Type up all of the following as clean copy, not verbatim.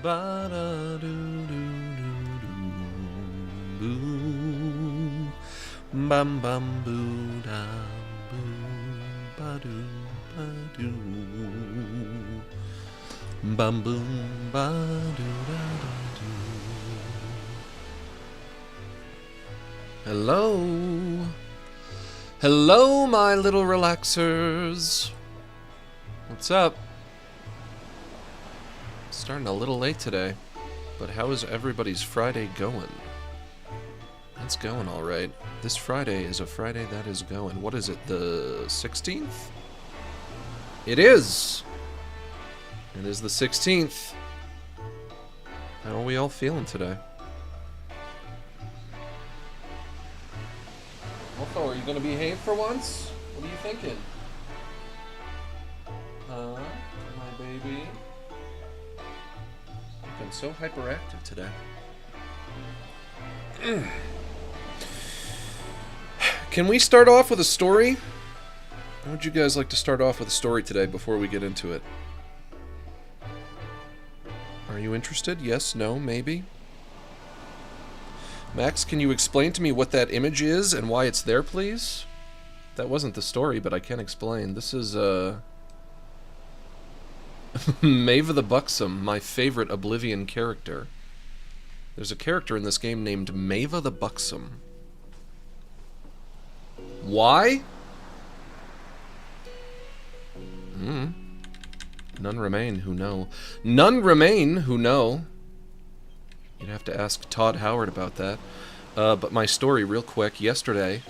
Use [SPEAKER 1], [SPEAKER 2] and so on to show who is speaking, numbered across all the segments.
[SPEAKER 1] Ba-da-doo-doo-doo-doo. Bam bam boo da boo ba doo ba doo. Bam boom ba doo da da doo. Hello. Hello, my little relaxers. What's up? Starting a little late today, but how is everybody's Friday going? It's going all right. This Friday is a Friday that is going. What is it, the 16th? It is! It is the 16th. How are we all feeling today? Wolfo, are you gonna behave for once? What are you thinking? Huh? My baby? I've been so hyperactive today. Can we start off with a story? How would you guys like to start off with a story today before we get into it? Are you interested? Yes, no, maybe? Max, can you explain to me what that image is and why it's there, please? That wasn't the story, but I can explain. This is, Maeva the Buxom, my favorite Oblivion character. There's a character in this game named Maeva the Buxom. Why? None remain who know. None remain who know. You'd have to ask Todd Howard about that. But my story, real quick. Yesterday,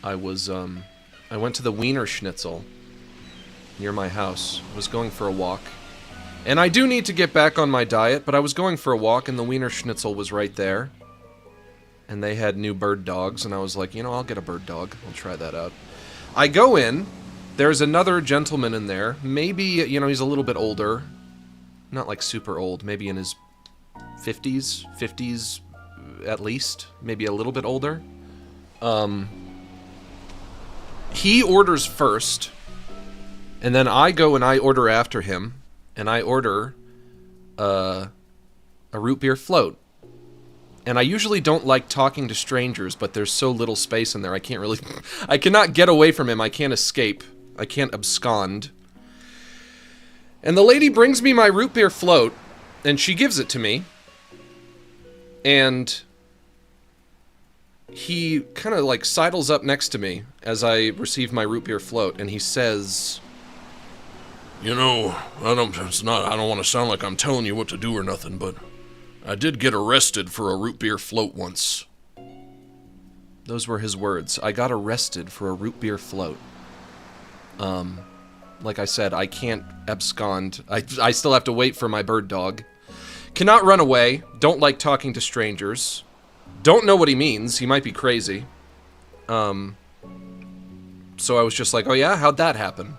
[SPEAKER 1] I was, I went to the Wiener Schnitzel near my house. I was going for a walk. And I do need to get back on my diet, but I was going for a walk, and the Wiener Schnitzel was right there. And they had new bird dogs, and I was like, you know, I'll get a bird dog. I'll try that out. I go in. There's another gentleman in there. Maybe, you know, he's a little bit older. Not like super old. Maybe in his 50s at least. Maybe a little bit older. He orders first. And then I go and I order after him. And I order a root beer float. And I usually don't like talking to strangers, but there's so little space in there, I can't really... I cannot get away from him, I can't escape. I can't abscond. And the lady brings me my root beer float, and she gives it to me. And he kind of like sidles up next to me as I receive my root beer float, and he says... You know, I don't want to sound like I'm telling you what to do or nothing, but... I did get arrested for a root beer float once. Those were his words. I got arrested for a root beer float. Like I said, I can't abscond. I still have to wait for my bird dog. Cannot run away. Don't like talking to strangers. Don't know what he means. He might be crazy. So I was just like, oh yeah? How'd that happen?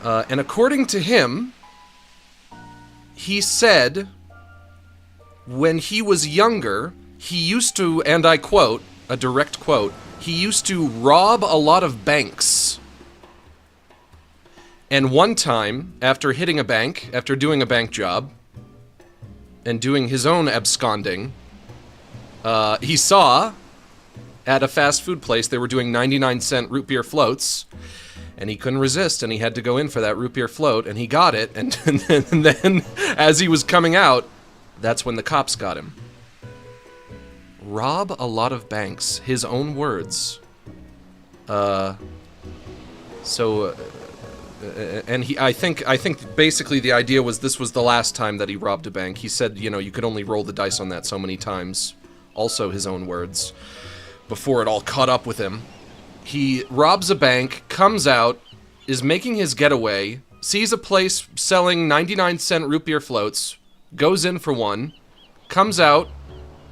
[SPEAKER 1] And according to him, he said... When he was younger, he used to, and I quote, a direct quote, he used to rob a lot of banks. And one time, after hitting a bank, after doing a bank job, and doing his own absconding, he saw, at a fast food place, they were doing 99-cent root beer floats, and he couldn't resist, and he had to go in for that root beer float, and he got it, and then as he was coming out, that's when the cops got him. Rob a lot of banks. His own words. And I think basically the idea was this was the last time that he robbed a bank. He said, you know, you could only roll the dice on that so many times. Also his own words. Before it all caught up with him. He robs a bank, comes out, is making his getaway, sees a place selling 99-cent root beer floats, goes in for one, comes out.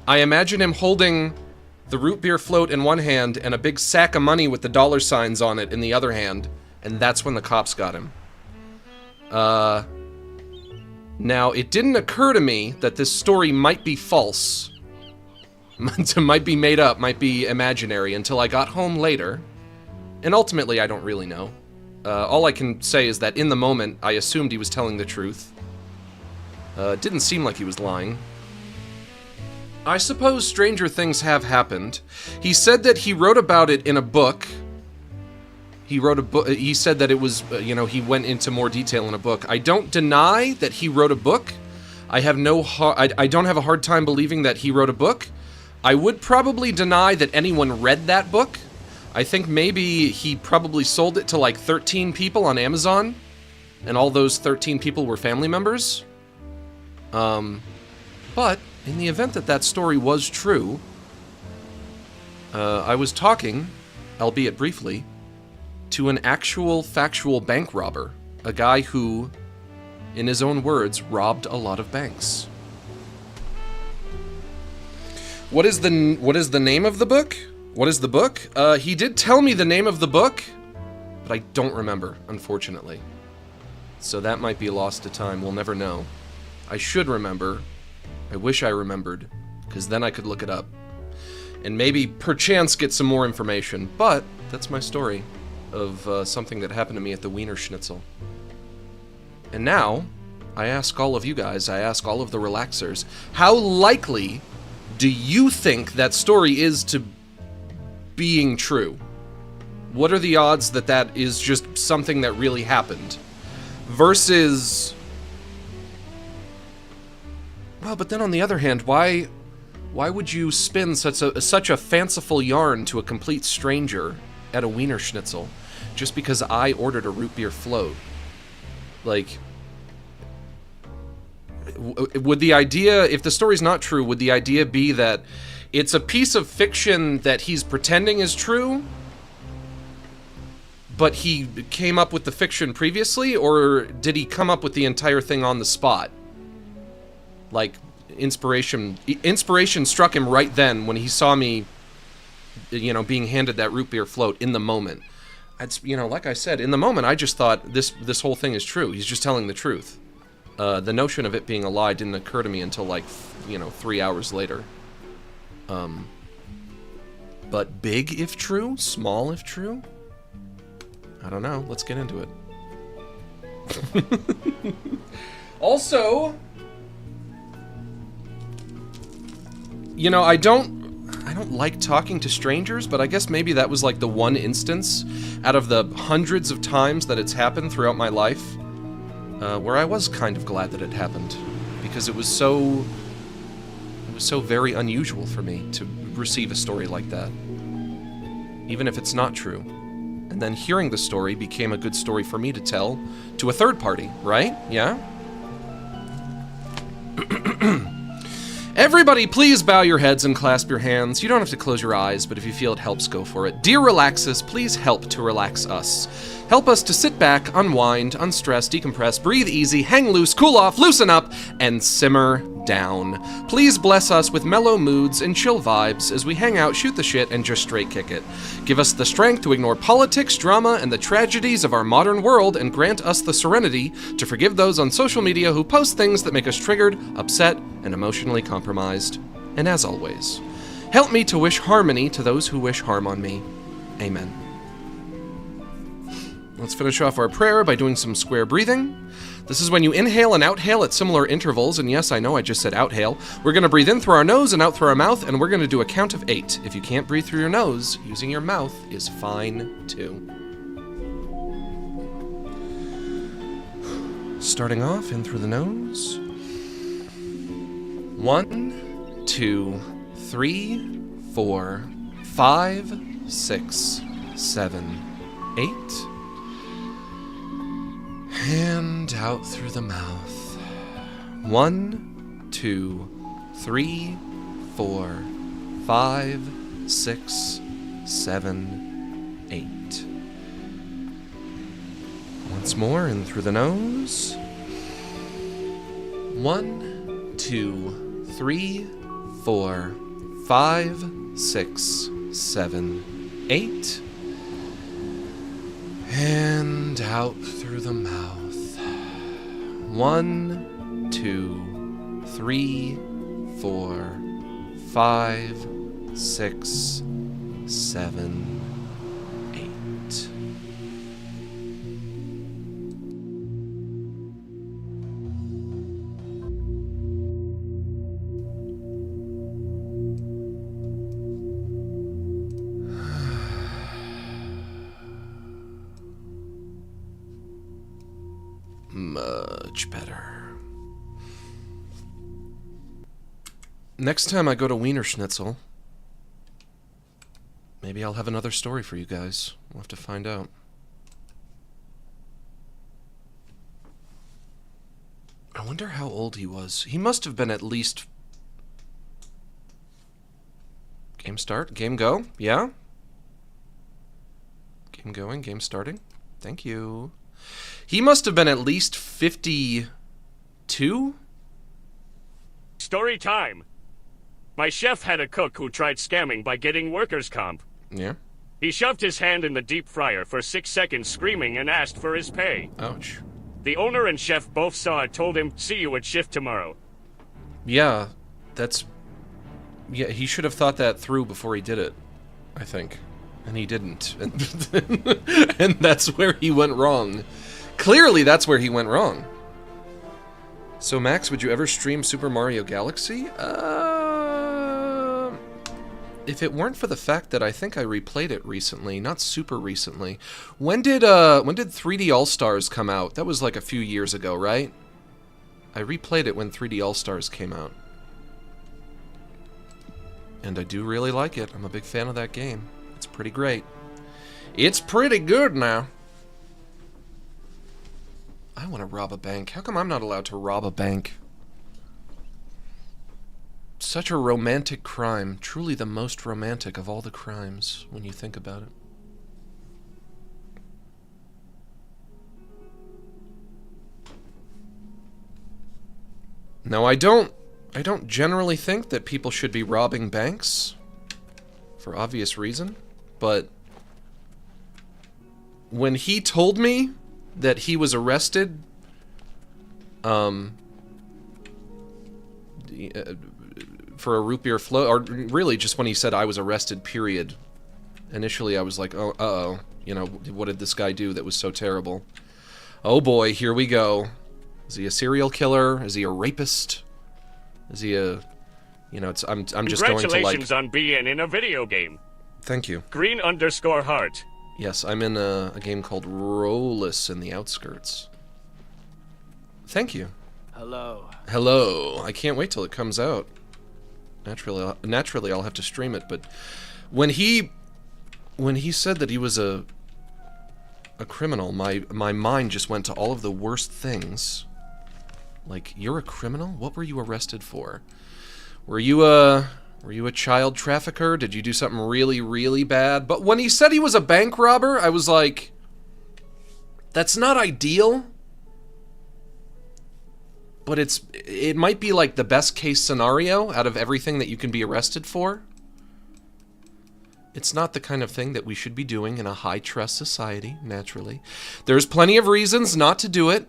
[SPEAKER 1] I imagine him holding the root beer float in one hand and a big sack of money with the dollar signs on it in the other hand, and that's when the cops got him. Now, it didn't occur to me that this story might be false. Might be made up, might be imaginary, until I got home later. And ultimately, I don't really know. All I can say is that in the moment, I assumed he was telling the truth. Didn't seem like he was lying. I suppose stranger things have happened. He said that he wrote about it in a book. He wrote a book. He said that it was, he went into more detail in a book. I don't deny that he wrote a book. I don't have a hard time believing that he wrote a book. I would probably deny that anyone read that book. I think maybe he probably sold it to like 13 people on Amazon, and all those 13 people were family members. But in the event that that story was true, I was talking, albeit briefly, to an actual factual bank robber, a guy who, in his own words, robbed a lot of banks. What is the name of the book? What is the book? He did tell me the name of the book, but I don't remember, unfortunately. So that might be lost to time. We'll never know. I should remember. I wish I remembered, because then I could look it up. And maybe, perchance, get some more information. But that's my story of something that happened to me at the Wiener Schnitzel. And now, I ask all of you guys, I ask all of the relaxers, how likely do you think that story is to being true? What are the odds that that is just something that really happened? Versus... Well, but then on the other hand, why would you spin such a fanciful yarn to a complete stranger at a Wiener Schnitzel just because I ordered a root beer float? Like, would the idea, if the story's not true, would the idea be that it's a piece of fiction that he's pretending is true, but he came up with the fiction previously, or did he come up with the entire thing on the spot? Like, inspiration struck him right then when he saw me, being handed that root beer float in the moment. Like I said, in the moment, I just thought this whole thing is true. He's just telling the truth. The notion of it being a lie didn't occur to me until, 3 hours later. But big if true? Small if true? I don't know. Let's get into it. Also... I don't like talking to strangers, but I guess maybe that was like the one instance out of the hundreds of times that it's happened throughout my life, where I was kind of glad that it happened, because it was so very unusual for me to receive a story like that, even if it's not true. And then hearing the story became a good story for me to tell to a third party, right? Yeah? Everybody, please bow your heads and clasp your hands. You don't have to close your eyes, but if you feel it helps, go for it. Dear Relaxes, please help to relax us. Help us to sit back, unwind, unstress, decompress, breathe easy, hang loose, cool off, loosen up, and simmer down. Please bless us with mellow moods and chill vibes as we hang out, shoot the shit, and just straight kick it. Give us the strength to ignore politics, drama, and the tragedies of our modern world, and grant us the serenity to forgive those on social media who post things that make us triggered, upset, and emotionally compromised. And as always, help me to wish harmony to those who wish harm on me. Amen. Let's finish off our prayer by doing some square breathing. This is when you inhale and outhale at similar intervals, and yes, I know I just said outhale. We're going to breathe in through our nose and out through our mouth, and we're going to do a count of 8. If you can't breathe through your nose, using your mouth is fine too. Starting off in through the nose. 1, 2, 3, 4, 5, 6, 7, 8. And out through the mouth. 1, 2, 3, 4, 5, 6, 7, 8. Once more in through the nose. 1, 2, 3, 4, 5, 6, 7, 8. And out through the mouth. 1, 2, 3, 4, 5, 6, 7, 8. Much better. Next time I go to Wiener Schnitzel, maybe I'll have another story for you guys. We'll have to find out. I wonder how old he was. He must have been at least... Game start? Game go? Yeah? Game going? Game starting? Thank you. He must have been at least 52?
[SPEAKER 2] Story time. My chef had a cook who tried scamming by getting workers' comp.
[SPEAKER 1] Yeah?
[SPEAKER 2] He shoved his hand in the deep fryer for 6 seconds screaming and asked for his pay.
[SPEAKER 1] Ouch.
[SPEAKER 2] The owner and chef both saw it, told him, see you at shift tomorrow.
[SPEAKER 1] Yeah, that's... Yeah, he should have thought that through before he did it, I think. And he didn't. And that's where he went wrong. Clearly, that's where he went wrong. So, Max, would you ever stream Super Mario Galaxy? If it weren't for the fact that I think I replayed it recently, not super recently. When did 3D All-Stars come out? That was like a few years ago, right? I replayed it when 3D All-Stars came out. And I do really like it. I'm a big fan of that game. It's pretty great. It's pretty good now. I want to rob a bank. How come I'm not allowed to rob a bank? Such a romantic crime. Truly the most romantic of all the crimes, when you think about it. Now, I don't generally think that people should be robbing banks, for obvious reason, but when he told me that he was arrested, for a root beer float, or really just when he said I was arrested, period. Initially I was like, oh, uh-oh, you know, what did this guy do that was so terrible? Oh boy, here we go. Is he a serial killer? Is he a rapist? Is he a, you know, I'm just going to like...
[SPEAKER 2] Congratulations on being in a video game.
[SPEAKER 1] Thank you.
[SPEAKER 2] Green_heart.
[SPEAKER 1] Yes, I'm in a game called Rollis in the Outskirts. Thank you.
[SPEAKER 3] Hello.
[SPEAKER 1] Hello. I can't wait till it comes out. Naturally, I'll have to stream it. But when he said that he was a criminal, my mind just went to all of the worst things. Like, you're a criminal? What were you arrested for? Were you a child trafficker? Did you do something really, really bad? But when he said he was a bank robber, I was like, that's not ideal. But it might be like the best case scenario out of everything that you can be arrested for. It's not the kind of thing that we should be doing in a high trust society, naturally. There's plenty of reasons not to do it.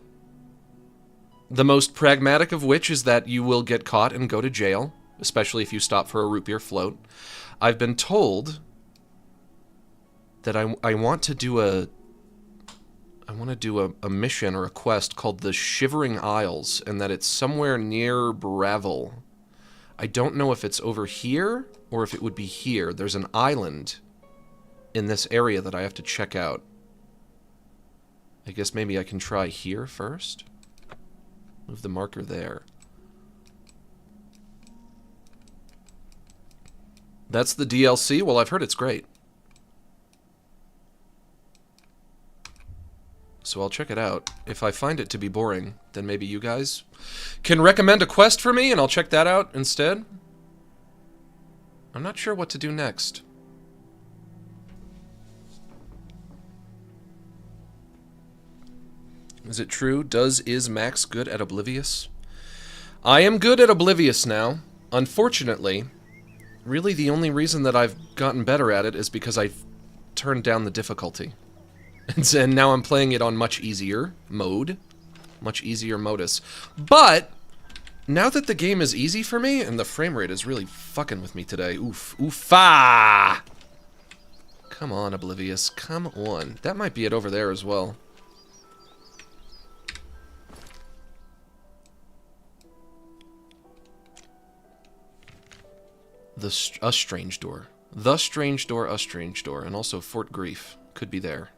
[SPEAKER 1] The most pragmatic of which is that you will get caught and go to jail, especially if you stop for a root beer float. I've been told that I want to do a mission or a quest called the Shivering Isles, and that it's somewhere near Bravel. I don't know if it's over here or if it would be here. There's an island in this area that I have to check out. I guess maybe I can try here first. Move the marker there. That's the DLC? Well, I've heard it's great. So I'll check it out. If I find it to be boring, then maybe you guys can recommend a quest for me and I'll check that out instead. I'm not sure what to do next. Is it true? Is Max good at Oblivious? I am good at Oblivious now. Unfortunately, really the only reason that I've gotten better at it is because I've turned down the difficulty. And now I'm playing it on much easier mode. Much easier modus. But, now that the game is easy for me, and the frame rate is really fucking with me today. Oof. Oofa! Come on, Oblivious. Come on. That might be it over there as well. A strange door. The strange door, a strange door. And also Fort Grief. Could be there.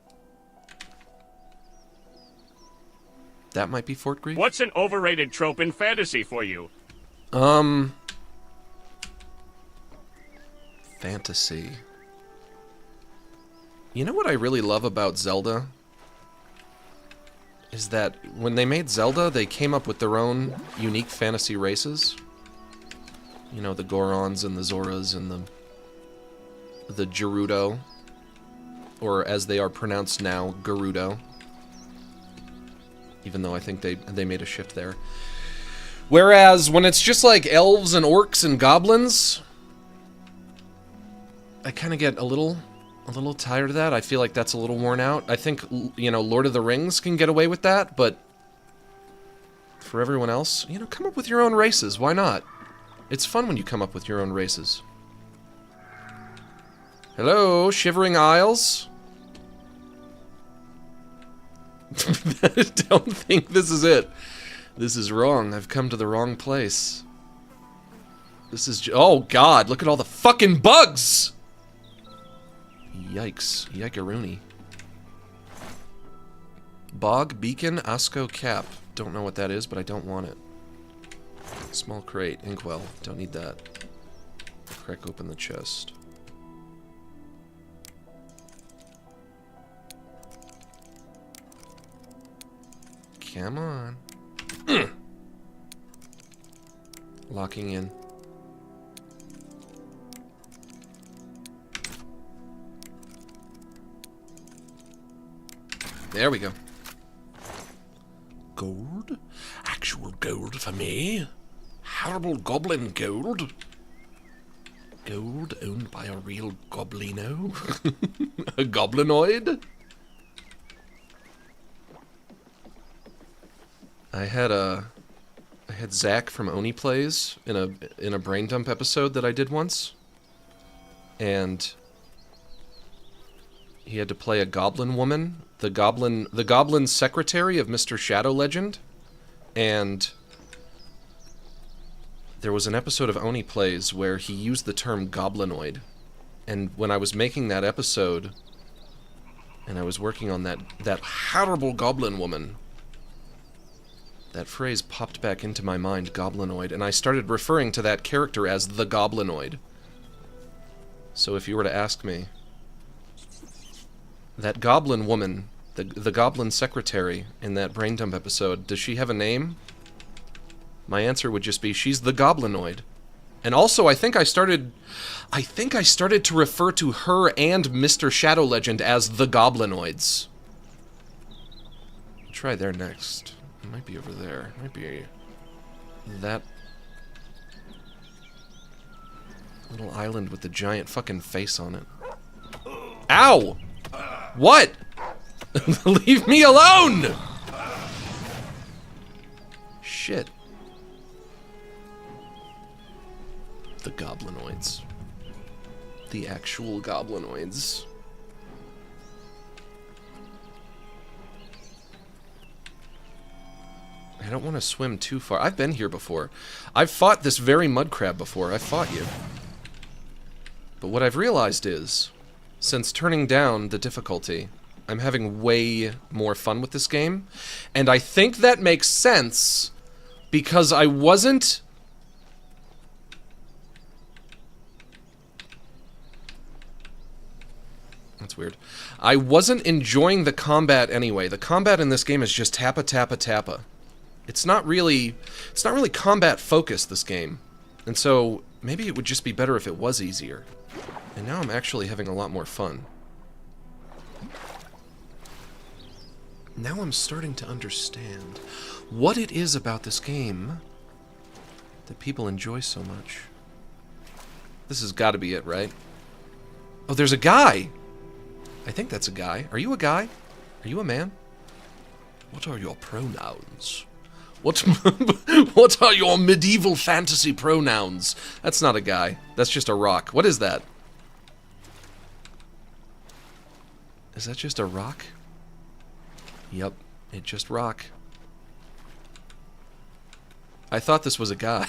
[SPEAKER 1] That might be Fort Grief.
[SPEAKER 2] What's an overrated trope in fantasy for you?
[SPEAKER 1] Fantasy. You know what I really love about Zelda? Is that when they made Zelda, they came up with their own unique fantasy races. You know, the Gorons and the Zoras and the Gerudo. Or as they are pronounced now, Gerudo. Even though I think they made a shift there. Whereas when it's just like elves and orcs and goblins, I kind of get a little tired of that. I feel like that's a little worn out. I think, you know, Lord of the Rings can get away with that, but for everyone else, you know, come up with your own races. Why not? It's fun when you come up with your own races. Hello, Shivering Isles? I don't think this is it. This is wrong. I've come to the wrong place. This is... oh, God. Look at all the fucking bugs! Yikes. Yikeroony. Bog, Beacon, Asco, Cap. Don't know what that is, but I don't want it. Small crate. Inkwell. Don't need that. Crack open the chest. Come on. Locking in. There we go. Gold? Actual gold for me? Horrible goblin gold? Gold owned by a real goblino? A goblinoid? I had Zach from Oni Plays in a brain dump episode that I did once, and he had to play a goblin woman, the goblin secretary of Mr. Shadow Legend, and there was an episode of Oni Plays where he used the term goblinoid, and when I was making that episode, and I was working on that horrible goblin woman, that phrase popped back into my mind, goblinoid, and I started referring to that character as the goblinoid. So if you were to ask me, that goblin woman, the goblin secretary in that brain dump episode, does she have a name? My answer would just be, she's the goblinoid. And also, I think I started to refer to her and Mr. Shadow Legend as the goblinoids. I'll try there next. It might be over there. It might be that little island with the giant fucking face on it. Ow! What? Leave me alone! Shit. The goblinoids. The actual goblinoids. I don't want to swim too far. I've been here before. I've fought this very mud crab before. I've fought you. But what I've realized is, since turning down the difficulty, I'm having way more fun with this game. And I think that makes sense because I wasn't... That's weird. I wasn't enjoying the combat anyway. The combat in this game is just tappa, tappa, tappa. It's not really combat focused, this game. And so maybe it would just be better if it was easier. And now I'm actually having a lot more fun. Now I'm starting to understand what it is about this game that people enjoy so much. This has got to be it, right? Oh, there's a guy! I think that's a guy. Are you a guy? Are you a man? What are your pronouns? What are your medieval fantasy pronouns? That's not a guy. That's just a rock. What is that? Is that just a rock? Yep, it just rock. I thought this was a guy.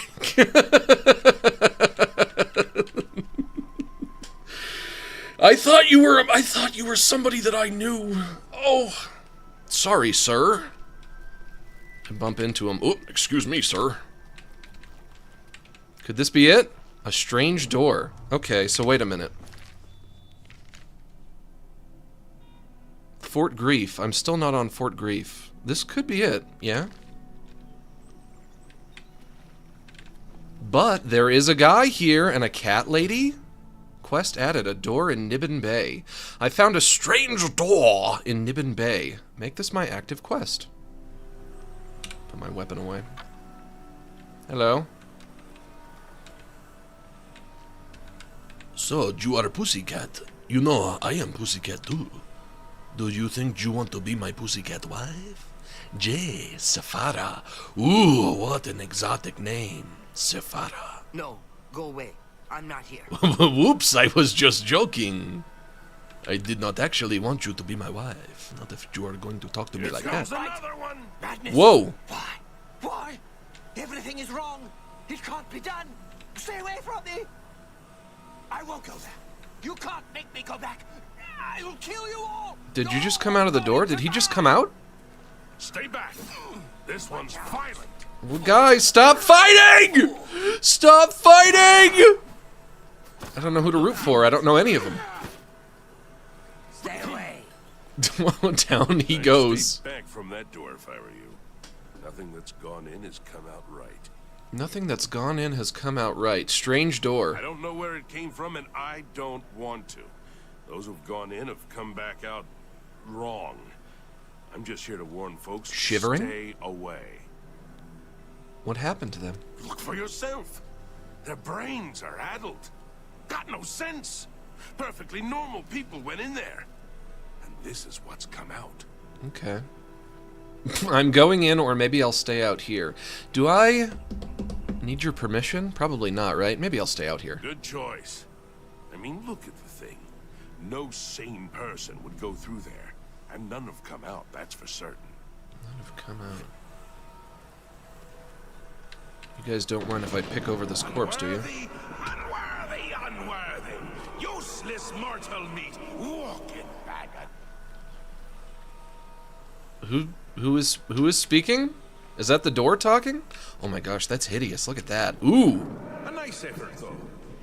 [SPEAKER 1] I thought you were somebody that I knew. Oh, sorry, sir. I bump into him. Oh, excuse me, sir. Could this be it? A strange door. Okay, so wait a minute. Fort Grief. I'm still not on Fort Grief. This could be it, yeah? But there is a guy here and a cat lady. Quest added. A door in Nibbin Bay. I found a strange door in Nibbin Bay. Make this my active quest. Put my weapon away. Hello.
[SPEAKER 3] So, you are a pussycat. You know, I am pussycat too. Do you think you want to be my pussycat wife? Jay, Sephara. Ooh, what an exotic name. Sephara.
[SPEAKER 4] No, go away. I'm not here.
[SPEAKER 3] Whoops, I was just joking. I did not actually want you to be my wife. Not if you are going to talk to me like that.
[SPEAKER 2] Another one.
[SPEAKER 4] Madness.
[SPEAKER 1] Whoa.
[SPEAKER 4] Why? Why? Everything is wrong. It can't be done. Stay away from me. I won't go there. You can't make me go back. I'll kill you all.
[SPEAKER 1] Did you just come out of the door? Did he just come out?
[SPEAKER 2] Stay back. This one's violent.
[SPEAKER 1] Well, guys, stop fighting! Stop fighting! I don't know who to root for. I don't know any of them.
[SPEAKER 4] Stay away.
[SPEAKER 1] Down he goes.
[SPEAKER 5] Stay back from that door if I were you. Nothing that's gone in has come out right.
[SPEAKER 1] Nothing that's gone in has come out right. Strange door.
[SPEAKER 5] I don't know where it came from, and I don't want to. Those who've gone in have come back out wrong. I'm just here to warn folks.
[SPEAKER 1] Shivering?
[SPEAKER 5] Stay away.
[SPEAKER 1] What happened to them?
[SPEAKER 5] Look for yourself. Their brains are addled. Got no sense. Perfectly normal people went in there. And this is what's come out.
[SPEAKER 1] Okay. I'm going in, or maybe I'll stay out here. Do I need your permission? Probably not, right? Maybe I'll stay out here.
[SPEAKER 5] Good choice. I mean, look at the thing. No sane person would go through there. And none have come out, that's for certain.
[SPEAKER 1] None have come out. You guys don't mind if I pick over this corpse, do you?
[SPEAKER 5] Unworthy, unworthy. Useless mortal meat. Walking faggot.
[SPEAKER 1] Who is speaking? Is that the door talking? Oh my gosh, that's hideous. Look at that. Ooh.
[SPEAKER 5] A nice effort, though.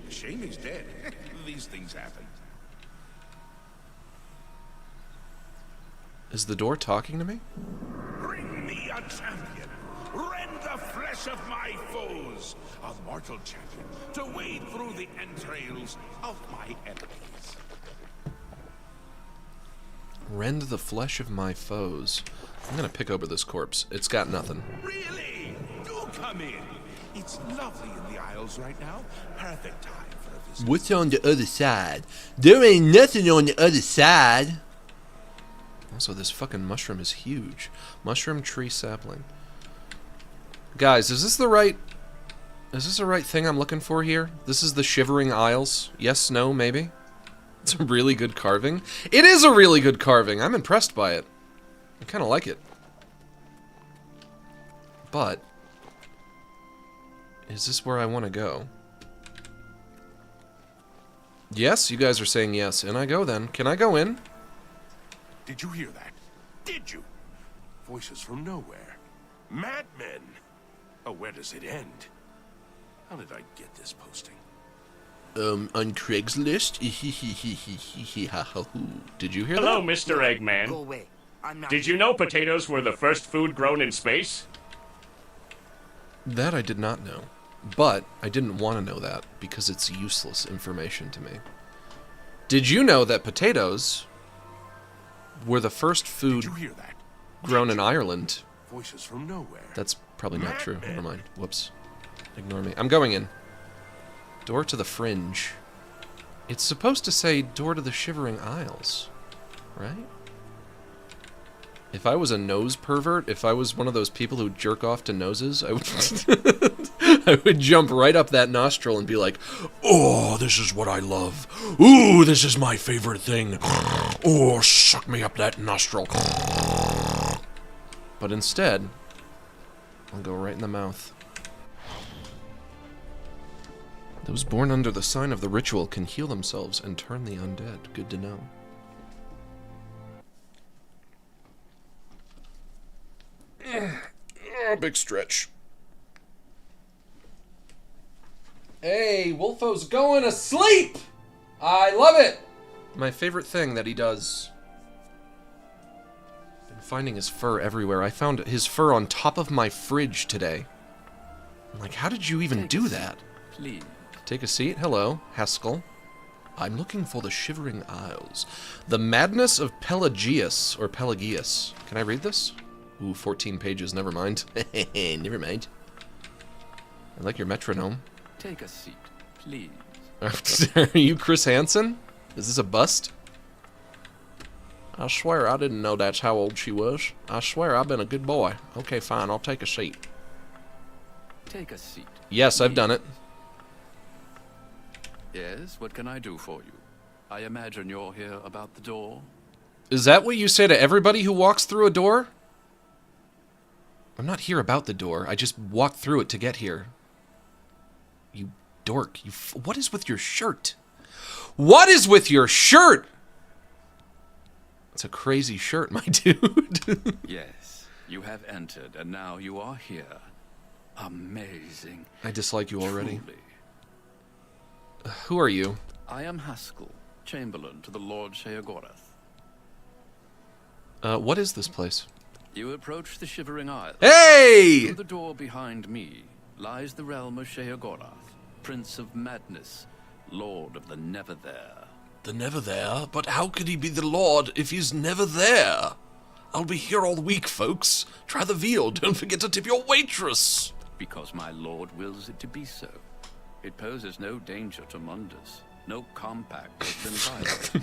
[SPEAKER 5] Shame he's dead. These things happen.
[SPEAKER 1] Is the door talking to me?
[SPEAKER 5] Bring me a champion. Rend the flesh of my foes. A mortal champion to wade through the entrails of my enemies.
[SPEAKER 1] Rend the flesh of my foes. I'm gonna pick over this corpse. It's got nothing.
[SPEAKER 5] Really? Do come in. It's lovely in the Isles right now. Perfect time for a visit.
[SPEAKER 3] What's on the other side? There ain't nothing on the other side.
[SPEAKER 1] Also, this fucking mushroom is huge. Mushroom tree sapling. Guys, is this the right thing I'm looking for here? This is the Shivering Isles. Yes, no, maybe? It's a really good carving. It is a really good carving. I'm impressed by it. I kind of like it. But is this where I want to go? Yes, you guys are saying yes. And I go then. Can I go in?
[SPEAKER 5] Did you hear that? Did you? Voices from nowhere. Madmen. Oh, where does it end? How did I get this posting?
[SPEAKER 3] On Craigslist?
[SPEAKER 1] Did you hear
[SPEAKER 2] Hello,
[SPEAKER 1] that?
[SPEAKER 2] Mr.
[SPEAKER 4] Go
[SPEAKER 2] Eggman.
[SPEAKER 4] away. I'm not.
[SPEAKER 2] Did you know potatoes were the first food grown in space?
[SPEAKER 1] That I did not know. But I didn't want to know that because it's useless information to me. Did you know that potatoes were the first food
[SPEAKER 5] Did you hear that?
[SPEAKER 1] grown in Ireland?
[SPEAKER 5] Voices from nowhere.
[SPEAKER 1] That's probably not true. Never mind. Whoops. Ignore me. I'm going in. Door to the Fringe. It's supposed to say door to the Shivering Isles, right? If I was a nose pervert, if I was one of those people who jerk off to noses, I would I would jump right up that nostril and be like,
[SPEAKER 3] Oh, this is what I love. Ooh, this is my favorite thing. Oh, suck me up that nostril.
[SPEAKER 1] but instead, I'll go right in the mouth. Those born under the sign of the ritual can heal themselves and turn the undead. Good to know. Oh, big stretch. Hey, Wolfo's going to sleep! I love it! My favorite thing that he does. Been finding his fur everywhere. I found his fur on top of my fridge today. I'm like, how did you even do that?
[SPEAKER 6] Please.
[SPEAKER 1] Take a seat. Hello, Haskill. I'm looking for the Shivering Isles. The Madness of Pelagius, or Pelagius. Can I read this? Ooh, 14 pages, never mind. Never mind. I like your metronome.
[SPEAKER 6] Take a seat, please.
[SPEAKER 1] Are you Chris Hansen? Is this a bust? I swear I didn't know that's how old she was. I swear I've been a good boy. Okay, fine, I'll take a seat.
[SPEAKER 6] Take a seat.
[SPEAKER 1] Yes, I've done it.
[SPEAKER 6] Yes, what can I do for you? I imagine you're here about the door.
[SPEAKER 1] Is that what you say to everybody who walks through a door? I'm not here about the door. I just walked through it to get here. You dork. What is with your shirt? What is with your shirt? It's a crazy shirt, my dude.
[SPEAKER 6] Yes, you have entered, and now you are here. Amazing.
[SPEAKER 1] I dislike you already.
[SPEAKER 6] Truly.
[SPEAKER 1] Who are you?
[SPEAKER 6] I am Haskill, Chamberlain to the Lord Sheogorath.
[SPEAKER 1] What is this place?
[SPEAKER 6] You approach the Shivering Isles.
[SPEAKER 1] Hey!
[SPEAKER 6] Through the door behind me lies the realm of Sheogorath, Prince of Madness, Lord of the Never There.
[SPEAKER 3] The Never There? But how could he be the Lord if he's never there? I'll be here all week, folks. Try the veal. Don't forget to tip your waitress.
[SPEAKER 6] Because my lord wills it to be so. It poses no danger to Mundus. No compact has been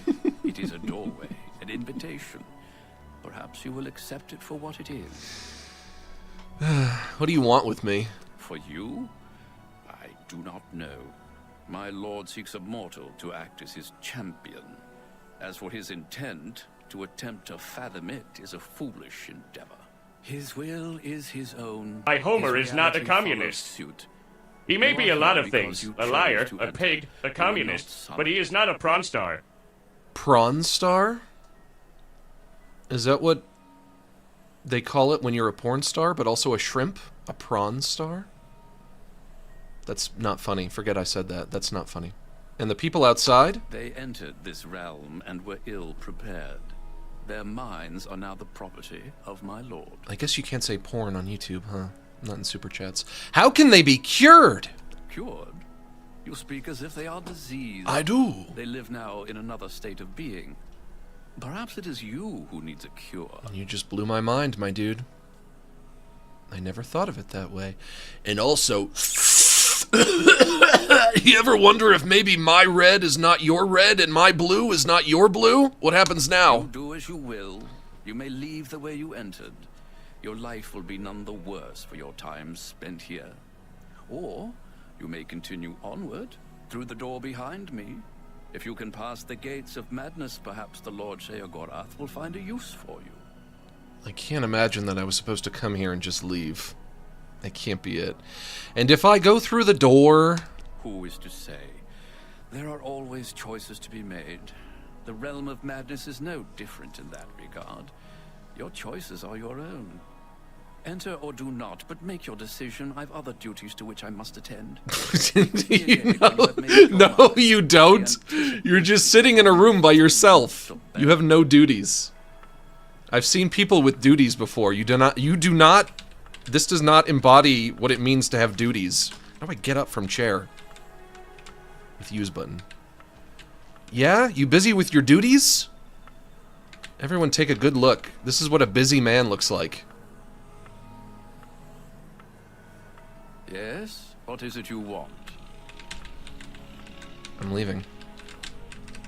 [SPEAKER 6] violated. It is a doorway, an invitation. Perhaps you will accept it for what it is.
[SPEAKER 1] What do you want with me?
[SPEAKER 6] For you? I do not know. My lord seeks a mortal to act as his champion. As for his intent, to attempt to fathom it is a foolish endeavor. His will is his own.
[SPEAKER 2] My Homer
[SPEAKER 6] His
[SPEAKER 2] is not a
[SPEAKER 6] reality
[SPEAKER 2] communist.
[SPEAKER 6] follows suit.
[SPEAKER 2] He may
[SPEAKER 6] You
[SPEAKER 2] be
[SPEAKER 6] are
[SPEAKER 2] a lot
[SPEAKER 6] here
[SPEAKER 2] of
[SPEAKER 6] because
[SPEAKER 2] things.
[SPEAKER 6] you
[SPEAKER 2] A
[SPEAKER 6] chose
[SPEAKER 2] liar,
[SPEAKER 6] to
[SPEAKER 2] a
[SPEAKER 6] enter.
[SPEAKER 2] pig, a
[SPEAKER 6] You are
[SPEAKER 2] communist.
[SPEAKER 6] not
[SPEAKER 2] But he is not a prawn star.
[SPEAKER 1] Prawn star? Is that what they call it when you're a porn star, but also a shrimp? A prawn star? That's not funny. Forget I said that. That's not funny. And the people outside?
[SPEAKER 6] They entered this realm and were ill prepared. Their minds are now the property of my lord.
[SPEAKER 1] I guess you can't say porn on YouTube, huh? Not in Super Chats. How can they be cured?
[SPEAKER 6] Cured? You speak as if they are diseased.
[SPEAKER 3] I do.
[SPEAKER 6] They live now in another state of being. Perhaps it is you who needs a cure.
[SPEAKER 1] You just blew my mind, my dude. I never thought of it that way.
[SPEAKER 3] And also, you ever wonder if maybe my red is not your red and my blue is not your blue? What happens
[SPEAKER 6] You
[SPEAKER 3] now?
[SPEAKER 6] do as you will. You may leave the way you entered. Your life will be none the worse for your time spent here. Or you may continue onward through the door behind me. If you can pass the gates of madness, perhaps the Lord Sheogorath will find a use for you.
[SPEAKER 1] I can't imagine that I was supposed to come here and just leave. That can't be it. And if I go through the door...
[SPEAKER 6] Who is to say? There are always choices to be made. The realm of madness is no different in that regard. Your choices are your own. Enter or do not, but make your decision. I've other duties to which I must attend.
[SPEAKER 1] No, you don't. You're just sitting in a room by yourself. You have no duties. I've seen people with duties before. You do not, this does not embody what it means to have duties. How do I get up from chair? With use button. Yeah? You busy with your duties? Everyone take a good look. This is what a busy man looks like.
[SPEAKER 6] Yes? What is it you want?
[SPEAKER 1] I'm leaving.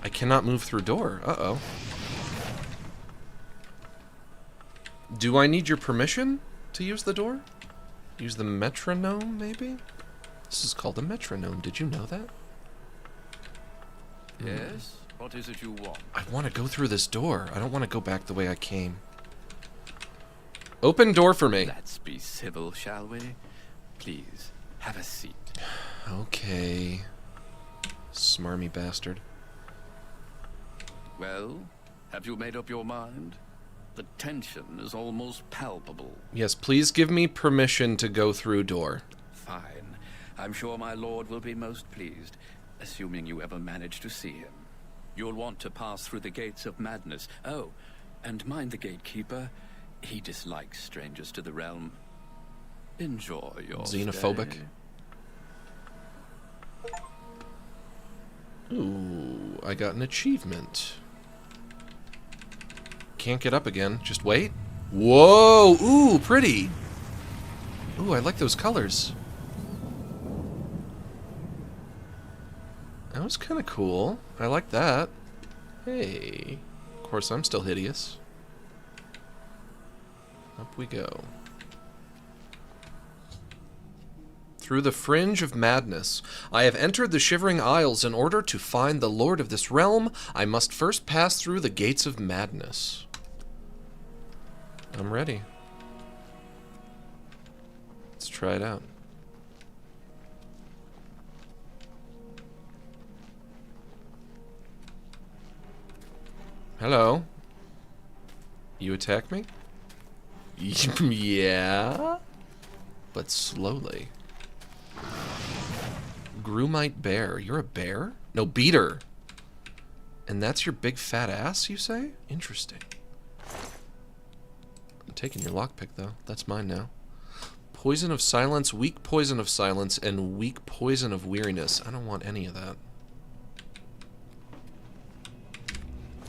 [SPEAKER 1] I cannot move through door. Uh-oh. Do I need your permission to use the door? Use the metronome, maybe? This is called a metronome. Did you know that?
[SPEAKER 6] Yes? What is it you want?
[SPEAKER 1] I want to go through this door. I don't want to go back the way I came. Open door for me.
[SPEAKER 6] Let's be civil, shall we? Please, have a seat.
[SPEAKER 1] Okay. Smarmy bastard.
[SPEAKER 6] Well, have you made up your mind? The tension is almost palpable.
[SPEAKER 1] Yes, please give me permission to go through door.
[SPEAKER 6] Fine. I'm sure my lord will be most pleased, assuming you ever manage to see him. You'll want to pass through the gates of madness. Oh, and mind the gatekeeper. He dislikes strangers to the realm. Enjoy your
[SPEAKER 1] Xenophobic.
[SPEAKER 6] stay.
[SPEAKER 1] Ooh, I got an achievement. Can't get up again. Just wait. Whoa! Ooh, pretty! Ooh, I like those colors. That was kind of cool. I like that. Hey. Of course, I'm still hideous. Up we go. Through the fringe of madness, I have entered the Shivering Isles. In order to find the lord of this realm, I must first pass through the gates of madness. I'm ready. Let's try it out. Hello. You attack me? Yeah? But slowly. Grumite bear. You're a bear? No, beater. And that's your big fat ass, you say? Interesting. I'm taking your lockpick, though. That's mine now. Poison of silence, weak poison of silence, and weak poison of weariness. I don't want any of that.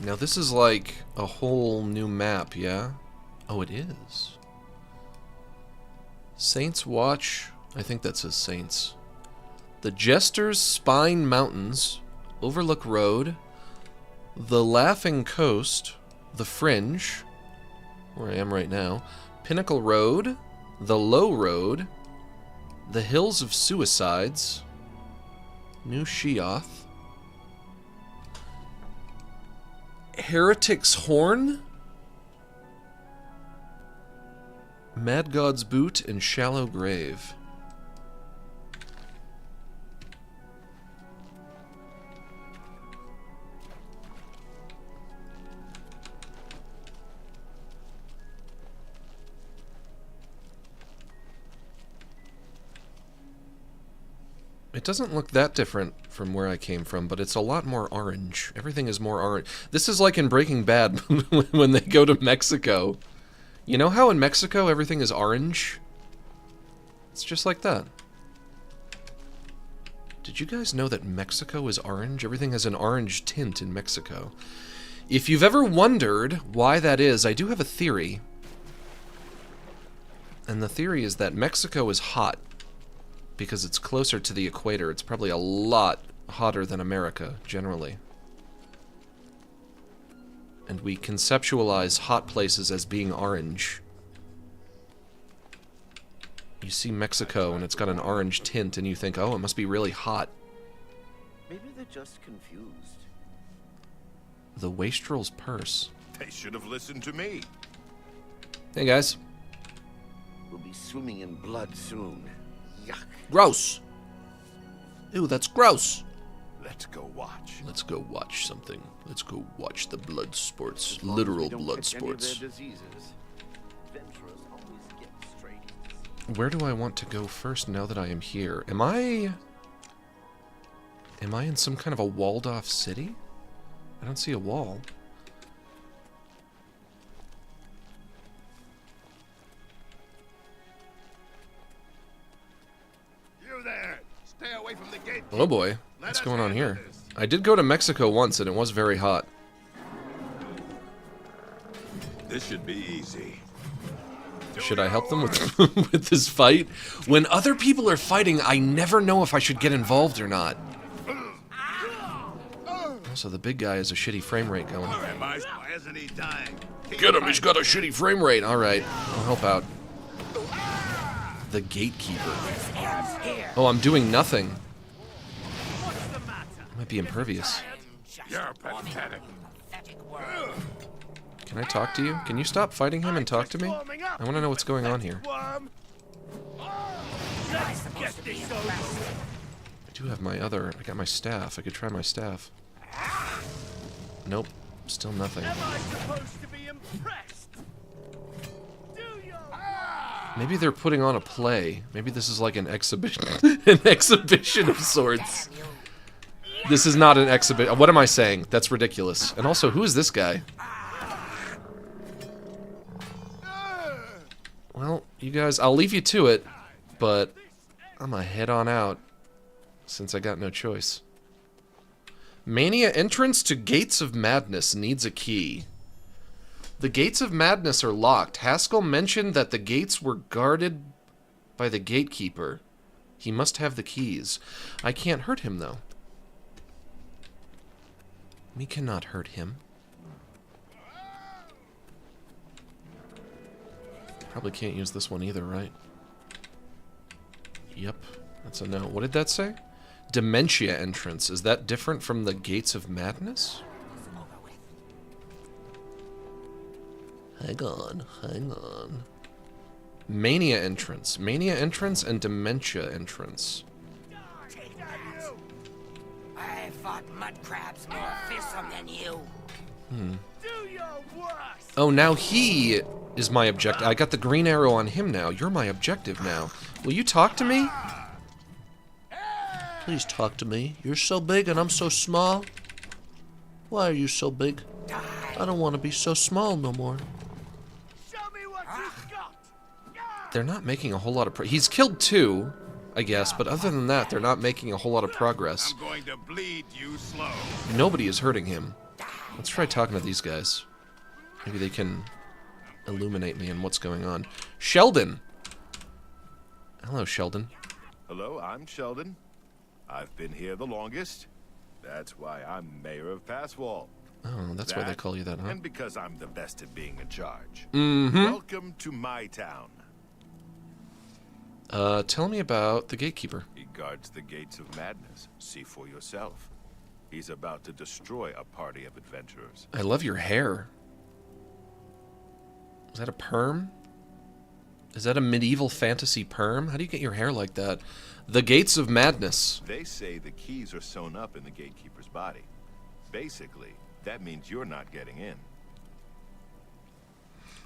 [SPEAKER 1] Now this is like a whole new map, yeah? Oh, it is. Saints Watch. I think that says Saints. The Jester's Spine Mountains, Overlook Road, the Laughing Coast, the Fringe, where I am right now, Pinnacle Road, the Low Road, the Hills of Suicides, New Sheogorath, Heretic's Horn, Mad God's Boot, and Shallow Grave. It doesn't look that different from where I came from, but it's a lot more orange. Everything is more orange. This is like in Breaking Bad when they go to Mexico. You know how in Mexico everything is orange? It's just like that. Did you guys know that Mexico is orange? Everything has an orange tint in Mexico. If you've ever wondered why that is, I do have a theory. And the theory is that Mexico is hot because it's closer to the equator. It's probably a lot hotter than America, generally. And we conceptualize hot places as being orange. You see Mexico and it's got an orange tint and you think, oh, it must be really hot.
[SPEAKER 7] Maybe they're just confused.
[SPEAKER 1] The Wastrel's Purse.
[SPEAKER 5] They should have listened to me.
[SPEAKER 1] Hey, guys.
[SPEAKER 7] We'll be swimming in blood soon. Yuck.
[SPEAKER 1] Gross. Ew, that's gross.
[SPEAKER 5] Let's go watch.
[SPEAKER 1] Let's go watch something. Let's go watch the blood sports.
[SPEAKER 7] As long as
[SPEAKER 1] Literal
[SPEAKER 7] we don't
[SPEAKER 1] blood
[SPEAKER 7] catch any of
[SPEAKER 1] sports.
[SPEAKER 7] their diseases. Adventurers always get straight.
[SPEAKER 1] Where do I want to go first now that I am here? Am I in some kind of a walled-off city? I don't see a wall.
[SPEAKER 5] You there! Stay away from the gate.
[SPEAKER 1] Oh boy, what's going on here? I did go to Mexico once and it was very hot.
[SPEAKER 5] This should be easy.
[SPEAKER 1] Should I help them with with this fight? When other people are fighting, I never know if I should get involved or not. Also, the big guy has a shitty frame rate going.
[SPEAKER 5] Why isn't he dying?
[SPEAKER 1] Get him, he's got a shitty frame rate. Alright, I'll help out. The gatekeeper. Oh, I'm doing nothing. I might be impervious.
[SPEAKER 5] You're pathetic.
[SPEAKER 1] Can I talk to you? Can you stop fighting him and talk to me? I want to know what's going on here. I do have my other... I got my staff. I could try my staff. Nope. Still nothing.
[SPEAKER 2] Am I supposed to be impressed?
[SPEAKER 1] Maybe they're putting on a play. Maybe this is like an exhibition, an exhibition of sorts. This is not an exhibition. What am I saying? That's ridiculous. And also, who is this guy? Well, you guys, I'll leave you to it, but I'm gonna head on out since I got no choice. Mania entrance to Gates of Madness needs a key. The Gates of Madness are locked. Haskill mentioned that the gates were guarded by the gatekeeper. He must have the keys. I can't hurt him, though. We cannot hurt him. Probably can't use this one either, right? Yep, that's a no. What did that say? Dementia entrance. Is that different from the Gates of Madness? Hang on, hang on. Mania entrance. Mania entrance and dementia entrance.
[SPEAKER 4] I fought mud crabs more fearsome than you. Do your worst.
[SPEAKER 1] Oh, now he is my objective. I got the green arrow on him now. You're my objective now. Will you talk to me? Please talk to me. You're so big and I'm so small. Why are you so big? I don't want to be so small no more.
[SPEAKER 4] Show me what you've got.
[SPEAKER 1] They're not making a whole lot of he's killed 2, I guess, but other than that, they're not making a whole lot of progress.
[SPEAKER 5] I'm going to bleed you slow.
[SPEAKER 1] Nobody is hurting him. Let's try talking to these guys. Maybe they can illuminate me on what's going on. Sheldon! Hello, Sheldon.
[SPEAKER 5] Hello, I'm Sheldon. I've been here the longest. That's why I'm mayor of Passwall.
[SPEAKER 1] Oh, that's why they call you that, huh?
[SPEAKER 5] And because I'm the best at being in charge.
[SPEAKER 1] Mm-hmm.
[SPEAKER 5] Welcome to my town.
[SPEAKER 1] Tell me about the gatekeeper.
[SPEAKER 5] He guards the gates of madness. See for yourself. He's about to destroy a party of adventurers.
[SPEAKER 1] I love your hair. Is that a perm? Is that a medieval fantasy perm? How do you get your hair like that? The Gates of Madness.
[SPEAKER 5] They say the keys are sewn up in the gatekeeper's body. Basically, that means you're not getting in.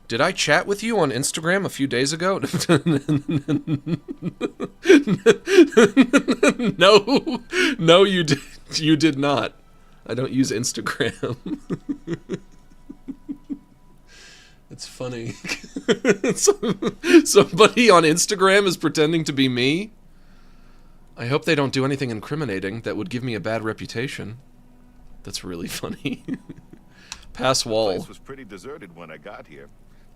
[SPEAKER 1] Did I chat with you on Instagram a few days ago? No, you did not. I don't use Instagram. It's funny. Somebody on Instagram is pretending to be me. I hope they don't do anything incriminating that would give me a bad reputation. That's really funny. Pass
[SPEAKER 5] The
[SPEAKER 1] wall.
[SPEAKER 5] place was pretty deserted when I got here.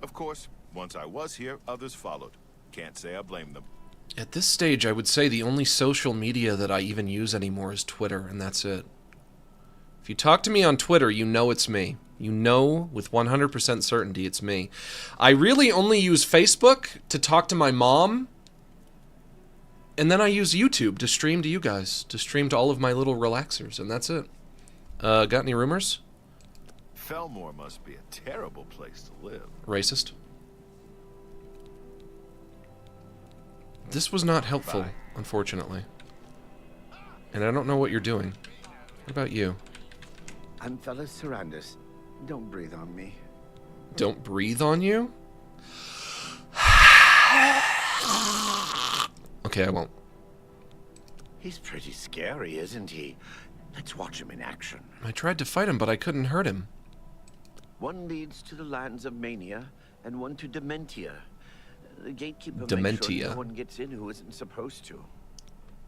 [SPEAKER 5] Of course, once I was here, others followed. Can't say I blame them.
[SPEAKER 1] At this stage, I would say the only social media that I even use anymore is Twitter, and that's it. If you talk to me on Twitter, you know it's me. You know with 100% certainty it's me. I really only use Facebook to talk to my mom, and then I use YouTube to stream to you guys, to stream to all of my little relaxers, and that's it. Got any rumors?
[SPEAKER 5] Felmore must be a terrible place to live.
[SPEAKER 1] Racist. This was not helpful, unfortunately. And I don't know what you're doing. What about you?
[SPEAKER 7] I'm Fellas Sarandis. Don't breathe on me.
[SPEAKER 1] Don't breathe on you? Okay, I won't.
[SPEAKER 7] He's pretty scary, isn't he? Let's watch him in action.
[SPEAKER 1] I tried to fight him, but I couldn't hurt him.
[SPEAKER 7] One leads to the lands of Mania, and one to Dementia. The gatekeeper makes
[SPEAKER 1] Dementia.
[SPEAKER 7] sure no one gets in who isn't supposed to.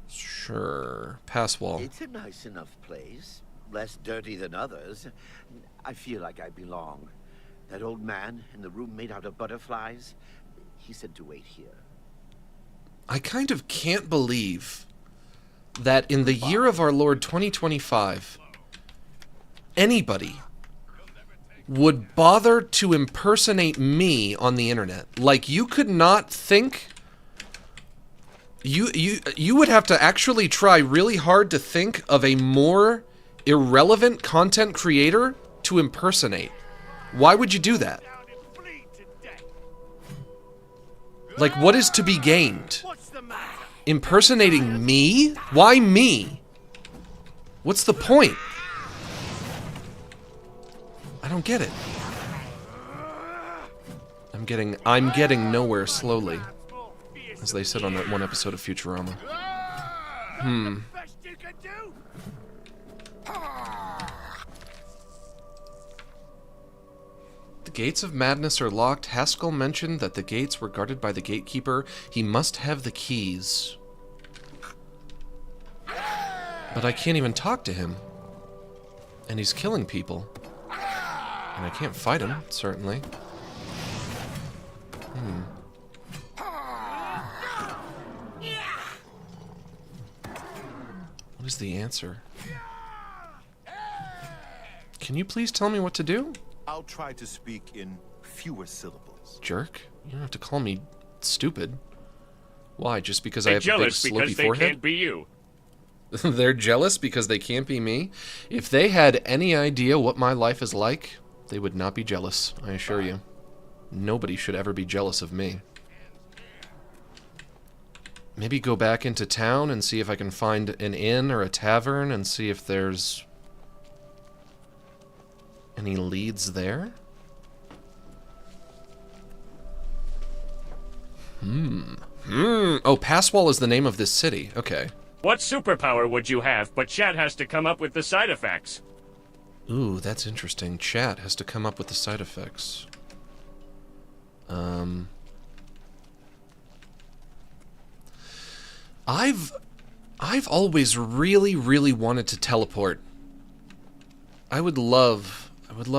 [SPEAKER 1] Sure. Pass wall.
[SPEAKER 7] It's a nice enough place. Less dirty than others. I feel like I belong. That old man in the room made out of butterflies, he said to wait here.
[SPEAKER 1] I kind of can't believe that in the year of our Lord 2025, anybody would bother to impersonate me on the internet. Like, you could not think... You would have to actually try really hard to think of a more irrelevant content creator to impersonate. Why would you do that? Like, what is to be gained? Impersonating me? Why me? What's the point? I don't get it. I'm getting nowhere slowly. as they said on that one episode of Futurama.
[SPEAKER 4] Best you can do?
[SPEAKER 1] The gates of madness are locked. Haskill mentioned that the gates were guarded by the gatekeeper. He must have the keys. But I can't even talk to him. And he's killing people. And I can't fight him, certainly. What is the answer? Can you please tell me what to do?
[SPEAKER 8] I'll try to speak in fewer syllables.
[SPEAKER 1] Jerk. You don't have to call me stupid. Why? Just because I
[SPEAKER 2] They're
[SPEAKER 1] have a big
[SPEAKER 2] jealous
[SPEAKER 1] slopey
[SPEAKER 2] because they
[SPEAKER 1] forehead?
[SPEAKER 2] can't be you.
[SPEAKER 1] They're jealous because they can't be me? If they had any idea what my life is like, they would not be jealous, I assure you. Nobody should ever be jealous of me. Maybe go back into town and see if I can find an inn or a tavern and see if there's any leads there? Oh, Passwall is the name of this city. Okay.
[SPEAKER 2] What superpower would you have? But Chat has to come up with the side effects.
[SPEAKER 1] Ooh, that's interesting. Chat has to come up with the side effects. I've always really wanted to teleport. I would love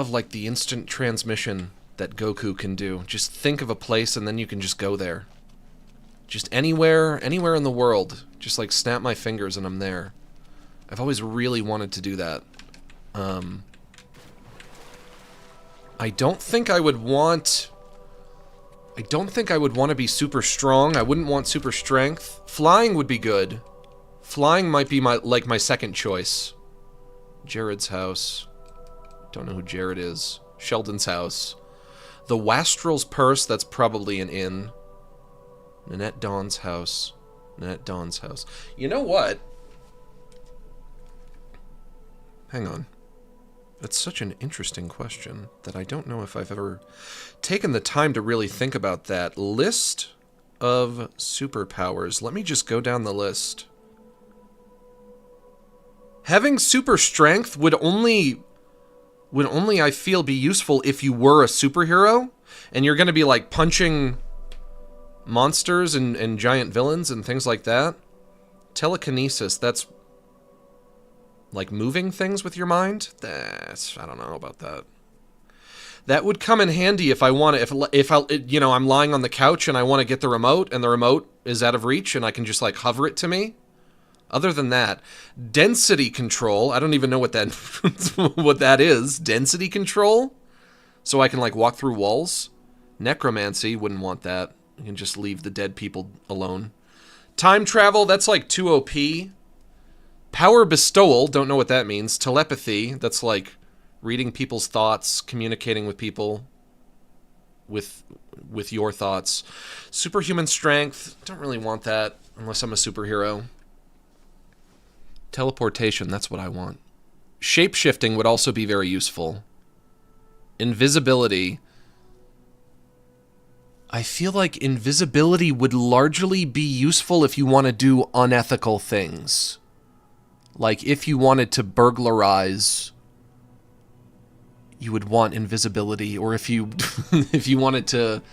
[SPEAKER 1] like the instant transmission that Goku can do. Just think of a place and then you can just go there. Just anywhere in the world. Just like snap my fingers and I'm there. I've always really wanted to do that. I don't think I would want to be super strong. I wouldn't want super strength. Flying would be good. Flying might be my second choice. Jared's house. Don't know who Jared is. Sheldon's house. The Wastrel's Purse, that's probably an inn. Nanette Dawn's house. Nanette Dawn's house. You know what? Hang on. That's such an interesting question that I don't know if I've ever taken the time to really think about that. List of superpowers. Let me just go down the list. Having super strength would only I feel be useful if you were a superhero and you're going to be like punching monsters and giant villains and things like that. Telekinesis, that's like moving things with your mind. I don't know about that. That would come in handy if I want to, if I'm lying on the couch and I want to get the remote and the remote is out of reach and I can just like hover it to me. Other than that, density control, I don't even know what that what that is. Density control? So I can like walk through walls? Necromancy, wouldn't want that. You can just leave the dead people alone. Time travel, that's like 2 OP. Power bestowal, don't know what that means. Telepathy, that's like reading people's thoughts, communicating with people with your thoughts. Superhuman strength, don't really want that unless I'm a superhero. Teleportation, that's what I want. Shape-shifting would also be very useful. Invisibility. I feel like invisibility would largely be useful if you want to do unethical things. Like, if you wanted to burglarize, you would want invisibility. Or if you if you wanted to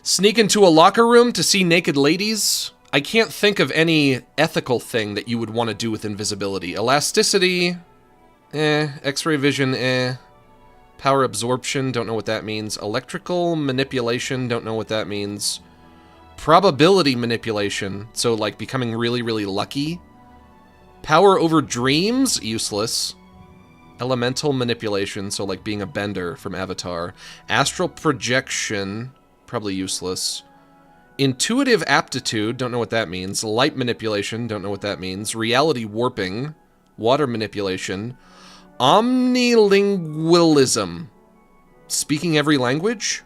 [SPEAKER 1] sneak into a locker room to see naked ladies, I can't think of any ethical thing that you would want to do with invisibility. Elasticity, X-ray vision, Power absorption, don't know what that means. Electrical manipulation, don't know what that means. Probability manipulation, so like becoming really lucky. Power over dreams, useless. Elemental manipulation, so like being a bender from Avatar. Astral projection, probably useless. Intuitive aptitude, don't know what that means. Light manipulation, don't know what that means. Reality warping, water manipulation. Omnilingualism, speaking every language.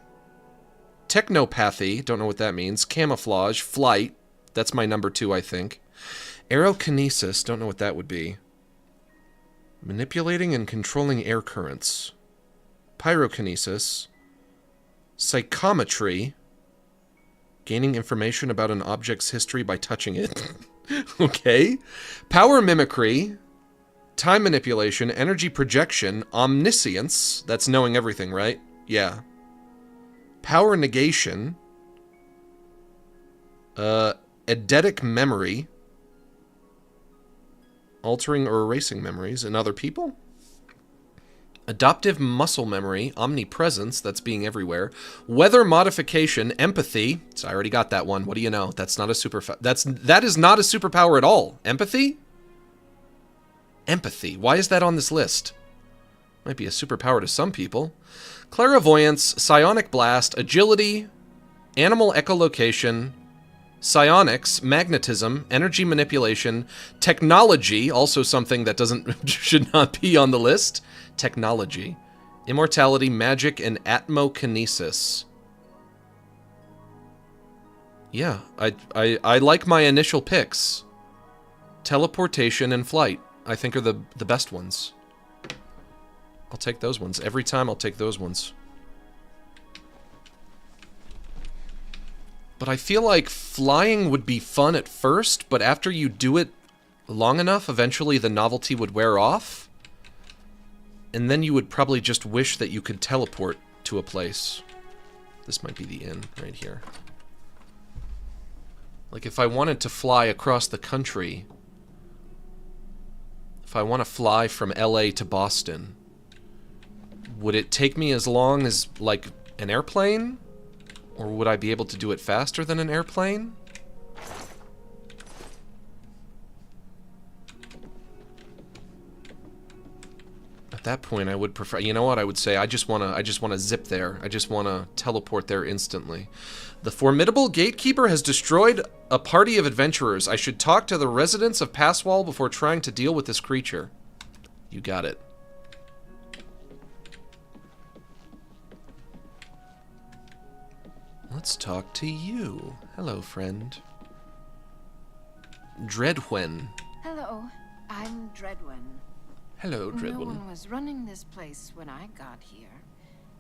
[SPEAKER 1] Technopathy, don't know what that means. Camouflage, flight, that's my number 2, I think. Aerokinesis, don't know what that would be. Manipulating and controlling air currents. Pyrokinesis. Psychometry. Gaining information about an object's history by touching it. Okay. Power mimicry. Time manipulation. Energy projection. Omniscience. That's knowing everything, right? Yeah. Power negation. Eidetic memory. Altering or erasing memories in other people. Adoptive muscle memory, omnipresence, that's being everywhere. Weather modification, empathy. So I already got that one. What do you know? That's not a that is not a superpower at all. Empathy? Empathy. Why is that on this list? Might be a superpower to some people. Clairvoyance, psionic blast, agility, animal echolocation, psionics, magnetism, energy manipulation, technology, also something that should not be on the list. Technology, immortality, magic, and atmokinesis. Yeah, I like my initial picks. Teleportation and flight, I think, are the best ones. I'll take those ones. Every time I'll take those ones. But I feel like flying would be fun at first, but after you do it long enough, eventually the novelty would wear off. And then you would probably just wish that you could teleport to a place. This might be the inn right here. Like if I wanted to fly across the country, if I want to fly from LA to Boston, would it take me as long as, like, an airplane? Or would I be able to do it faster than an airplane? At that point, I would prefer... You know what? I would say I just want to zip there. I just want to teleport there instantly. The formidable gatekeeper has destroyed a party of adventurers. I should talk to the residents of Passwall before trying to deal with this creature. You got it. Let's talk to you. Hello, friend. Dreadwen.
[SPEAKER 9] Hello, I'm Dreadwen.
[SPEAKER 1] Hello, Dreadwen.
[SPEAKER 9] No one was running this place when I got here.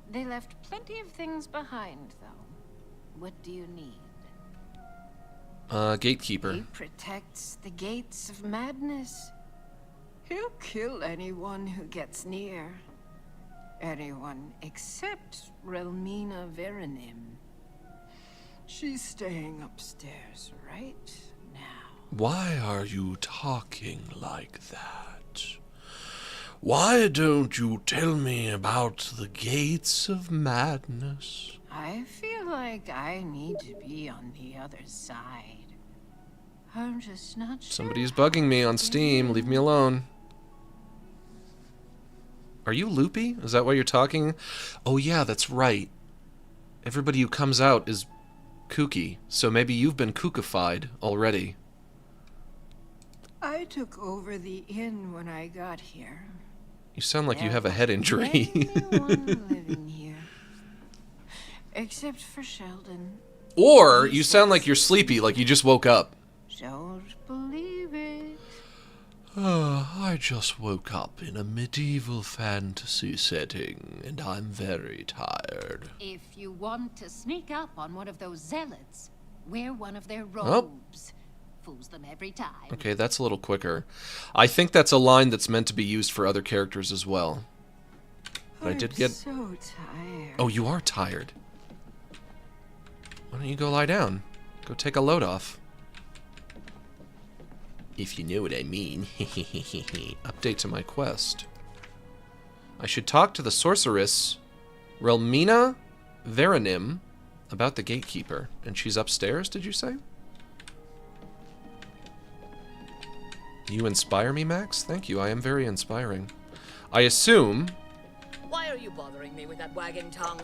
[SPEAKER 9] They left plenty of things behind, though. What do you need?
[SPEAKER 1] Gatekeeper.
[SPEAKER 9] He protects the gates of madness. He'll kill anyone who gets near. Anyone except Relmina Veranim. She's staying upstairs right now.
[SPEAKER 3] Why are you talking like that? Why don't you tell me about the gates of madness?
[SPEAKER 9] I feel like I need to be on the other side. I'm just not sure.
[SPEAKER 1] Somebody's bugging me on Steam. Leave me alone. Are you loopy? Is that why you're talking? Oh yeah, that's right. Everybody who comes out is kooky, so maybe you've been kookified already.
[SPEAKER 9] I took over the inn when I got here.
[SPEAKER 1] You sound like you have a head injury.
[SPEAKER 9] Anyone living here, except for Sheldon.
[SPEAKER 1] Or you sound like you're sleepy, like you just woke up.
[SPEAKER 9] Don't believe it.
[SPEAKER 3] I just woke up in a medieval fantasy setting, and I'm very tired.
[SPEAKER 10] If you want to sneak up on one of those zealots, wear one of their robes. Fools them every time.
[SPEAKER 1] Okay, that's a little quicker. I think that's a line that's meant to be used for other characters as well. But I did get...
[SPEAKER 9] so tired.
[SPEAKER 1] Oh, you are tired. Why don't you go lie down? Go take a load off. If you know what I mean. Update to my quest. I should talk to the sorceress Relmina Veranim about the gatekeeper. And she's upstairs, did you say? You inspire me, Max? Thank you, I am very inspiring. I assume...
[SPEAKER 11] Why are you bothering me with that wagging tongue?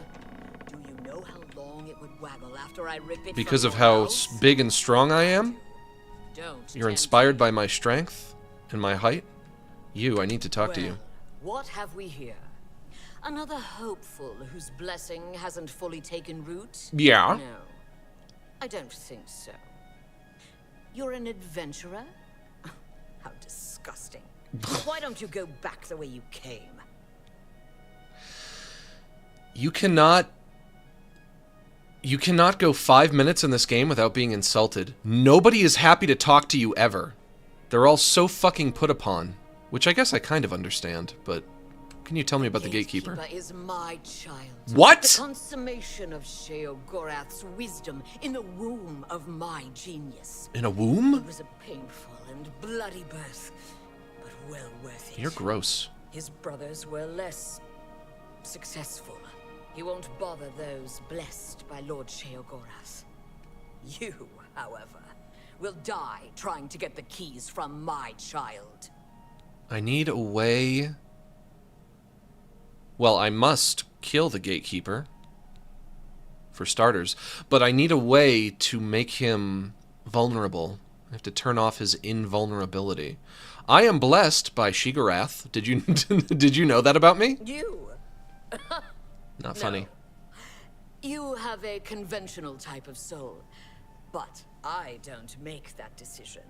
[SPEAKER 11] Do you know how long it would waggle after I rip it
[SPEAKER 1] Because
[SPEAKER 11] from
[SPEAKER 1] of
[SPEAKER 11] your
[SPEAKER 1] how
[SPEAKER 11] mouth?
[SPEAKER 1] big and strong I am?
[SPEAKER 11] Don't
[SPEAKER 1] You're
[SPEAKER 11] tempt
[SPEAKER 1] inspired
[SPEAKER 11] me.
[SPEAKER 1] by my strength and my height? I need to talk to you.
[SPEAKER 11] What have we here? Another hopeful whose blessing hasn't fully taken root?
[SPEAKER 1] Yeah.
[SPEAKER 11] No, I don't think so. You're an adventurer? How disgusting. Why don't you go back the way you came?
[SPEAKER 1] You cannot You cannot go 5 minutes in this game without being insulted. Nobody is happy to talk to you ever. They're all so fucking put upon. Which I guess I kind of understand, but... Can you tell me about the gatekeeper?
[SPEAKER 11] Gatekeeper is my child.
[SPEAKER 1] What?
[SPEAKER 11] The consummation of Sheogorath's wisdom in the womb of my genius.
[SPEAKER 1] In a womb?
[SPEAKER 11] It was a painful and bloody birth, but well worth it.
[SPEAKER 1] You're gross.
[SPEAKER 11] His brothers were less successful. He won't bother those blessed by Lord Sheogorath. You, however, will die trying to get the keys from my child.
[SPEAKER 1] I need a way... Well, I must kill the gatekeeper, for starters, but I need a way to make him vulnerable. I have to turn off his invulnerability. I am blessed by Sheogorath. Did you know that about me?
[SPEAKER 11] You?
[SPEAKER 1] Not funny.
[SPEAKER 11] No. You have a conventional type of soul, but I don't make that decision.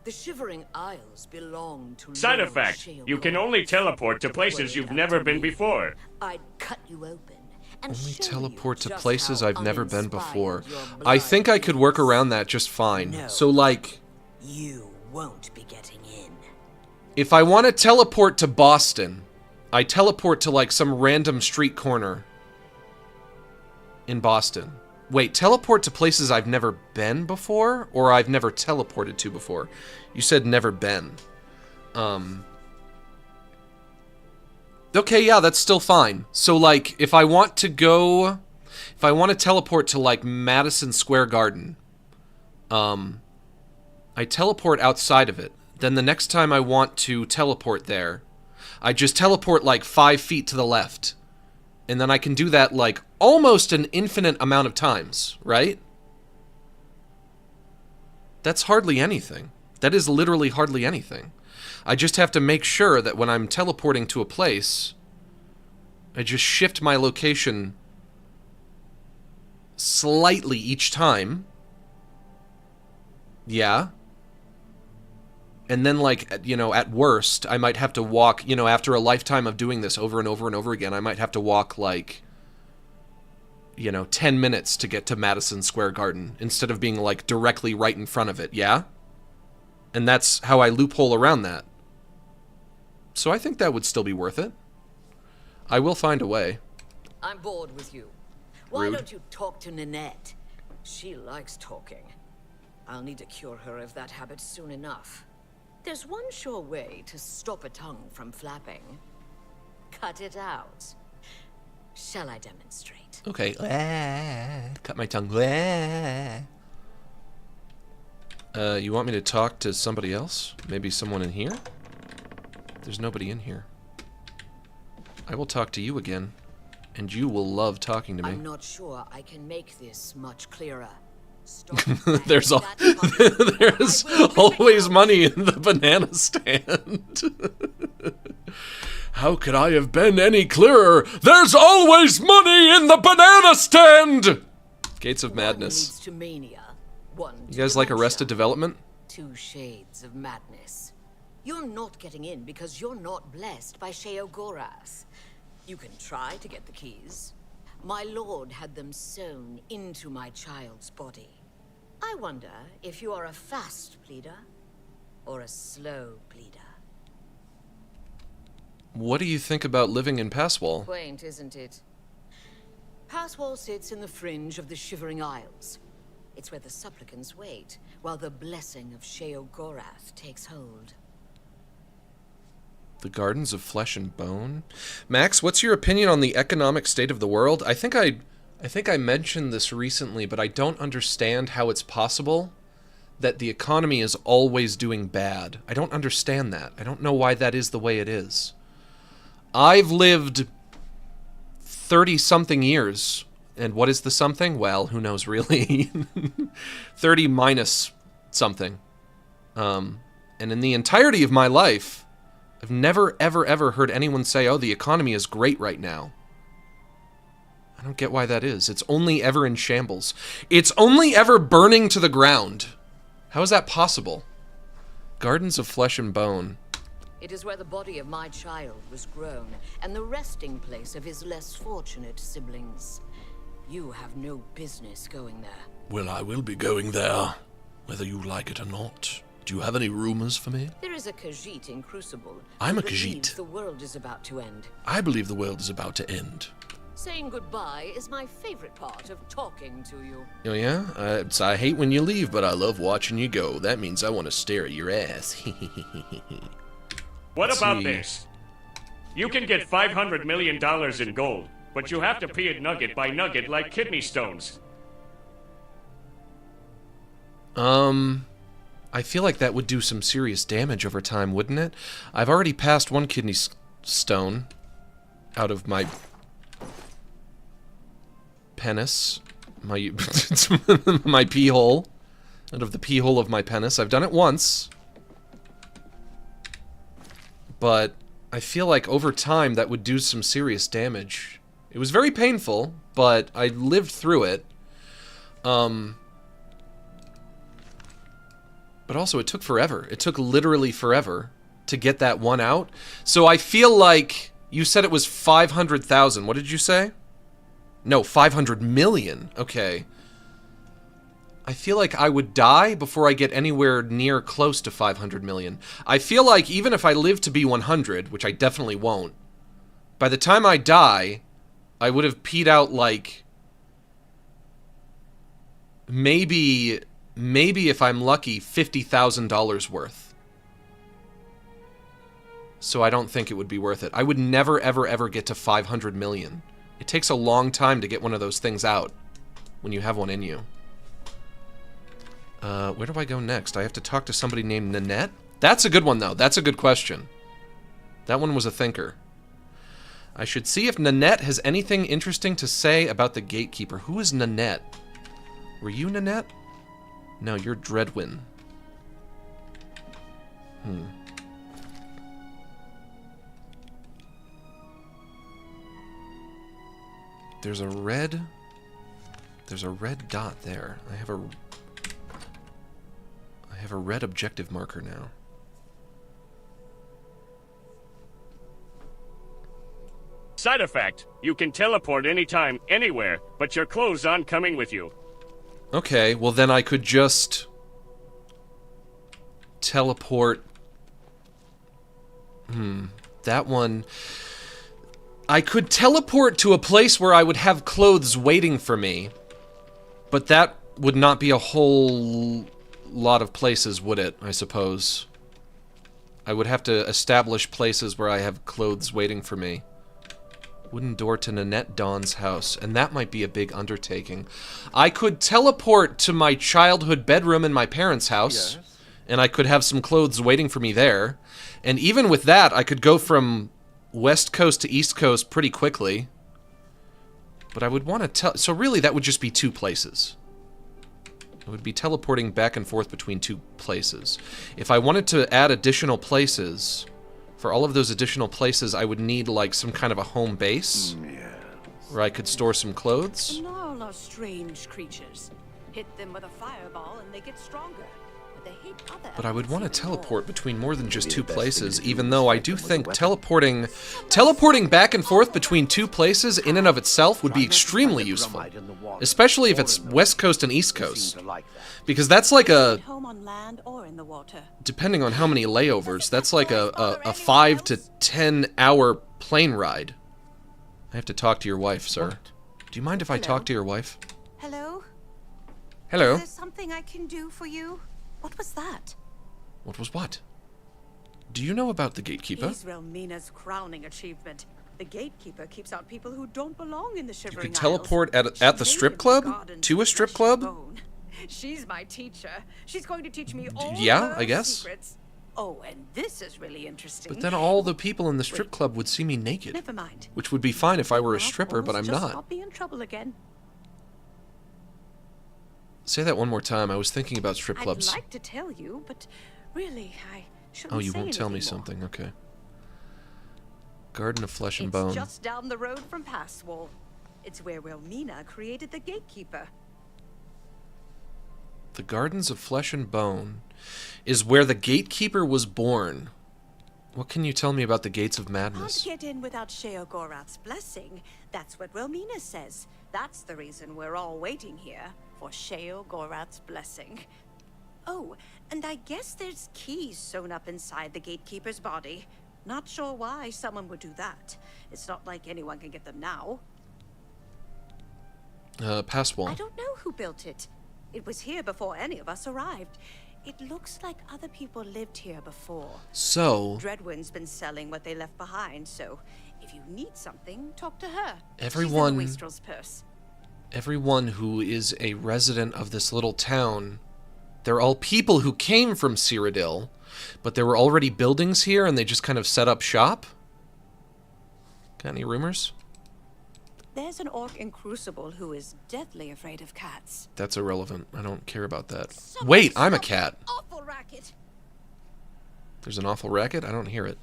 [SPEAKER 11] The Shivering Isles belong to
[SPEAKER 2] Side
[SPEAKER 11] Lord
[SPEAKER 2] effect. You can
[SPEAKER 11] Sheogorath.
[SPEAKER 2] only teleport to places you've never been before.
[SPEAKER 11] I'd cut you open and
[SPEAKER 1] Only
[SPEAKER 11] show
[SPEAKER 1] teleport
[SPEAKER 11] you
[SPEAKER 1] to
[SPEAKER 11] just
[SPEAKER 1] places
[SPEAKER 11] how
[SPEAKER 1] I've never been
[SPEAKER 11] uninspired
[SPEAKER 1] before.
[SPEAKER 11] your
[SPEAKER 1] I
[SPEAKER 11] blood
[SPEAKER 1] think I could work
[SPEAKER 11] is.
[SPEAKER 1] around that just fine.
[SPEAKER 11] No.
[SPEAKER 1] So, like,
[SPEAKER 11] You won't be getting in.
[SPEAKER 1] if I want to teleport to Boston, I teleport to, like, some random street corner in Boston. Wait, teleport to places I've never been before? Or I've never teleported to before? You said never been. Okay, yeah, that's still fine. So, like, if I want to go... If I want to teleport to, like, Madison Square Garden, I teleport outside of it. Then the next time I want to teleport there, I just teleport, like, 5 feet to the left. And then I can do that, like, almost an infinite amount of times, right? That's hardly anything. That is literally hardly anything. I just have to make sure that when I'm teleporting to a place, I just shift my location slightly each time. Yeah. And then, like, you know, at worst, I might have to walk, you know, after a lifetime of doing this over and over and over again, I might have to walk, like, you know, 10 minutes to get to Madison Square Garden, instead of being, like, directly right in front of it, yeah? And that's how I loophole around that. So I think that would still be worth it. I will find a way.
[SPEAKER 11] I'm bored with you. Why
[SPEAKER 1] Rude.
[SPEAKER 11] don't you talk to Nanette? She likes talking. I'll need to cure her of that habit soon enough. There's one sure way to stop a tongue from flapping. Cut it out. Shall I demonstrate?
[SPEAKER 1] Okay. Cut my tongue. You want me to talk to somebody else? Maybe someone in here? There's nobody in here. I will talk to you again, and you will love talking to me.
[SPEAKER 11] I'm not sure I can make this much clearer.
[SPEAKER 1] There's always money in the banana stand. How could I have been any clearer? There's always money in the banana stand! Gates of Madness.
[SPEAKER 11] One leads to mania, one
[SPEAKER 1] You
[SPEAKER 11] to
[SPEAKER 1] guys like
[SPEAKER 11] dementia.
[SPEAKER 1] Arrested Development?
[SPEAKER 11] Two shades of madness. You're not getting in because you're not blessed by Sheogorath. You can try to get the keys. My lord had them sewn into my child's body. I wonder if you are a fast bleeder or a slow bleeder.
[SPEAKER 1] What do you think about living in Passwall?
[SPEAKER 11] Quaint, isn't it? Passwall sits in the fringe of the Shivering Isles. It's where the supplicants wait, while the blessing of Sheogorath takes hold.
[SPEAKER 1] The Gardens of Flesh and Bone? Max, what's your opinion on the economic state of the world? I think I mentioned this recently, but I don't understand how it's possible that the economy is always doing bad. I don't understand that. I don't know why that is the way it is. I've lived 30-something years, and what is the something? Well, who knows really? 30 minus something. And in the entirety of my life, I've never, ever, ever heard anyone say, oh, the economy is great right now. I don't get why that is. It's only ever in shambles. It's only ever burning to the ground. How is that possible? Gardens of Flesh and Bone.
[SPEAKER 11] It is where the body of my child was grown, and the resting place of his less fortunate siblings. You have no business going there.
[SPEAKER 3] Well, I will be going there, whether you like it or not. Do you have any rumors for me?
[SPEAKER 11] There is a Khajiit in Crucible.
[SPEAKER 3] I'm
[SPEAKER 11] who
[SPEAKER 3] a Khajiit.
[SPEAKER 11] believes the world is about to end.
[SPEAKER 3] I believe the world is about to end.
[SPEAKER 11] Saying goodbye is my favorite part of talking to you.
[SPEAKER 1] Oh yeah? I hate when you leave, but I love watching you go. That means I want to stare at your ass.
[SPEAKER 2] What
[SPEAKER 1] Let's
[SPEAKER 2] about
[SPEAKER 1] see.
[SPEAKER 2] this? You can get $500 million in gold, but you have to pay it nugget by nugget like kidney stones.
[SPEAKER 1] I feel like that would do some serious damage over time, wouldn't it? I've already passed one kidney stone out of my penis. My my pee hole. Out of the pee hole of my penis. I've done it once. But I feel like over time that would do some serious damage. It was very painful, but I lived through it. But also, it took forever. It took literally forever to get that one out. So I feel like you said it was 500,000. What did you say? No, 500 million. Okay. I feel like I would die before I get anywhere near close to 500 million. I feel like even if I live to be 100, which I definitely won't, by the time I die, I would have peed out like maybe if I'm lucky, $50,000 worth. So I don't think it would be worth it. I would never, ever, ever get to 500 million. It takes a long time to get one of those things out when you have one in you. Where do I go next? I have to talk to somebody named Nanette? That's a good one, though. That's a good question. That one was a thinker. I should see if Nanette has anything interesting to say about the gatekeeper. Who is Nanette? Were you Nanette? No, you're Dreadwin. There's a red dot there. I have a red objective marker now.
[SPEAKER 2] Side effect, you can teleport anytime, anywhere, but your clothes aren't coming with you.
[SPEAKER 1] Okay, well then I could just teleport. That one. I could teleport to a place where I would have clothes waiting for me, but that would not be a whole lot of places, would it, I suppose? I would have to establish places where I have clothes waiting for me. Wooden door to Nanette Dawn's house, and that might be a big undertaking. I could teleport to my childhood bedroom in my parents' house, yes, and I could have some clothes waiting for me there. And even with that, I could go from West Coast to East Coast pretty quickly. But I would want to so really that would just be two places. I would be teleporting back and forth between two places. If I wanted to add additional places, for all of those additional places, I would need, like, some kind of a home base where I could store some clothes.
[SPEAKER 12] All are strange creatures. Hit them with a fireball and they get stronger. But they hate other.
[SPEAKER 1] But I would want to teleport between more than just two places, even though I do think teleporting back and forth between two places in and of itself would be extremely useful. Especially if it's West Coast and East Coast. Because that's like a...
[SPEAKER 12] home on land or in the water.
[SPEAKER 1] Depending on how many layovers, that's like a 5 to 10 hour plane ride. I have to talk to your wife, sir. What? Do you mind if I talk to your wife?
[SPEAKER 12] Hello?
[SPEAKER 1] Hello?
[SPEAKER 12] Is there something I can do for you? What was that?
[SPEAKER 1] What was what? Do you know about the gatekeeper?
[SPEAKER 12] He's Relmina's crowning achievement. The gatekeeper keeps out people who don't belong in the Shivering
[SPEAKER 1] You can teleport at the strip club? To a strip club?
[SPEAKER 12] She's my teacher. She's going to teach me all
[SPEAKER 1] yeah,
[SPEAKER 12] her
[SPEAKER 1] I guess.
[SPEAKER 12] secrets. Oh, and this is really interesting.
[SPEAKER 1] But then all the people in the strip club would see me naked.
[SPEAKER 12] Never mind.
[SPEAKER 1] Which would be fine if I were a stripper, but I'm
[SPEAKER 12] just
[SPEAKER 1] not.
[SPEAKER 12] I'll be in trouble again.
[SPEAKER 1] Say that one more time. I was thinking about strip clubs.
[SPEAKER 12] I'd like to tell you, but really, I shouldn't.
[SPEAKER 1] Oh, you
[SPEAKER 12] say
[SPEAKER 1] won't tell me
[SPEAKER 12] anything more.
[SPEAKER 1] something. Okay. Garden of Flesh and
[SPEAKER 12] It's
[SPEAKER 1] Bone.
[SPEAKER 12] just down the road from Passwall. It's where Relmina created the gatekeeper.
[SPEAKER 1] The Gardens of Flesh and Bone is where the gatekeeper was born. What can you tell me about the Gates of
[SPEAKER 12] Can't
[SPEAKER 1] Madness?
[SPEAKER 12] get in without Sheogorath's blessing. That's what Romina says. That's the reason we're all waiting here, for Sheogorath's blessing. Oh, and I guess there's keys sewn up inside the gatekeeper's body. Not sure why someone would do that. It's not like anyone can get them now.
[SPEAKER 1] Pass wall.
[SPEAKER 12] I don't know who built it. It was here before any of us arrived. It looks like other people lived here before.
[SPEAKER 1] So...
[SPEAKER 12] Dreadwind's been selling what they left behind, so if you need something, talk to her.
[SPEAKER 1] Everyone...
[SPEAKER 12] She's in the Wastrel's purse.
[SPEAKER 1] Everyone who is a resident of this little town, they're all people who came from Cyrodiil, but there were already buildings here and they just kind of set up shop? Got any rumors?
[SPEAKER 12] There's an orc in Crucible who is deathly afraid of cats.
[SPEAKER 1] That's irrelevant. I don't care about that. Wait, I'm a cat.
[SPEAKER 12] Awful racket.
[SPEAKER 1] There's an awful racket? I don't hear it.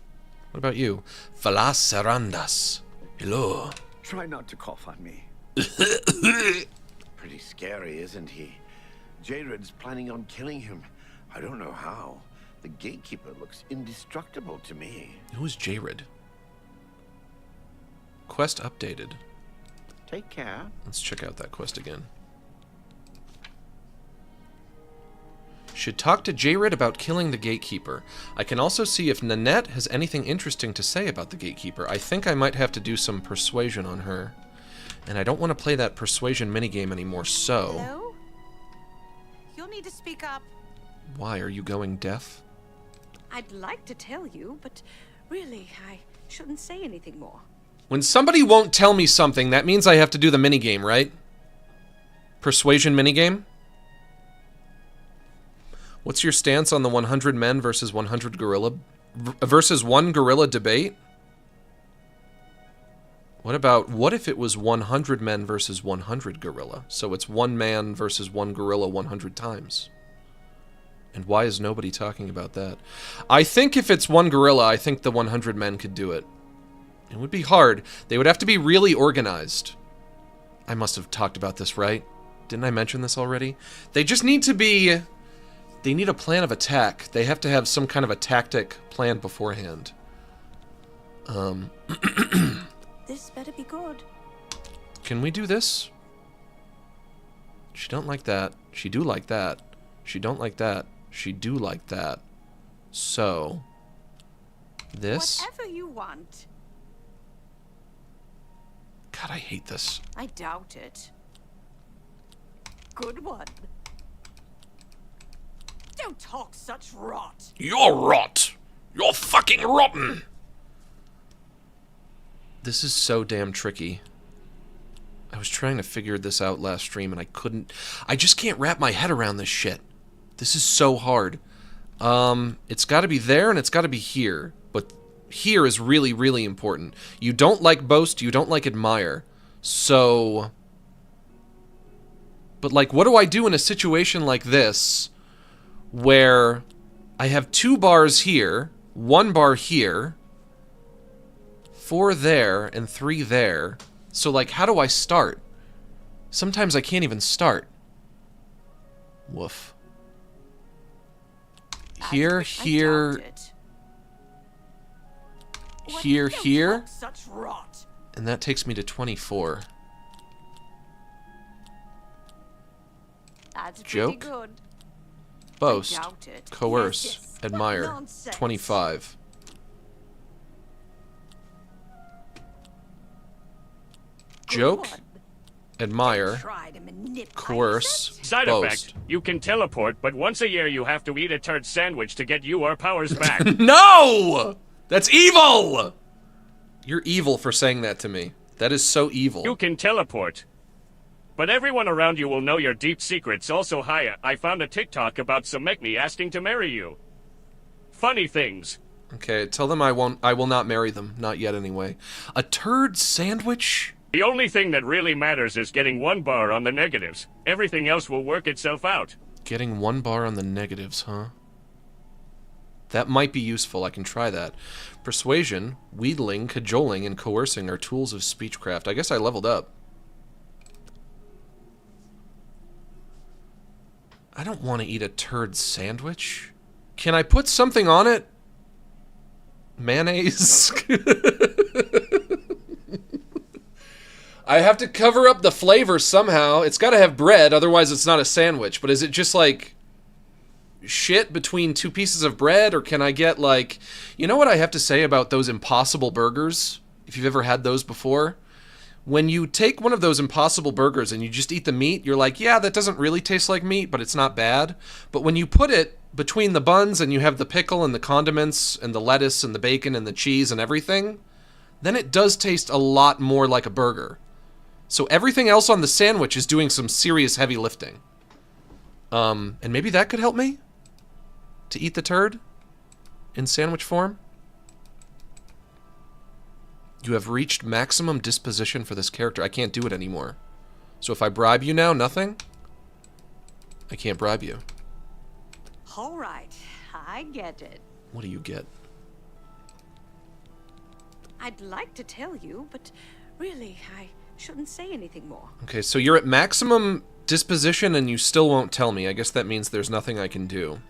[SPEAKER 1] What about you? Falacerandas. Hello.
[SPEAKER 7] Try not to cough on me. Pretty scary, isn't he? Jared's planning on killing him. I don't know how. The gatekeeper looks indestructible to me.
[SPEAKER 1] Who is Jared? Quest updated.
[SPEAKER 7] Take care.
[SPEAKER 1] Let's check out that quest again. Should talk to Jared about killing the gatekeeper. I can also see if Nanette has anything interesting to say about the gatekeeper. I think I might have to do some persuasion on her. And I don't want to play that persuasion minigame anymore, so...
[SPEAKER 12] Hello? You'll need to speak up.
[SPEAKER 1] Why, are you going deaf?
[SPEAKER 12] I'd like to tell you, but really, I shouldn't say anything more.
[SPEAKER 1] When somebody won't tell me something, that means I have to do the minigame, right? Persuasion minigame? What's your stance on the 100 men versus 100 gorilla... versus 1 gorilla debate? What if it was 100 men versus 100 gorilla? So it's 1 man versus 1 gorilla 100 times. And why is nobody talking about that? I think if it's 1 gorilla, I think the 100 men could do it. It would be hard. They would have to be really organized. I must have talked about this, right? Didn't I mention this already? They just need to be... They need a plan of attack. They have to have some kind of a tactic planned beforehand.
[SPEAKER 12] This better be good.
[SPEAKER 1] Can we do this? She don't like that. She do like that. She don't like that. She do like that. So... This...
[SPEAKER 12] Whatever you want.
[SPEAKER 1] God, I hate this.
[SPEAKER 12] I doubt it. Good one. Don't talk such rot.
[SPEAKER 3] You're rot. You're fucking rotten.
[SPEAKER 1] This is so damn tricky. I was trying to figure this out last stream and I couldn't. I just can't wrap my head around this shit. This is so hard. It's got to be there and it's got to be here. But here is really, really important. You don't like boast, you don't like admire. So... But, like, what do I do in a situation like this where I have 2 bars here, 1 bar here, 4 there, and 3 there? So, like, how do I start? Sometimes I can't even start. Woof. Here, here... Here, here, and that takes me to 24.
[SPEAKER 12] That's
[SPEAKER 1] Joke,
[SPEAKER 12] good.
[SPEAKER 1] boast, coerce, admire,
[SPEAKER 12] Nonsense.
[SPEAKER 1] 25. Joke, admire, coerce,
[SPEAKER 2] Side
[SPEAKER 1] boast.
[SPEAKER 2] effect, you can teleport, but once a year you have to eat a turd sandwich to get your powers back.
[SPEAKER 1] No! That's evil! You're evil for saying that to me. That is so evil.
[SPEAKER 2] You can teleport. But everyone around you will know your deep secrets. Also, Haya, I found a TikTok about Samekni asking to marry you. Funny things.
[SPEAKER 1] Okay, tell them I will not marry them. Not yet, anyway. A turd sandwich?
[SPEAKER 2] The only thing that really matters is getting 1 bar on the negatives. Everything else will work itself out.
[SPEAKER 1] Getting 1 bar on the negatives, huh? That might be useful. I can try that. Persuasion, wheedling, cajoling, and coercing are tools of speechcraft. I guess I leveled up. I don't want to eat a turd sandwich. Can I put something on it? Mayonnaise. I have to cover up the flavor somehow. It's got to have bread, otherwise it's not a sandwich. But is it just like shit between two pieces of bread, or can I get like, you know what I have to say about those Impossible Burgers? If you've ever had those before, when you take one of those Impossible Burgers and you just eat the meat, you're like, yeah, that doesn't really taste like meat, but it's not bad. But when you put it between the buns and you have the pickle and the condiments and the lettuce and the bacon and the cheese and everything, then it does taste a lot more like a burger. So everything else on the sandwich is doing some serious heavy lifting. And maybe that could help me to eat the turd in sandwich form. You have reached maximum disposition for this character. I can't do it anymore. So if I bribe you now, nothing? I can't bribe you.
[SPEAKER 12] All right, I get it.
[SPEAKER 1] What do you get?
[SPEAKER 12] I'd like to tell you, but really, I shouldn't say anything more.
[SPEAKER 1] Okay, so you're at maximum disposition and you still won't tell me. I guess that means there's nothing I can do.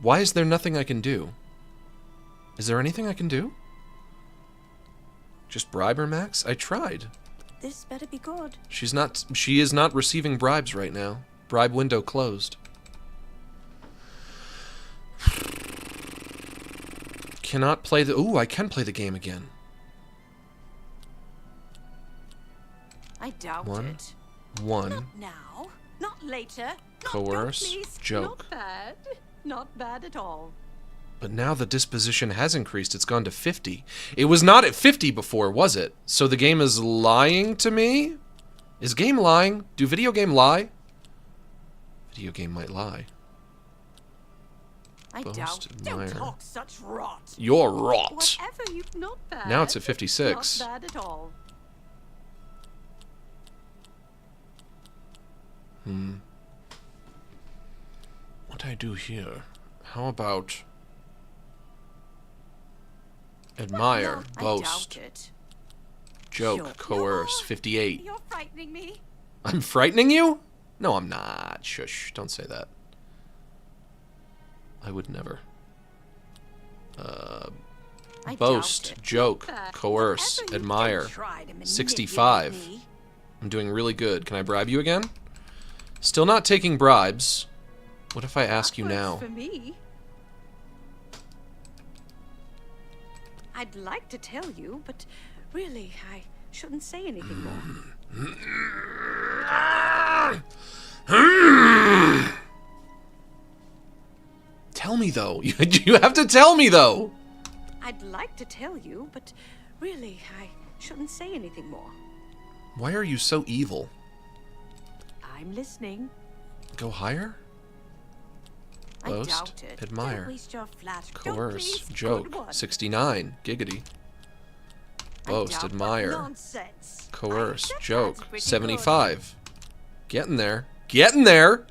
[SPEAKER 1] Why is there nothing I can do? Is there anything I can do? Just bribe her, Max? I tried.
[SPEAKER 12] This better be good.
[SPEAKER 1] She is not receiving bribes right now. Bribe window closed. Cannot play the... Ooh, I can play the game again.
[SPEAKER 12] I doubt it.
[SPEAKER 1] One.
[SPEAKER 12] Not now. Not later.
[SPEAKER 1] Coerce.
[SPEAKER 12] Not, please.
[SPEAKER 1] Joke.
[SPEAKER 12] Not bad. Not bad at all.
[SPEAKER 1] But now the disposition has increased. It's gone to 50. It was not at 50 before, was it? So the game is lying to me? Is game lying? Do video game lie? Video game might lie.
[SPEAKER 12] I doubt. Don't talk such rot.
[SPEAKER 1] You're rot.
[SPEAKER 12] Whatever, you not bad.
[SPEAKER 1] Now it's at 56.
[SPEAKER 12] Not bad at all.
[SPEAKER 1] What do I do here? How about... Admire,
[SPEAKER 12] No,
[SPEAKER 1] boast,
[SPEAKER 12] I doubt it.
[SPEAKER 1] joke, coerce, 58.
[SPEAKER 12] You're frightening me.
[SPEAKER 1] I'm frightening you? No, I'm not. Shush, don't say that. I would never. Boast, joke, coerce, admire, 65. I'm doing really good. Can I bribe you again? Still not taking bribes. What if I ask you now?
[SPEAKER 12] For me. I'd like to tell you, but really, I shouldn't say anything more.
[SPEAKER 1] Tell me, though. You have to tell me, though.
[SPEAKER 12] I'd like to tell you, but really, I shouldn't say anything more.
[SPEAKER 1] Why are you so evil?
[SPEAKER 12] I'm listening.
[SPEAKER 1] Go higher? Boast,
[SPEAKER 12] I doubt it.
[SPEAKER 1] admire,
[SPEAKER 12] Don't waste your flash.
[SPEAKER 1] coerce,
[SPEAKER 12] Don't, please.
[SPEAKER 1] joke, 69, giggity. Boast, admire,
[SPEAKER 12] nonsense.
[SPEAKER 1] coerce, joke, 75. Getting there. Getting there!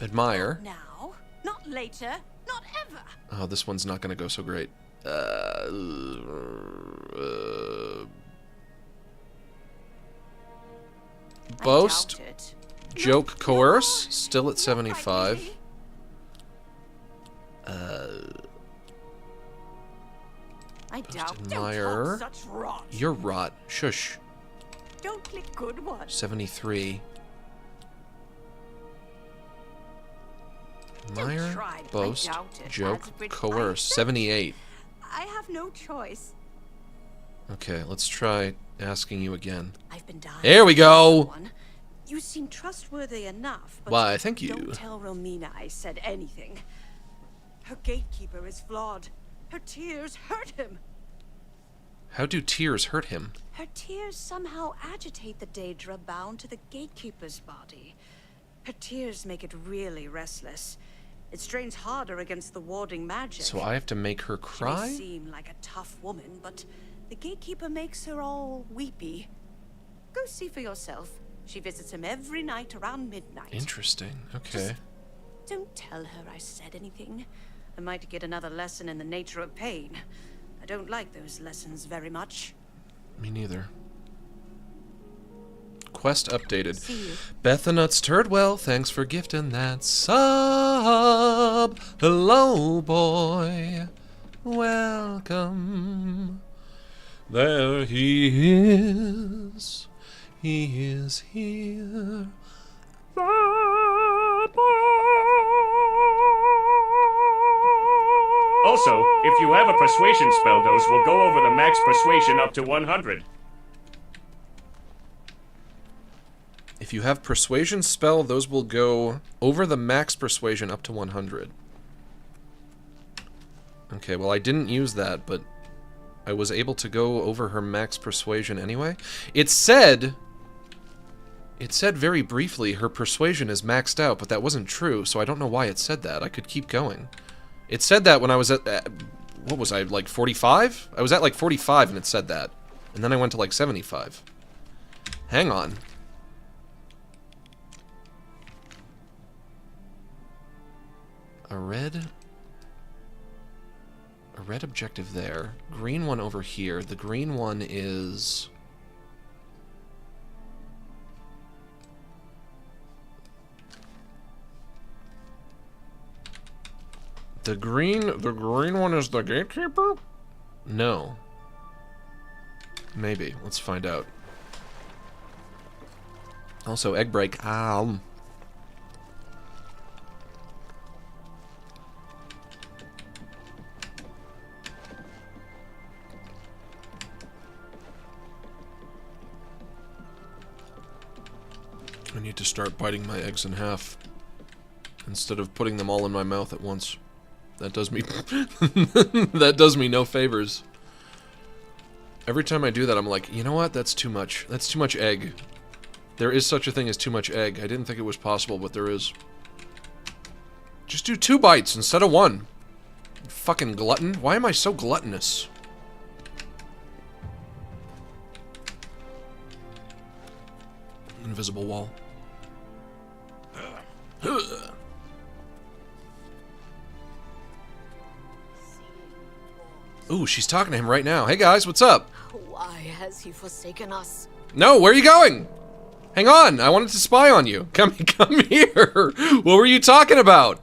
[SPEAKER 1] Admire.
[SPEAKER 12] Now, not later, not ever.
[SPEAKER 1] Oh, this one's not gonna go so great. Boast, joke, coerce, still at 75.
[SPEAKER 12] I doubt.
[SPEAKER 1] Admire.
[SPEAKER 12] Don't talk such rot.
[SPEAKER 1] You're rot. Shush.
[SPEAKER 12] Don't click good one.
[SPEAKER 1] 73. Admire,
[SPEAKER 12] try. I
[SPEAKER 1] boast,
[SPEAKER 12] doubt it.
[SPEAKER 1] joke,
[SPEAKER 12] As a Brit-
[SPEAKER 1] coerce. 78.
[SPEAKER 12] I have no choice.
[SPEAKER 1] Okay, let's try asking you again.
[SPEAKER 12] I've been dying.
[SPEAKER 1] There we go!
[SPEAKER 12] You seem trustworthy enough, but
[SPEAKER 1] Why, thank you.
[SPEAKER 12] Don't tell Romina I said anything. Her gatekeeper is flawed. Her tears hurt him.
[SPEAKER 1] How do tears hurt him?
[SPEAKER 12] Her tears somehow agitate the Daedra bound to the gatekeeper's body. Her tears make it really restless. It strains harder against the warding magic.
[SPEAKER 1] So I have to make her
[SPEAKER 12] She may
[SPEAKER 1] cry?
[SPEAKER 12] seem like a tough woman, but the gatekeeper makes her all weepy. Go see for yourself. She visits him every night around midnight.
[SPEAKER 1] Interesting. Okay.
[SPEAKER 12] Don't tell her I said anything. I might get another lesson in the nature of pain. I don't like those lessons very much.
[SPEAKER 1] Me neither. Quest updated. Bethanut's Turdwell, thanks for gifting that sub. Hello, boy. Welcome. There he is. He is here.
[SPEAKER 2] Also, if you have a persuasion spell, those will go over the max persuasion up to 100.
[SPEAKER 1] If you have persuasion spell, those will go over the max persuasion up to 100. Okay, well I didn't use that, but I was able to go over her max persuasion anyway. It said very briefly her persuasion is maxed out, but that wasn't true, so I don't know why it said that. I could keep going. It said that when I was at, what was I, like 45? I was at like 45 and it said that. And then I went to like 75. Hang on. A red objective there. Green one over here. The green one is... The green one is the gatekeeper? No. Maybe. Let's find out. Also, egg break. I need to start biting my eggs in half instead of putting them all in my mouth at once. That does me that does me no favors. Every time I do that, I'm like, you know what? That's too much. That's too much egg. There is such a thing as too much egg. I didn't think it was possible, but there is. Just do 2 bites instead of 1. Fucking glutton. Why am I so gluttonous? Invisible wall. Ooh, she's talking to him right now. Hey guys, what's up?
[SPEAKER 11] Why has he forsaken us?
[SPEAKER 1] No, where are you going? Hang on, I wanted to spy on you. Come here. What were you talking about?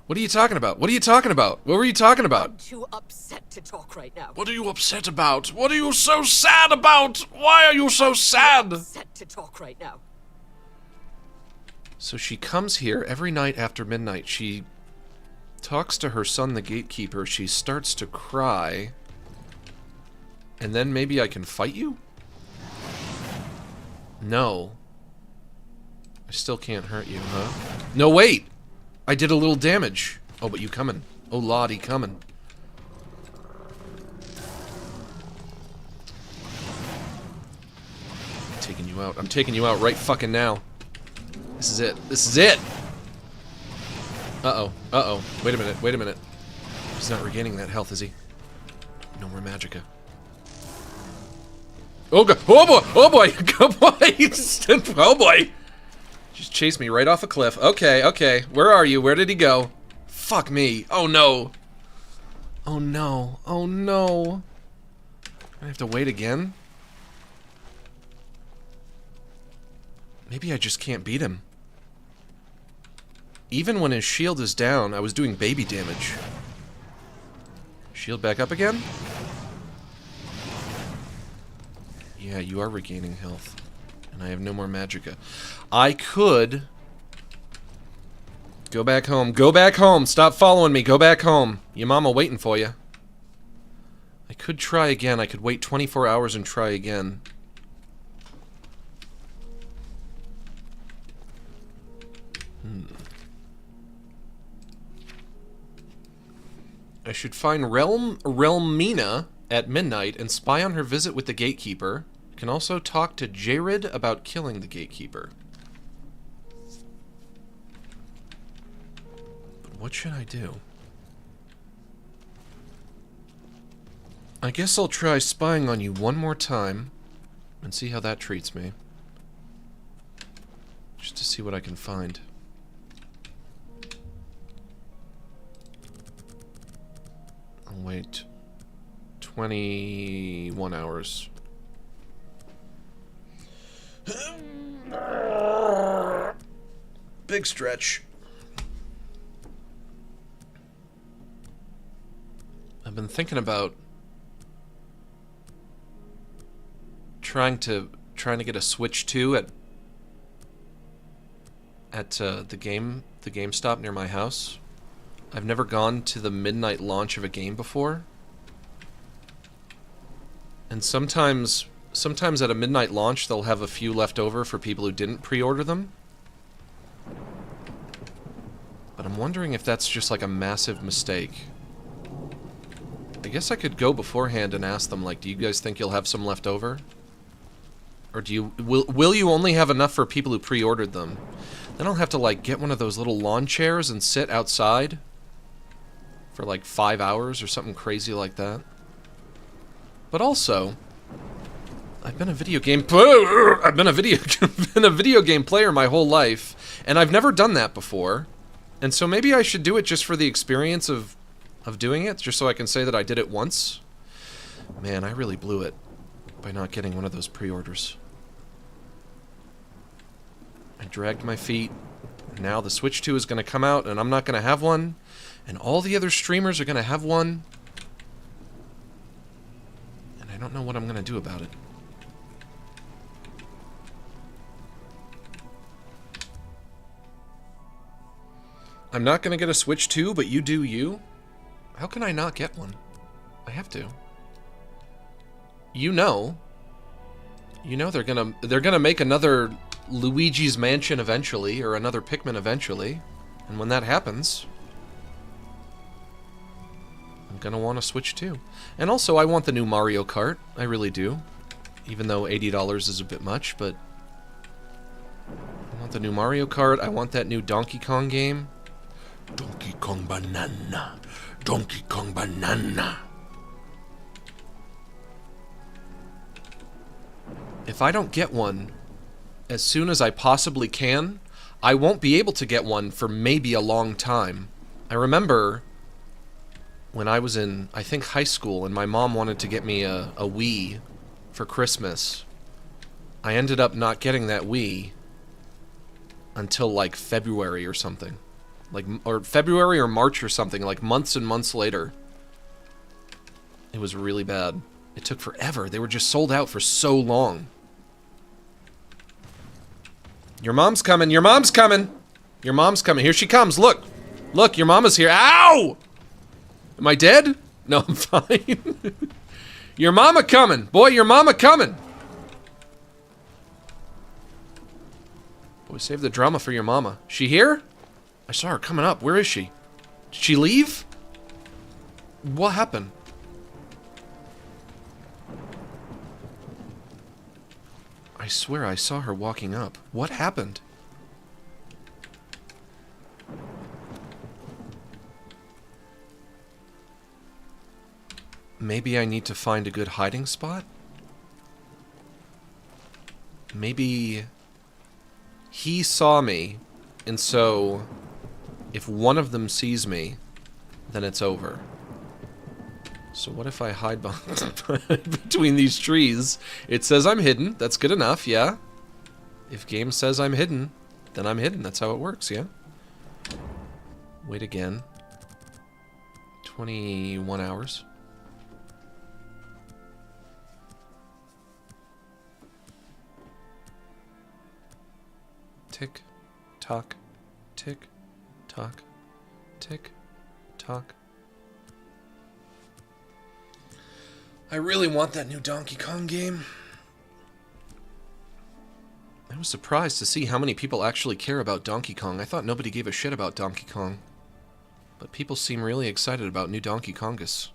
[SPEAKER 1] What are you talking about? What are you talking about? What were you talking about?
[SPEAKER 11] I'm too upset to talk right now.
[SPEAKER 3] What are you upset about? What are you so sad about? Why are you so sad?
[SPEAKER 11] I'm upset to talk right now.
[SPEAKER 1] So she comes here every night after midnight. She talks to her son, the gatekeeper. She starts to cry. And then maybe I can fight you? No. I still can't hurt you, huh? No, wait! I did a little damage. Oh, but you coming. Oh, Lottie, coming. I'm taking you out. I'm taking you out right fucking now. This is it. This is it! Uh-oh. Uh-oh. Wait a minute. Wait a minute. He's not regaining that health, is he? No more magicka. Oh, God. Oh, boy! Oh, boy! Come on! Oh, boy! Just chased me right off a cliff. Okay, okay. Where are you? Where did he go? Fuck me. Oh, no. Oh, no. Oh, no. I have to wait again? Maybe I just can't beat him. Even when his shield is down, I was doing baby damage. Shield back up again? Yeah, you are regaining health. And I have no more magicka. I could... Go back home. Go back home! Stop following me! Go back home! Your mama waiting for you. I could try again. I could wait 24 hours and try again. I should find Realmina at midnight and spy on her visit with the gatekeeper. I can also talk to Jared about killing the gatekeeper. But what should I do? I guess I'll try spying on you one more time and see how that treats me. Just to see what I can find. I'll wait 21 hours. Big stretch. I've been thinking about trying to get a Switch 2 at the GameStop near my house. I've never gone to the midnight launch of a game before. And sometimes at a midnight launch they'll have a few left over for people who didn't pre-order them. But I'm wondering if that's just like a massive mistake. I guess I could go beforehand and ask them, like, do you guys think you'll have some left over? Or will you only have enough for people who pre-ordered them? Then I'll have to, like, get one of those little lawn chairs and sit outside for like 5 hours or something crazy like that. But also, I've been a video game player my whole life, and I've never done that before. And so maybe I should do it just for the experience of doing it, just so I can say that I did it once. Man, I really blew it by not getting one of those pre-orders. I dragged my feet. Now the Switch 2 is going to come out, and I'm not going to have one. And all the other streamers are going to have one. And I don't know what I'm going to do about it. I'm not going to get a Switch 2, but you do you? How can I not get one? I have to. You know they're gonna make another Luigi's Mansion eventually, or another Pikmin eventually. And when that happens, I'm gonna want a Switch 2. And also, I want the new Mario Kart. I really do. Even though $80 is a bit much, but I want the new Mario Kart. I want that new Donkey Kong game.
[SPEAKER 3] Donkey Kong Banana. Donkey Kong Banana.
[SPEAKER 1] If I don't get one as soon as I possibly can, I won't be able to get one for maybe a long time. I remember when I was in, I think, high school, and my mom wanted to get me a Wii for Christmas. I ended up not getting that Wii until like February or something. Or February or March or something, like months and months later. It was really bad. It took forever. They were just sold out for so long. Your mom's coming. Your mom's coming. Your mom's coming. Here she comes. Look. Look, your mama's here. Ow! Am I dead? No, I'm fine. Your mama coming. Boy, your mama coming. Boy, save the drama for your mama. She here? I saw her coming up. Where is she? Did she leave? What happened? I swear I saw her walking up. What happened? Maybe I need to find a good hiding spot? Maybe he saw me, and so if one of them sees me, then it's over. So what if I hide between these trees? It says I'm hidden. That's good enough, yeah? If game says I'm hidden, then I'm hidden. That's how it works, yeah? Wait again. 21 hours. Tick, tock, tick, tock, tick, tock. I really want that new Donkey Kong game. I was surprised to see how many people actually care about Donkey Kong. I thought nobody gave a shit about Donkey Kong. But people seem really excited about new Donkey Kongus.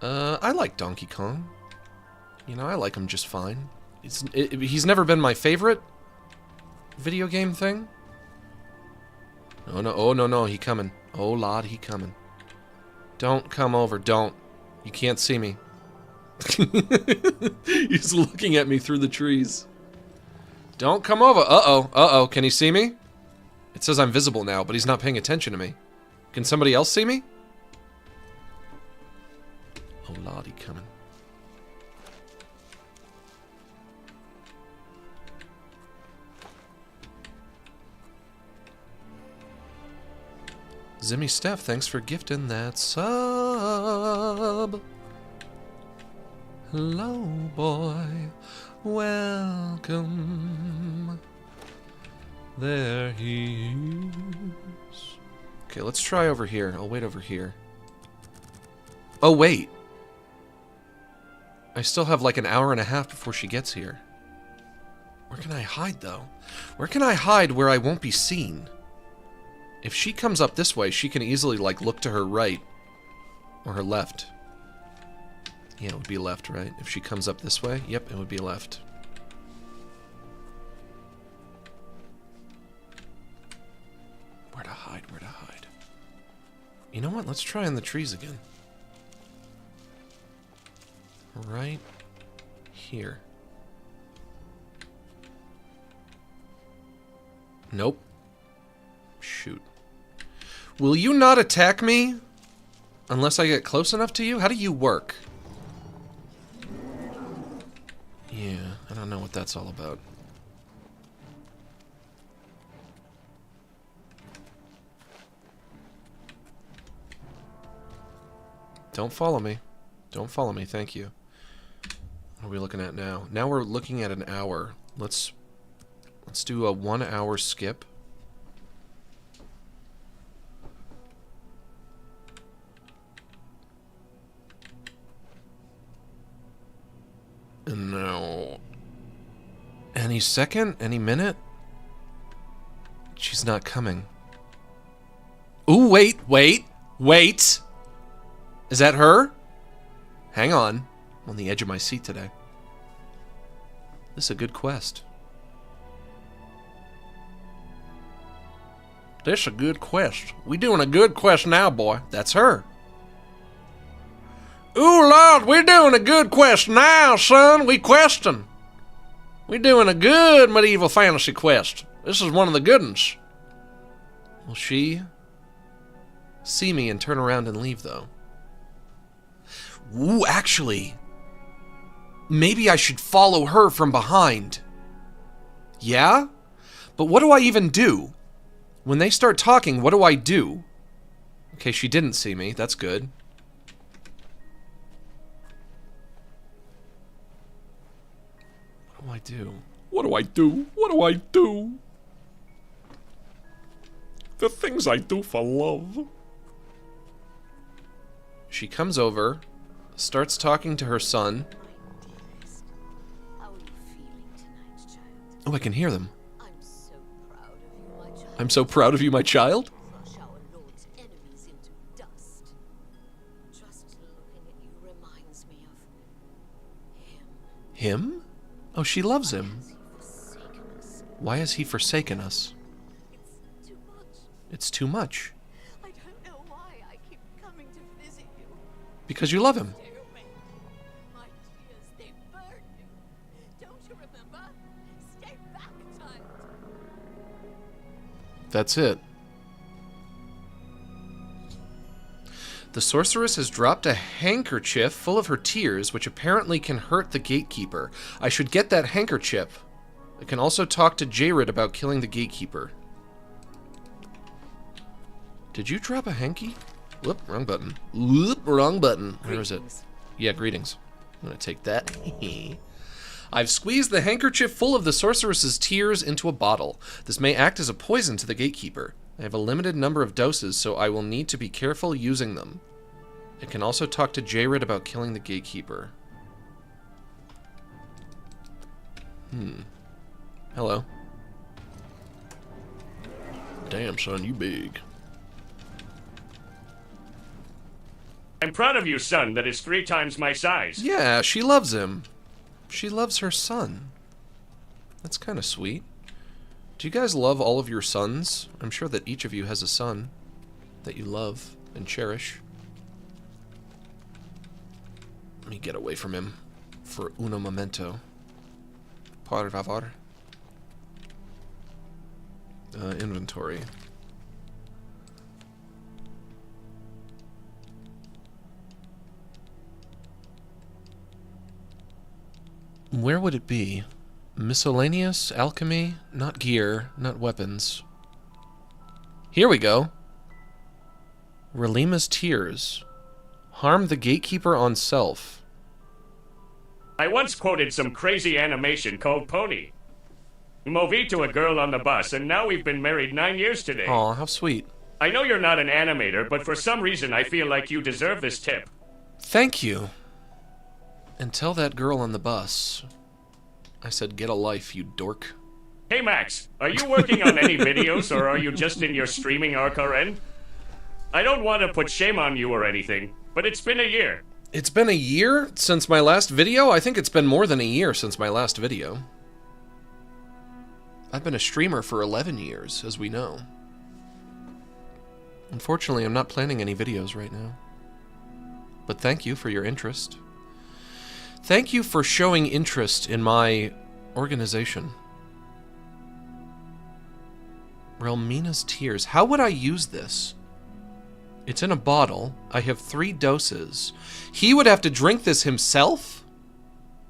[SPEAKER 1] I like Donkey Kong. You know, I like him just fine. He's never been my favorite video game thing. Oh no, he coming. Oh Lord, he coming. Don't come over, don't. You can't see me. He's looking at me through the trees. Don't come over. Uh-oh, can he see me? It says I'm visible now, but he's not paying attention to me. Can somebody else see me? Oh Lord, he coming. Zimmy Steph, thanks for gifting that sub. Hello, boy. Welcome. There he is. Okay, let's try over here. I'll wait over here. Oh, wait. I still have like an hour and a half before she gets here. Where can I hide, though? Where can I hide where I won't be seen? If she comes up this way, she can easily, like, look to her right. Or her left. Yeah, it would be left, right? If she comes up this way, yep, it would be left. Where to hide? Where to hide? You know what? Let's try in the trees again. Right here. Nope. Shoot. Will you not attack me? Unless I get close enough to you? How do you work? Yeah, I don't know what that's all about. Don't follow me. Don't follow me, thank you. What are we looking at now? Now we're looking at an hour. Let's do a 1 hour skip. And now, any second, any minute? She's not coming. Ooh, wait. Is that her? Hang on. I'm on the edge of my seat today. This is a good quest. This is a good quest. We doing a good quest now, boy. That's her. Ooh, Lord, we're doing a good quest now, son. We questing. We're doing a good medieval fantasy quest. This is one of the good ones. Will she see me and turn around and leave, though? Ooh, actually, maybe I should follow her from behind. Yeah? But what do I even do? When they start talking, what do I do? Okay, she didn't see me. That's good. What do I do? What do I do? What do I do? The things I do for love. She comes over, starts talking to her son. Oh, I can hear them. I'm so proud of you, my child.
[SPEAKER 11] Crush our Lord's enemies into dust. Just looking at you reminds me of him.
[SPEAKER 1] Him? Oh, she loves him. Why has he forsaken us? It's too much.
[SPEAKER 11] I don't know why I keep coming to visit you.
[SPEAKER 1] Because you love him.
[SPEAKER 11] My tears, they burn you. Don't you remember? Stay back, child.
[SPEAKER 1] That's it. The sorceress has dropped a handkerchief full of her tears, which apparently can hurt the gatekeeper. I should get that handkerchief. I can also talk to Jared about killing the gatekeeper. Did you drop a hanky? Whoop, wrong button. Whoop, wrong button. Where is it? Yeah, greetings. I'm gonna take that. I've squeezed the handkerchief full of the sorceress's tears into a bottle. This may act as a poison to the gatekeeper. I have a limited number of doses, so I will need to be careful using them. I can also talk to Jared about killing the gatekeeper. Hello.
[SPEAKER 3] Damn, son, you big.
[SPEAKER 2] I'm proud of you, son, that is 3 times my size.
[SPEAKER 1] Yeah, she loves him. She loves her son. That's kind of sweet. Do you guys love all of your sons? I'm sure that each of you has a son that you love and cherish. Let me get away from him for uno momento. Por favor. Inventory. Where would it be? Miscellaneous, alchemy, not gear, not weapons. Here we go. Relima's tears. Harm the gatekeeper on self.
[SPEAKER 2] I once quoted some crazy animation called Pony. Movie to a girl on the bus, and now we've been married 9 years today.
[SPEAKER 1] Aw, how sweet.
[SPEAKER 2] I know you're not an animator, but for some reason I feel like you deserve this tip.
[SPEAKER 1] Thank you. And tell that girl on the bus. I said, get a life, you dork.
[SPEAKER 2] Hey Max, are you working on any videos, or are you just in your streaming RRN? I don't want to put shame on you or anything, but it's been a year.
[SPEAKER 1] It's been a year since my last video? I think it's been more than a year since my last video. I've been a streamer for 11 years, as we know. Unfortunately, I'm not planning any videos right now. But thank you for your interest. Thank you for showing interest in my organization. Relmina's tears. How would I use this? It's in a bottle. I have 3 doses. He would have to drink this himself?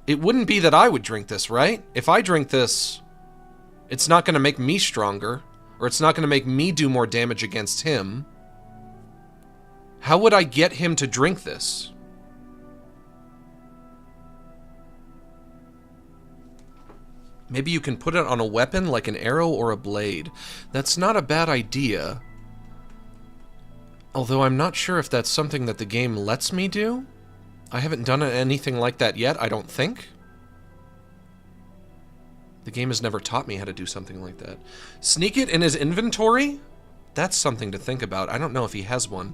[SPEAKER 1] It wouldn't be that I would drink this, right? If I drink this, it's not going to make me stronger, or it's not going to make me do more damage against him. How would I get him to drink this? Maybe you can put it on a weapon like an arrow or a blade. That's not a bad idea. Although I'm not sure if that's something that the game lets me do. I haven't done anything like that yet, I don't think. The game has never taught me how to do something like that. Sneak it in his inventory? That's something to think about. I don't know if he has one.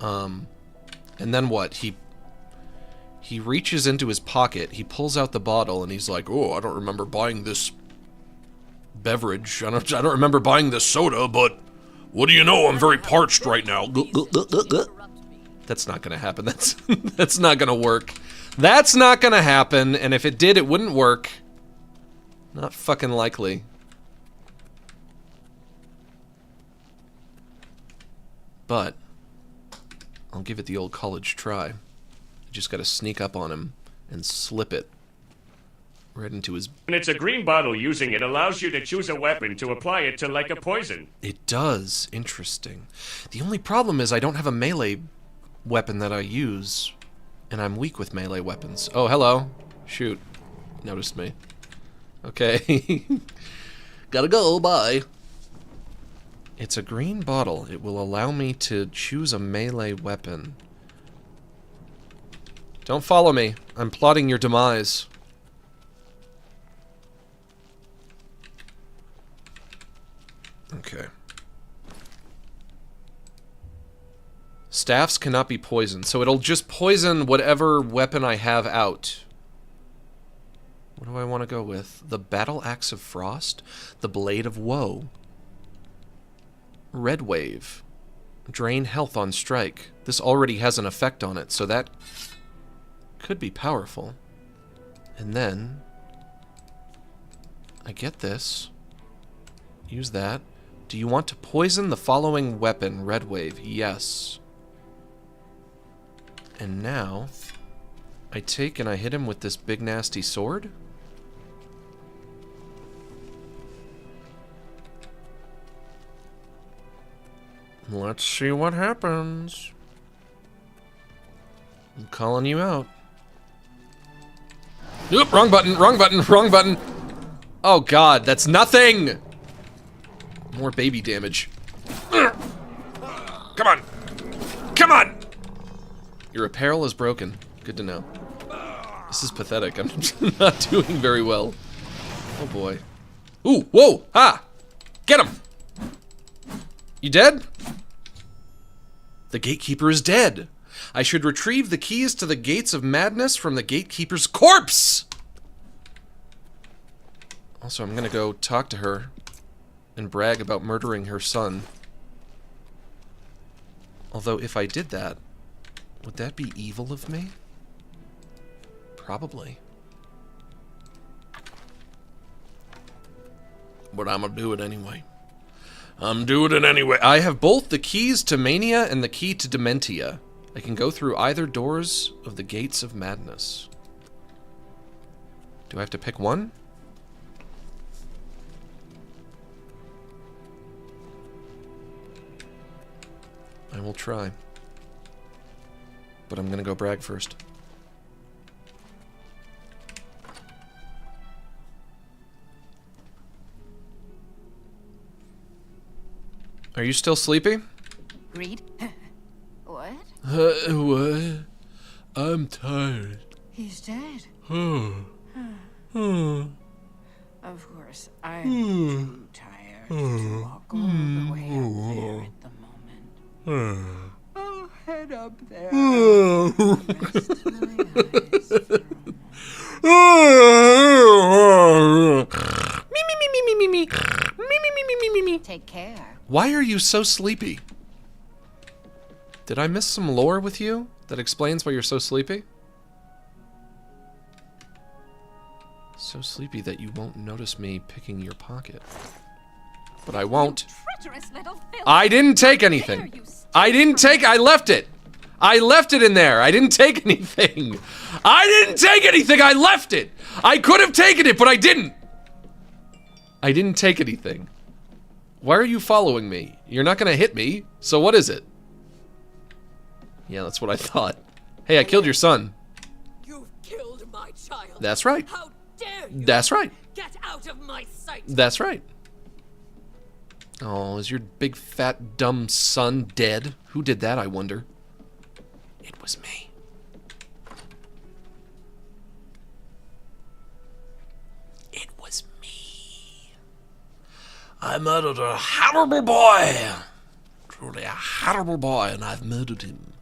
[SPEAKER 1] And then what? He reaches into his pocket, he pulls out the bottle, and he's like, oh, I don't remember buying this beverage. I don't remember buying this soda, but what do you know? I'm very parched right now. That's not gonna happen. That's not gonna work. That's not gonna happen, and if it did, it wouldn't work. Not fucking likely. But I'll give it the old college try. I just gotta sneak up on him and slip it right into his...
[SPEAKER 2] And it's a green bottle. Using it allows you to choose a weapon to apply it to like a poison.
[SPEAKER 1] It does. Interesting. The only problem is I don't have a melee weapon that I use, and I'm weak with melee weapons. Oh, hello. Shoot. Noticed me. Okay. Gotta go, bye. It's a green bottle. It will allow me to choose a melee weapon. Don't follow me. I'm plotting your demise. Okay. Staffs cannot be poisoned, so it'll just poison whatever weapon I have out. What do I want to go with? The Battle Axe of Frost? The Blade of Woe? Red Wave. Drain health on strike. This already has an effect on it, so that could be powerful. And then I get this. Use that. Do you want to poison the following weapon? Red Wave. Yes. And now I take and I hit him with this big nasty sword. Let's see what happens. I'm calling you out. Oop, wrong button, wrong button, wrong button. Oh god, that's nothing! More baby damage. Come on! Come on! Your apparel is broken. Good to know. This is pathetic. I'm not doing very well. Oh boy. Ooh, whoa! Ha! Get him! You dead? The gatekeeper is dead. I should retrieve the keys to the gates of madness from the gatekeeper's corpse! Also, I'm gonna go talk to her and brag about murdering her son. Although, if I did that, would that be evil of me? Probably. But I'm gonna do it anyway. I'm doing it anyway. I have both the keys to Mania and the key to Dementia. I can go through either doors of the gates of madness. Do I have to pick one? I will try. But I'm gonna go brag first. Are you still sleepy?
[SPEAKER 9] Reed? What?
[SPEAKER 3] What? I'm tired.
[SPEAKER 9] He's dead.
[SPEAKER 3] Oh.
[SPEAKER 9] Of course, I'm too tired to walk all the way up there at the moment. I'll head up there and rest my eyes for a moment. Take care.
[SPEAKER 1] Why are you so sleepy? Did I miss some lore with you that explains why you're so sleepy? So sleepy that you won't notice me picking your pocket. But I won't. I didn't take anything. I left it. I left it in there. I didn't take anything. I didn't take anything. I left it. I could have taken it, but I didn't. I didn't take anything. Why are you following me? You're not gonna hit me, so what is it? Yeah, that's what I thought. Hey, I killed your son.
[SPEAKER 11] You've killed my child.
[SPEAKER 1] That's right.
[SPEAKER 11] How dare you?
[SPEAKER 1] That's right.
[SPEAKER 11] Get out of my sight.
[SPEAKER 1] That's right. Oh, is your big fat dumb son dead? Who did that, I wonder? It was me. It was me.
[SPEAKER 3] I murdered a horrible boy. Truly a horrible boy, and I've murdered him.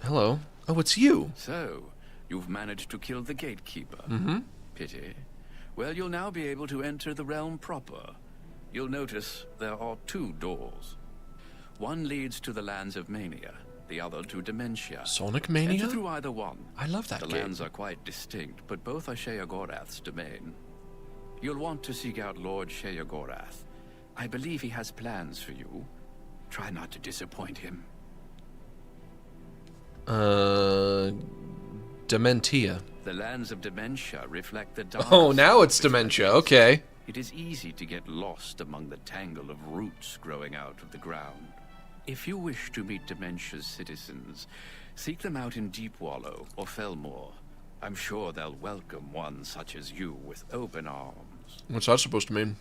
[SPEAKER 1] Hello. Oh, it's you.
[SPEAKER 6] So, you've managed to kill the gatekeeper.
[SPEAKER 1] Mm-hmm.
[SPEAKER 6] Pity. Well, you'll now be able to enter the realm proper. You'll notice there are 2 doors. One leads to the lands of mania, the other to dementia.
[SPEAKER 1] Sonic Mania?
[SPEAKER 6] Enter through either one.
[SPEAKER 1] I love that game.
[SPEAKER 6] The lands are quite distinct, but both are Sheogorath's domain. You'll want to seek out Lord Sheogorath. I believe he has plans for you. Try not to disappoint him.
[SPEAKER 1] Dementia.
[SPEAKER 6] The lands of dementia reflect the dark.
[SPEAKER 1] Oh, now it's dementia. Okay.
[SPEAKER 6] It is easy to get lost among the tangle of roots growing out of the ground. If you wish to meet dementia's citizens, seek them out in Deep Wallow or Felmore. I'm sure they'll welcome one such as you with open arms.
[SPEAKER 1] What's that supposed to mean?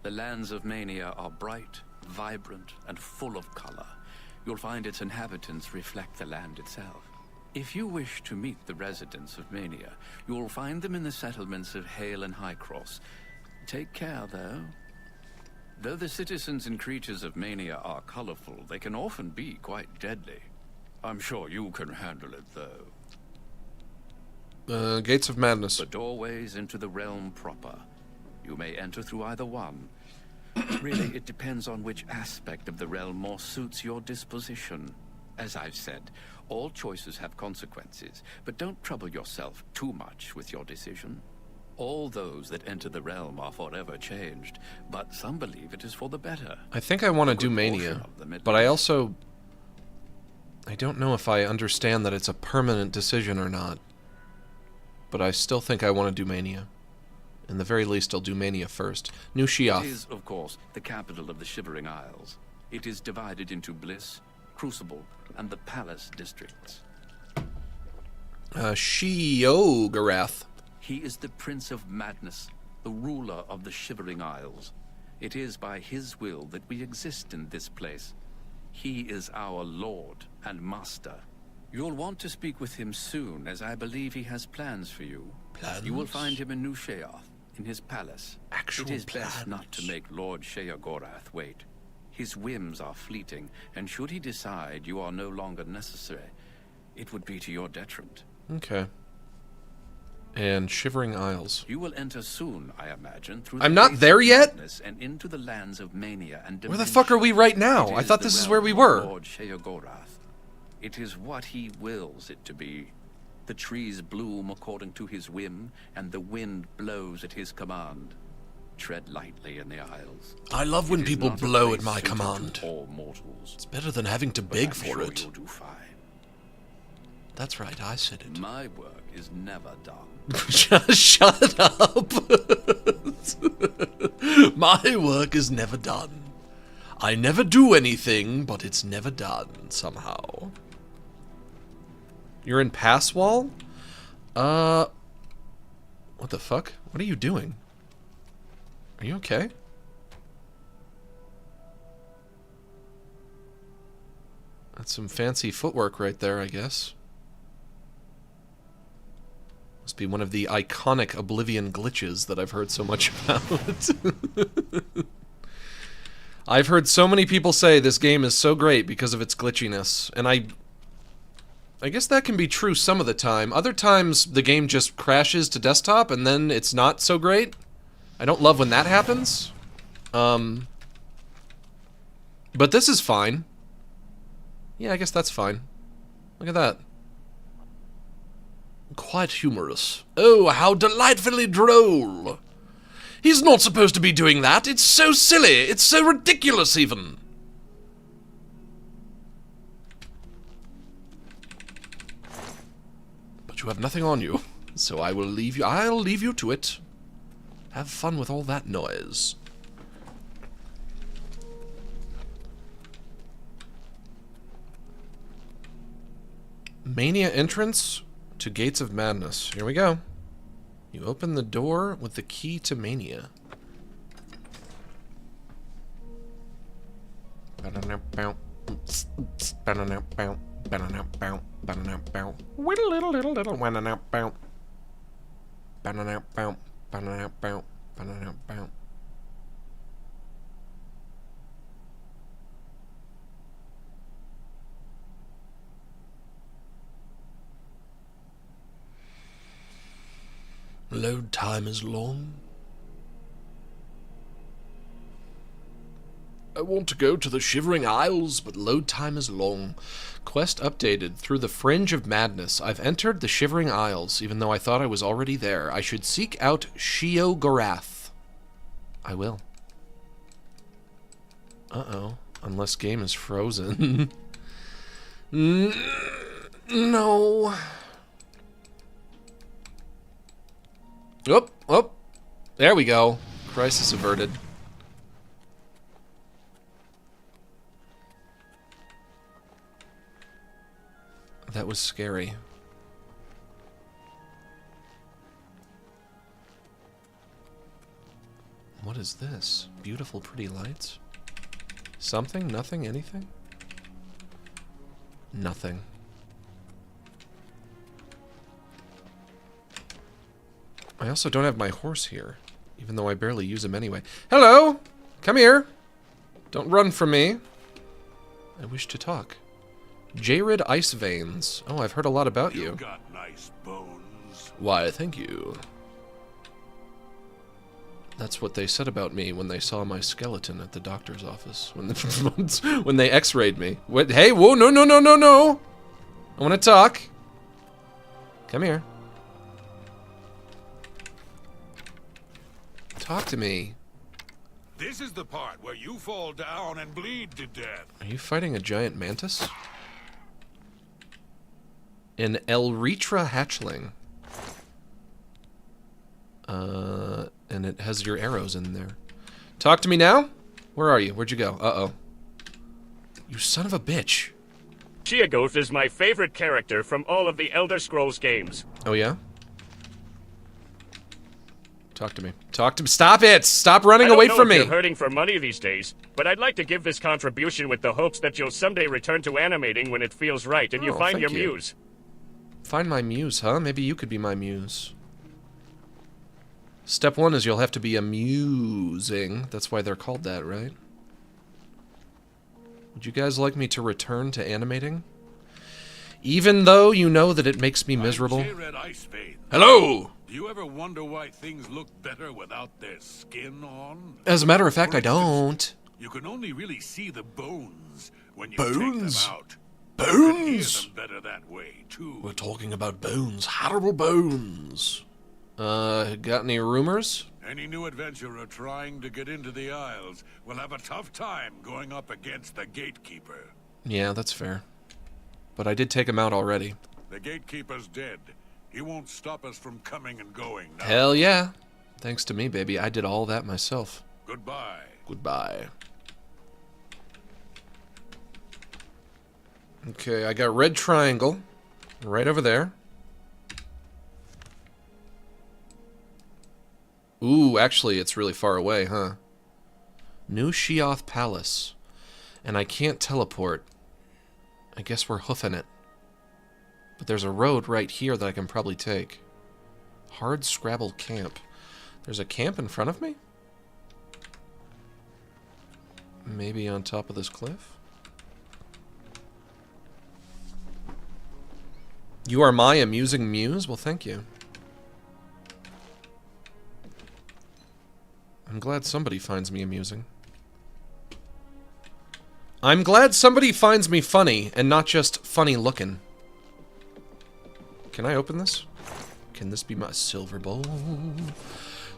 [SPEAKER 6] The lands of Mania are bright, vibrant, and full of color. You'll find its inhabitants reflect the land itself. If you wish to meet the residents of Mania, you'll find them in the settlements of Hale and Highcross. Take care, though. Though the citizens and creatures of Mania are colorful, they can often be quite deadly. I'm sure you can handle it, though.
[SPEAKER 1] Gates of Madness.
[SPEAKER 6] The doorways into the realm proper. You may enter through either one. Really, it depends on which aspect of the realm more suits your disposition. As I've said, all choices have consequences, but don't trouble yourself too much with your decision. All those that enter the realm are forever changed, but some believe it is for the better.
[SPEAKER 1] I think I want to do Mania, but I also... I don't know if I understand that it's a permanent decision or not. But I still think I want to do Mania. In the very least, I'll do Mania first. New Sheogorath.
[SPEAKER 6] It is, of course, the capital of the Shivering Isles. It is divided into Bliss, Crucible, and the Palace districts.
[SPEAKER 1] Sheogorath.
[SPEAKER 6] He is the Prince of Madness, the ruler of the Shivering Isles. It is by his will that we exist in this place. He is our lord and master. You'll want to speak with him soon, as I believe he has plans for you.
[SPEAKER 3] Plans?
[SPEAKER 6] You will find him in New Sheogorath, in his palace.
[SPEAKER 3] Actual
[SPEAKER 6] It is
[SPEAKER 3] plans?
[SPEAKER 6] best not to make Lord Sheogorath wait. His whims are fleeting, and should he decide you are no longer necessary, it would be to your detriment.
[SPEAKER 1] Okay. And Shivering Isles.
[SPEAKER 6] You will enter soon, I imagine, through
[SPEAKER 1] I'm not there yet?
[SPEAKER 6] And into the lands of Mania and
[SPEAKER 1] Where the fuck are we right now? I thought this is where we were.
[SPEAKER 6] Lord Sheogorath. It is what he wills it to be. The trees bloom according to his whim, and the wind blows at his command. Tread lightly in the Isles.
[SPEAKER 3] I love when people blow at my command.
[SPEAKER 6] All mortals.
[SPEAKER 3] It's better than having to beg for
[SPEAKER 6] sure
[SPEAKER 3] it.
[SPEAKER 6] You'll do fine.
[SPEAKER 3] That's right, I said it.
[SPEAKER 6] My work is never done.
[SPEAKER 1] Shut up.
[SPEAKER 3] My work is never done. I never do anything, but it's never done, somehow.
[SPEAKER 1] You're in Passwall? What the fuck? What are you doing? Are you okay? That's some fancy footwork right there, I guess. Must be one of the iconic Oblivion glitches that I've heard so much about. I've heard so many people say this game is so great because of its glitchiness, and I guess that can be true some of the time. Other times, the game just crashes to desktop, and then it's not so great. I don't love when that happens. But this is fine. Yeah, I guess that's fine. Look at that.
[SPEAKER 3] Quite humorous. Oh, how delightfully droll. He's not supposed to be doing that. It's so silly. It's so ridiculous, even. But you have nothing on you, so I will leave you. I'll leave you to it. Have fun with all that noise.
[SPEAKER 1] Mania entrance to Gates of Madness. Here we go. You open the door with the key to Mania.
[SPEAKER 3] Load time is long. I want to go to the Shivering Isles, but load time is long.
[SPEAKER 1] Quest updated. Through the Fringe of Madness, I've entered the Shivering Isles, even though I thought I was already there. I should seek out Sheogorath. I will. Uh-oh. Unless game is frozen. No. Oh, there we go. Crisis averted. That was scary. What is this? Beautiful, pretty lights? Something? Nothing? Anything? Nothing. I also don't have my horse here, even though I barely use him anyway. Hello! Come here! Don't run from me. I wish to talk. Jared Ice Veins. Oh, I've heard a lot about you.
[SPEAKER 5] You got nice bones.
[SPEAKER 3] Why, thank you.
[SPEAKER 1] That's what they said about me when they saw my skeleton at the doctor's office. When they x-rayed me. What? Hey, whoa, no, no, no, no, no! I want to talk. Come here. Talk to me.
[SPEAKER 5] This is the part where you fall down and bleed to death.
[SPEAKER 1] Are you fighting a giant mantis? An Elytra hatchling. And it has your arrows in there. Talk to me now? Where are you? Where'd you go? Uh-oh. You son of a bitch.
[SPEAKER 2] Sheogorath is my favorite character from all of the Elder Scrolls games.
[SPEAKER 1] Oh, yeah? Talk to me. Talk to me. Stop it! Stop running away from me!
[SPEAKER 2] You're hurting for money these days, but I'd like to give this contribution with the hopes that you'll someday return to animating when it feels right and you find your muse.
[SPEAKER 1] Find my muse, huh? Maybe you could be my muse. Step one is you'll have to be amusing. That's why they're called that, right? Would you guys like me to return to animating? Even though you know that it makes me miserable?
[SPEAKER 3] Hello!
[SPEAKER 5] Do you ever wonder why things look better without their skin on?
[SPEAKER 1] As a matter of fact, I don't.
[SPEAKER 5] You can only really see the bones when you
[SPEAKER 3] Bones?
[SPEAKER 5] take them out.
[SPEAKER 3] Bones?
[SPEAKER 5] You can hear them better that way, too.
[SPEAKER 3] We're talking about bones. Horrible bones.
[SPEAKER 1] Got any rumors?
[SPEAKER 5] Any new adventurer trying to get into the Isles will have a tough time going up against the gatekeeper.
[SPEAKER 1] Yeah, that's fair. But I did take him out already.
[SPEAKER 5] The gatekeeper's dead. He won't stop us from coming and going now.
[SPEAKER 1] Hell yeah. Thanks to me, baby. I did all that myself.
[SPEAKER 5] Goodbye.
[SPEAKER 1] Goodbye. Okay, I got red triangle right over there. Ooh, actually, it's really far away, huh? New Sheogorath Palace. And I can't teleport. I guess we're hoofing it. But there's a road right here that I can probably take. Hard Scrabble Camp. There's a camp in front of me? Maybe on top of this cliff? You are my amusing muse? Well, thank you. I'm glad somebody finds me amusing. I'm glad somebody finds me funny, and not just funny looking. Can I open this? Can this be my silver bowl?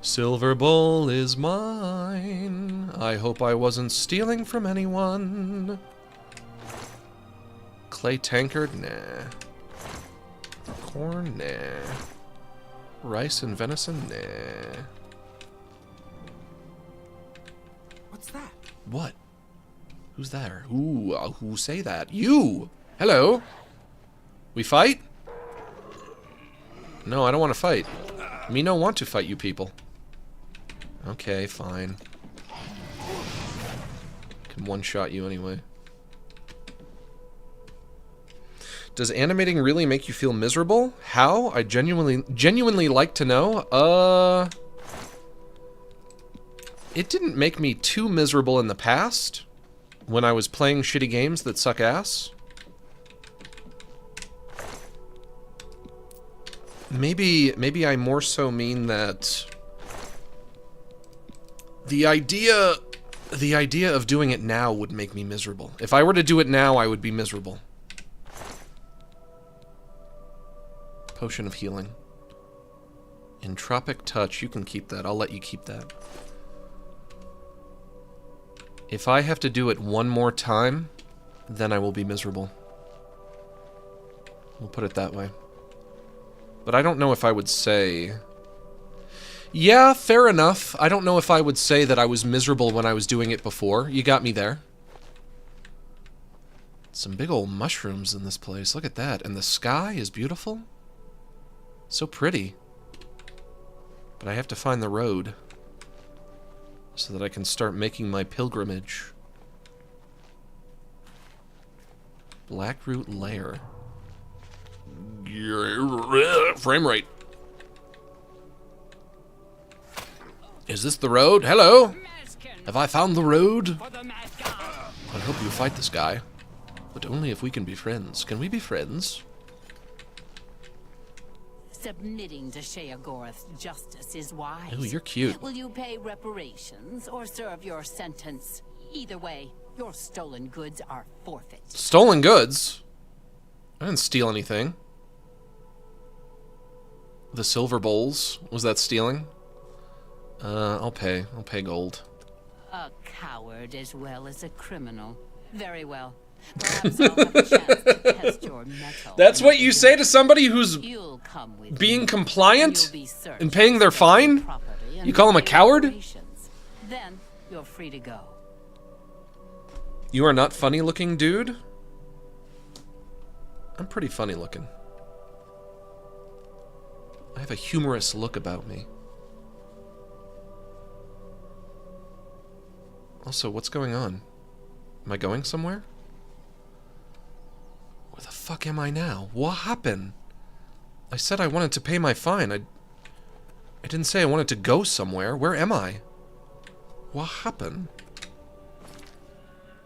[SPEAKER 1] Silver bowl is mine. I hope I wasn't stealing from anyone. Clay tankard? Nah. Corn? Nah. Rice and venison? Nah.
[SPEAKER 4] What's that?
[SPEAKER 1] What? Who's there? Ooh, who say that? You! Hello? We fight? No, I don't want to fight. Me no want to fight you people. Okay, fine. Can one-shot you anyway. Does animating really make you feel miserable? How? I genuinely like to know. It didn't make me too miserable in the past, when I was playing shitty games that suck ass. Maybe I more so mean that the idea of doing it now would make me miserable. If I were to do it now, I would be miserable. Potion of healing. Entropic touch, you can keep that. I'll let you keep that. If I have to do it one more time, then I will be miserable. We'll put it that way. But I don't know if I would say... Yeah, fair enough. I don't know if I would say that I was miserable when I was doing it before. You got me there. Some big old mushrooms in this place. Look at that. And the sky is beautiful. So pretty. But I have to find the road so that I can start making my pilgrimage. Blackroot Lair. Frame rate. Is this the road? Hello? Have I found the road? I hope you fight this guy. But only if we can be friends. Can we be friends?
[SPEAKER 13] Submitting to Sheogorath's justice is wise.
[SPEAKER 1] Oh, you're cute.
[SPEAKER 13] Will you pay reparations or serve your sentence? Either way, your stolen goods are forfeit.
[SPEAKER 1] Stolen goods? I didn't steal anything. The silver bowls? Was that stealing? I'll pay. I'll pay gold.
[SPEAKER 13] A coward as well as a criminal. Very well. Perhaps I'll have a chance to test your mettle.
[SPEAKER 1] That's what you say to somebody who's being compliant and paying their fine? You call him a coward?
[SPEAKER 13] Then you're free to go.
[SPEAKER 1] You are not funny looking, dude? I'm pretty funny looking. I have a humorous look about me. Also, what's going on? Am I going somewhere? Where the fuck am I now? What happened? I said I wanted to pay my fine. I didn't say I wanted to go somewhere. Where am I? What happened?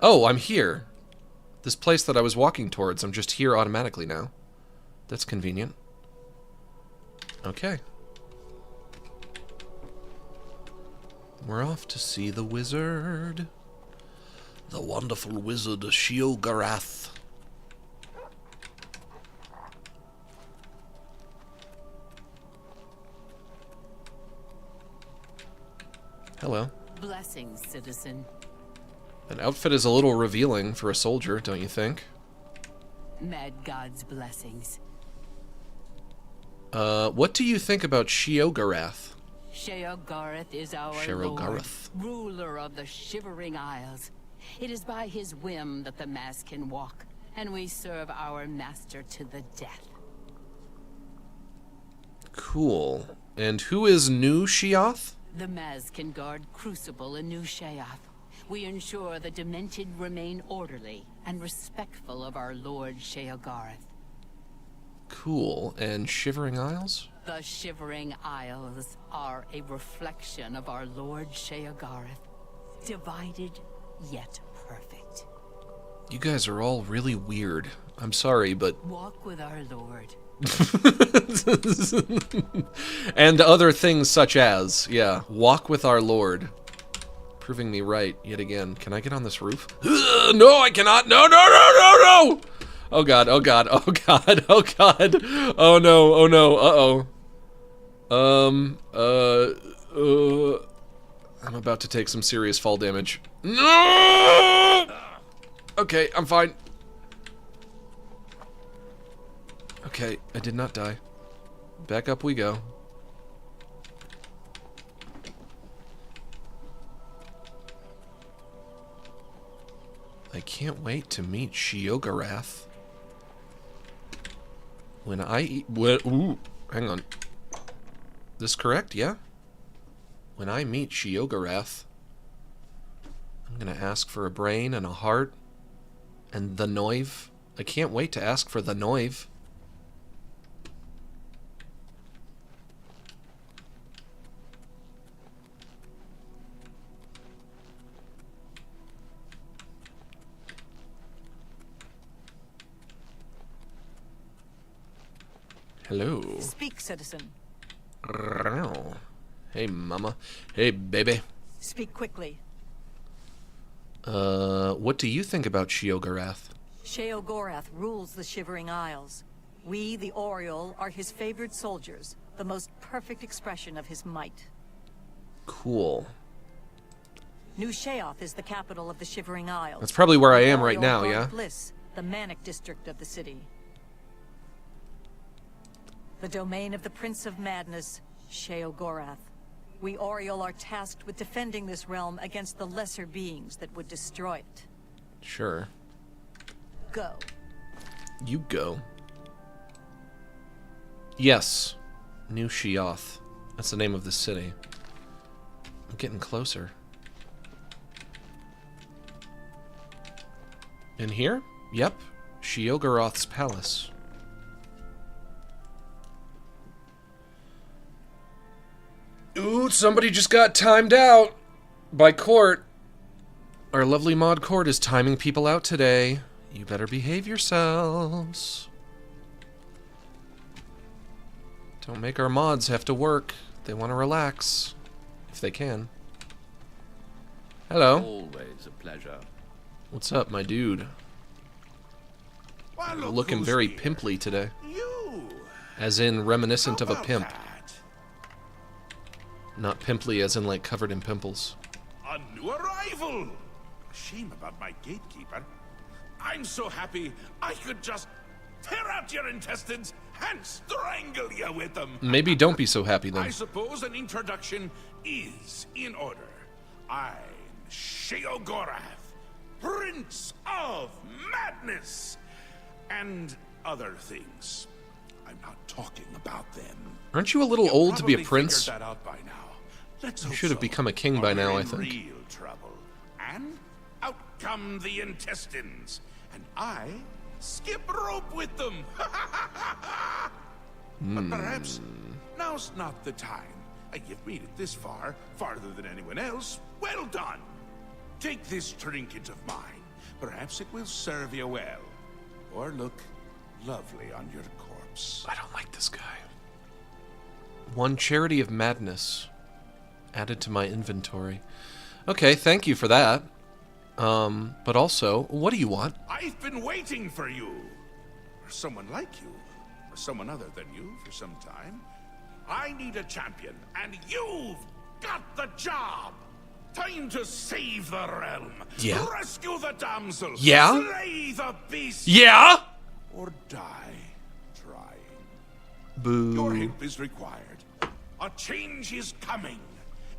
[SPEAKER 1] Oh, I'm here. This place that I was walking towards, I'm just here automatically now. That's convenient. Okay. We're off to see the wizard.
[SPEAKER 3] The wonderful wizard Sheogorath.
[SPEAKER 1] Hello.
[SPEAKER 13] Blessings, citizen.
[SPEAKER 1] An outfit is a little revealing for a soldier, don't you think?
[SPEAKER 13] Mad God's blessings.
[SPEAKER 1] What do you think about Sheogorath?
[SPEAKER 13] Sheogorath is our
[SPEAKER 1] Sheogorath.
[SPEAKER 13] lord, ruler of the Shivering Isles. It is by his whim that the mask can walk, and we serve our master to the death.
[SPEAKER 1] Cool. And who is New Sheogorath?
[SPEAKER 13] The mask can guard Crucible in New Sheogorath. We ensure the demented remain orderly and respectful of our lord Sheogorath.
[SPEAKER 1] Cool. And Shivering Isles?
[SPEAKER 13] The Shivering Isles are a reflection of our lord Sheogorath, divided yet perfect.
[SPEAKER 1] You guys are all really weird. I'm sorry, but...
[SPEAKER 13] Walk with our lord.
[SPEAKER 1] And other things such as, yeah, walk with our lord. Proving me right yet again. Can I get on this roof? No, I cannot. No, no, no, no, no! Oh god, oh god, oh god, oh god. Oh no, oh no, I'm about to take some serious fall damage. No! Okay, I'm fine. Okay, I did not die. Back up we go. I can't wait to meet Sheogorath. When I eat... Ooh, hang on. This correct, yeah? When I meet Sheogorath, I'm gonna ask for a brain and a heart and the noive. I can't wait to ask for the noive. Hello.
[SPEAKER 14] Speak, citizen.
[SPEAKER 1] Hey, mama. Hey, baby.
[SPEAKER 14] Speak quickly.
[SPEAKER 1] What do you think about Sheogorath?
[SPEAKER 14] Sheogorath rules the Shivering Isles. We, the Oriole, are his favored soldiers, the most perfect expression of his might.
[SPEAKER 1] Cool.
[SPEAKER 14] New Sheogorath is the capital of the Shivering Isles.
[SPEAKER 1] That's probably where I am
[SPEAKER 14] The
[SPEAKER 1] right now,
[SPEAKER 14] Oriole
[SPEAKER 1] yeah?
[SPEAKER 14] guard Bliss, the manic district of the city. The domain of the Prince of Madness, Sheogorath. We Oriole are tasked with defending this realm against the lesser beings that would destroy it.
[SPEAKER 1] Sure.
[SPEAKER 14] Go.
[SPEAKER 1] You go. Yes. New Sheogorath. That's the name of the city. I'm getting closer. In here? Yep. Sheogorath's palace. Ooh, somebody just got timed out by Court. Our lovely mod Court is timing people out today. You better behave yourselves. Don't make our mods have to work. They want to relax. If they can. Hello.
[SPEAKER 6] Always a pleasure.
[SPEAKER 1] What's up, my dude?
[SPEAKER 5] Why,
[SPEAKER 1] You're
[SPEAKER 5] look
[SPEAKER 1] looking
[SPEAKER 5] who's
[SPEAKER 1] very
[SPEAKER 5] here.
[SPEAKER 1] pimply today.
[SPEAKER 5] You.
[SPEAKER 1] As in reminiscent
[SPEAKER 5] How
[SPEAKER 1] of a
[SPEAKER 5] about
[SPEAKER 1] pimp.
[SPEAKER 5] that?
[SPEAKER 1] Not pimply as in like covered in pimples.
[SPEAKER 5] A new arrival. Shame about my gatekeeper. I'm so happy I could just tear out your intestines and strangle you with them.
[SPEAKER 1] Maybe don't be so happy
[SPEAKER 5] I
[SPEAKER 1] then.
[SPEAKER 5] suppose an introduction is in order. I'm Sheogorath, Prince of Madness, and other things. I'm not talking about them.
[SPEAKER 1] Aren't you a little
[SPEAKER 5] You've
[SPEAKER 1] old to be a
[SPEAKER 5] probably
[SPEAKER 1] prince?
[SPEAKER 5] figured that out by now. Let's
[SPEAKER 1] You
[SPEAKER 5] hope
[SPEAKER 1] should have
[SPEAKER 5] so,
[SPEAKER 1] become a king
[SPEAKER 5] or
[SPEAKER 1] by
[SPEAKER 5] we're
[SPEAKER 1] now, I
[SPEAKER 5] in
[SPEAKER 1] think.
[SPEAKER 5] real trouble. And out come the intestines, and I skip rope with them. But perhaps now's not the time. You've made it this far, farther than anyone else. Well done. Take this trinket of mine. Perhaps it will serve you well, or look lovely on your corpse.
[SPEAKER 1] I don't like this guy. One Charity of Madness. Added to my inventory. Okay, thank you for that. But also, what do you want?
[SPEAKER 5] I've been waiting for you. Or someone like you. Or someone other than you for some time. I need a champion, and you've got the job. Time to save the realm.
[SPEAKER 1] Yeah?
[SPEAKER 5] Rescue the damsel.
[SPEAKER 1] Yeah?
[SPEAKER 5] Slay the beast.
[SPEAKER 1] Yeah?
[SPEAKER 5] Or die trying.
[SPEAKER 1] Boo.
[SPEAKER 5] Your help is required. A change is coming.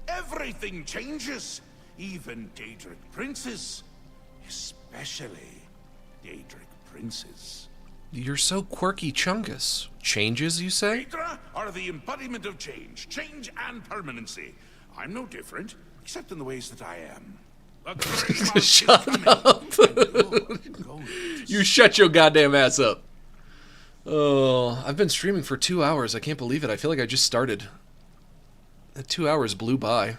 [SPEAKER 5] Everything changes. Even Daedric princes. Especially Daedric princes.
[SPEAKER 1] You're so quirky, Chungus. Changes, you say?
[SPEAKER 5] Daedra are the embodiment of change. Change and permanency. I'm no different, except in the ways that I am.
[SPEAKER 1] Shut up. You shut your goddamn ass up. Oh, I've been streaming for 2 hours. I can't believe it. I feel like I just started. That 2 hours blew by.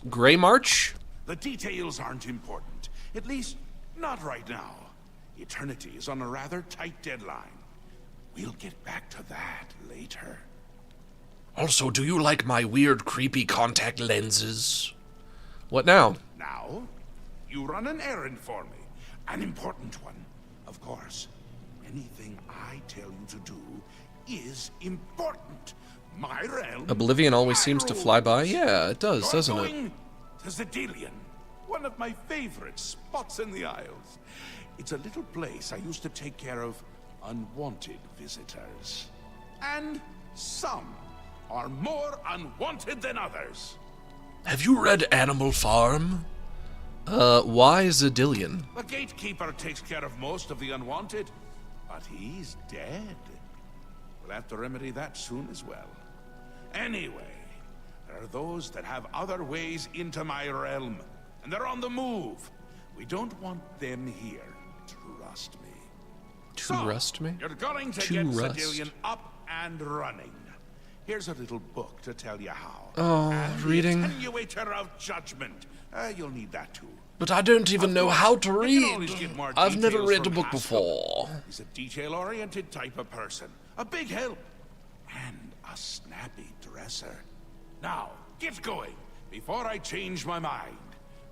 [SPEAKER 1] Grey March?
[SPEAKER 5] The details aren't important. At least, not right now. Eternity is on a rather tight deadline. We'll get back to that later.
[SPEAKER 3] Also, do you like my weird, creepy contact lenses?
[SPEAKER 1] What now?
[SPEAKER 5] Now, you run an errand for me. An important one. Of course, anything I tell you to do is important. My realm...
[SPEAKER 1] Oblivion always seems to fly by? Yeah, it does, doesn't it?
[SPEAKER 5] Going to Zadillian, one of my favorite spots in the Isles. It's a little place I used to take care of unwanted visitors. And some are more unwanted than others.
[SPEAKER 3] Have you read Animal Farm?
[SPEAKER 1] Why Zadillian?
[SPEAKER 5] The gatekeeper takes care of most of the unwanted, but he's dead. We'll have to remedy that soon as well. Anyway, there are those that have other ways into my realm, and they're on the move. We don't want them here. Trust me.
[SPEAKER 1] Trust me?
[SPEAKER 5] You're going to get Zadillian up and running. Here's a little book to tell you how.
[SPEAKER 1] Oh,
[SPEAKER 5] and
[SPEAKER 1] reading.
[SPEAKER 5] The Attenuator of Judgment. You'll need that too.
[SPEAKER 3] But I don't even know how to read. I've never read a book
[SPEAKER 5] Haskill.
[SPEAKER 3] before.
[SPEAKER 5] He's a detail-oriented type of person. A big help. And a snappy dresser. Now, get going, before I change my mind.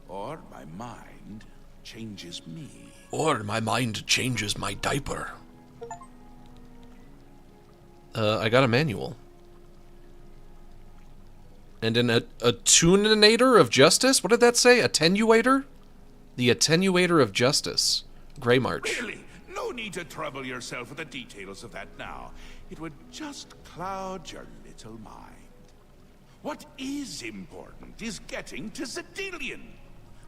[SPEAKER 5] Or my mind changes me.
[SPEAKER 3] Or my mind changes my diaper.
[SPEAKER 1] I got a manual. And an attenuator of justice? What did that say? Attenuator? The attenuator of justice. Grey March.
[SPEAKER 5] Really? No need to trouble yourself with the details of that now. It would just cloud your little mind. What is important is getting to Zadillian.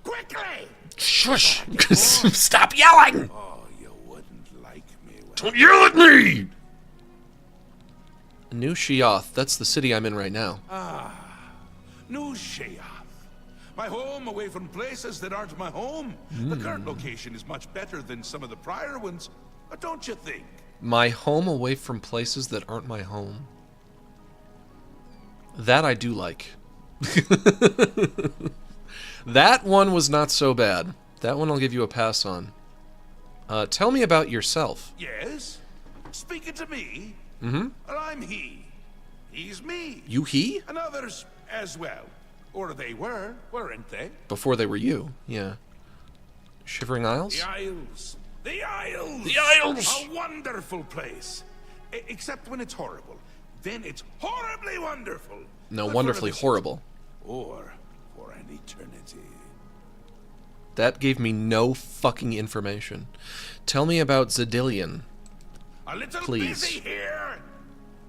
[SPEAKER 5] Quickly!
[SPEAKER 3] Shush! Stop yelling!
[SPEAKER 5] Oh, you wouldn't like me.
[SPEAKER 3] Don't yell at me!
[SPEAKER 1] New Sheogorath. That's the city I'm in right now.
[SPEAKER 5] New Sheogorath. My home away from places that aren't my home. The current location is much better than some of the prior ones. Don't you think?
[SPEAKER 1] My home away from places that aren't my home. That I do like. That one was not so bad. That one I'll give you a pass on. Tell me about yourself.
[SPEAKER 5] Yes? Speaking to me?
[SPEAKER 1] Mm-hmm.
[SPEAKER 5] Well, I'm he. He's me.
[SPEAKER 1] You he?
[SPEAKER 5] And others as well. Or they were, weren't they?
[SPEAKER 1] Before they were you, yeah. Shivering Isles?
[SPEAKER 5] The Isles. The Isles!
[SPEAKER 3] The Isles!
[SPEAKER 5] A wonderful place. Except when it's horrible. Then it's horribly wonderful.
[SPEAKER 1] No,
[SPEAKER 5] But
[SPEAKER 1] wonderfully
[SPEAKER 5] for a
[SPEAKER 1] horrible.
[SPEAKER 5] Or for an eternity.
[SPEAKER 1] That gave me no fucking information. Tell me about Zadillian.
[SPEAKER 5] A little
[SPEAKER 1] Please.
[SPEAKER 5] busy here.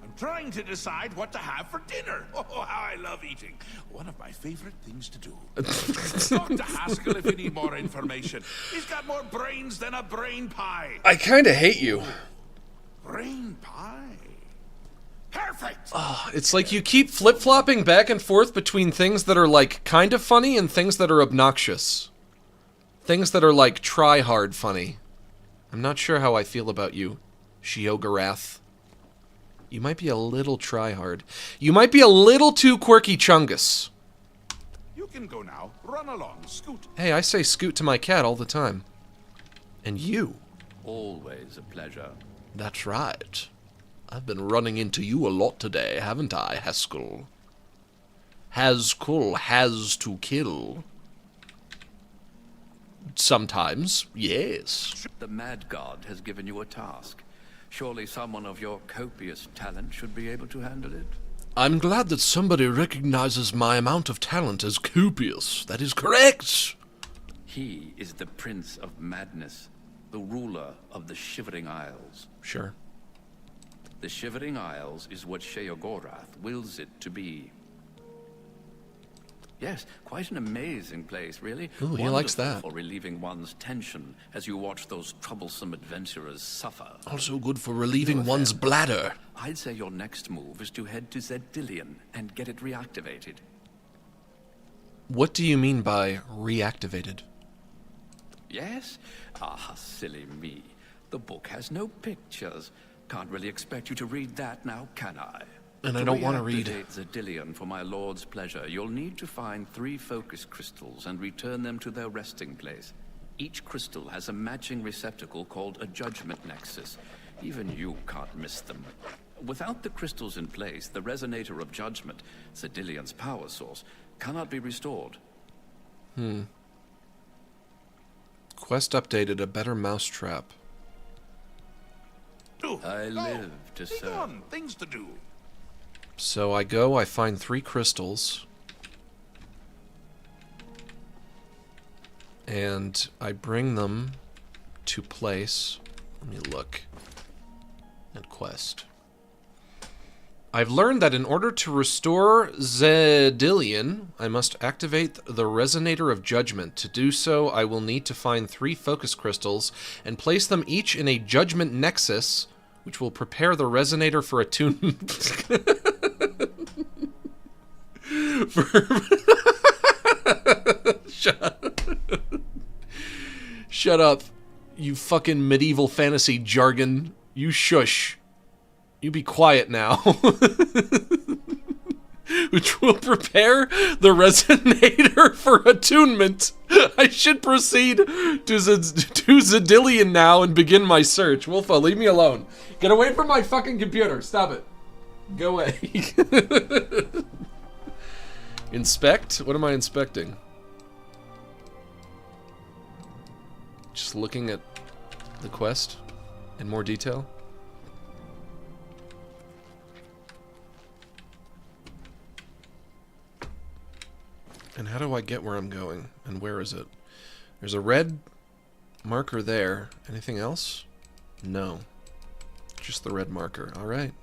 [SPEAKER 5] I'm trying to decide what to have for dinner. Oh, how I love eating. One of my favorite things to do. Talk to Haskill if you need more information. He's got more brains than a brain pie.
[SPEAKER 1] I kinda hate you.
[SPEAKER 5] Brain pie. Perfect.
[SPEAKER 1] It's like you keep flip-flopping back and forth between things that are, like, kind of funny and things that are obnoxious. Things that are, like, try-hard funny. I'm not sure how I feel about you, Sheogorath. You might be a little try-hard. You might be a little too quirky, Chungus.
[SPEAKER 5] You can go now. Run along. Scoot.
[SPEAKER 1] Hey, I say scoot to my cat all the time. And you.
[SPEAKER 6] Always a pleasure.
[SPEAKER 1] That's right. I've been running into you a lot today, haven't I, Haskill? Haskill has to kill. Sometimes, yes.
[SPEAKER 6] The Mad God has given you a task. Surely someone of your copious talent should be able to handle it.
[SPEAKER 3] I'm glad that somebody recognizes my amount of talent as copious. That is correct.
[SPEAKER 6] He is the Prince of Madness, the ruler of the Shivering Isles.
[SPEAKER 1] Sure.
[SPEAKER 6] The Shivering Isles is what Sheogorath wills it to be. Yes, quite an amazing place, really.
[SPEAKER 1] Ooh, he likes that.
[SPEAKER 6] For relieving one's tension as you watch those troublesome adventurers suffer.
[SPEAKER 3] Also good for relieving one's bladder.
[SPEAKER 6] I'd say your next move is to head to Zadillian and get it reactivated.
[SPEAKER 1] What do you mean by reactivated?
[SPEAKER 6] Yes? Ah, silly me. The book has no pictures. Can't really expect you to read that now, can I?
[SPEAKER 1] And I don't want to read.
[SPEAKER 6] To Zadillian for my lord's pleasure, you'll need to find 3 focus crystals and return them to their resting place. Each crystal has a matching receptacle called a judgment nexus. Even you can't miss them. Without the crystals in place, the resonator of judgment, Zadillian's power source, cannot be restored.
[SPEAKER 1] Quest updated, a better mousetrap.
[SPEAKER 6] I live to serve.
[SPEAKER 5] Things to do.
[SPEAKER 1] So I go, I find 3 crystals. And I bring them to place. Let me look at quest. I've learned that in order to restore Zadillian, I must activate the Resonator of Judgment. To do so, I will need to find 3 focus crystals and place them each in a Judgment Nexus, which will prepare the Resonator for attunement. Shut up, you fucking medieval fantasy jargon. You shush. You be quiet now. Which will prepare the Resonator for attunement. I should proceed to Zadillian now and begin my search. Wolfo, leave me alone. Get away from my fucking computer. Stop it. Go away. Inspect? What am I inspecting? Just looking at the quest in more detail. And how do I get where I'm going? And where is it? There's a red marker there. Anything else? No. Just the red marker. Alright.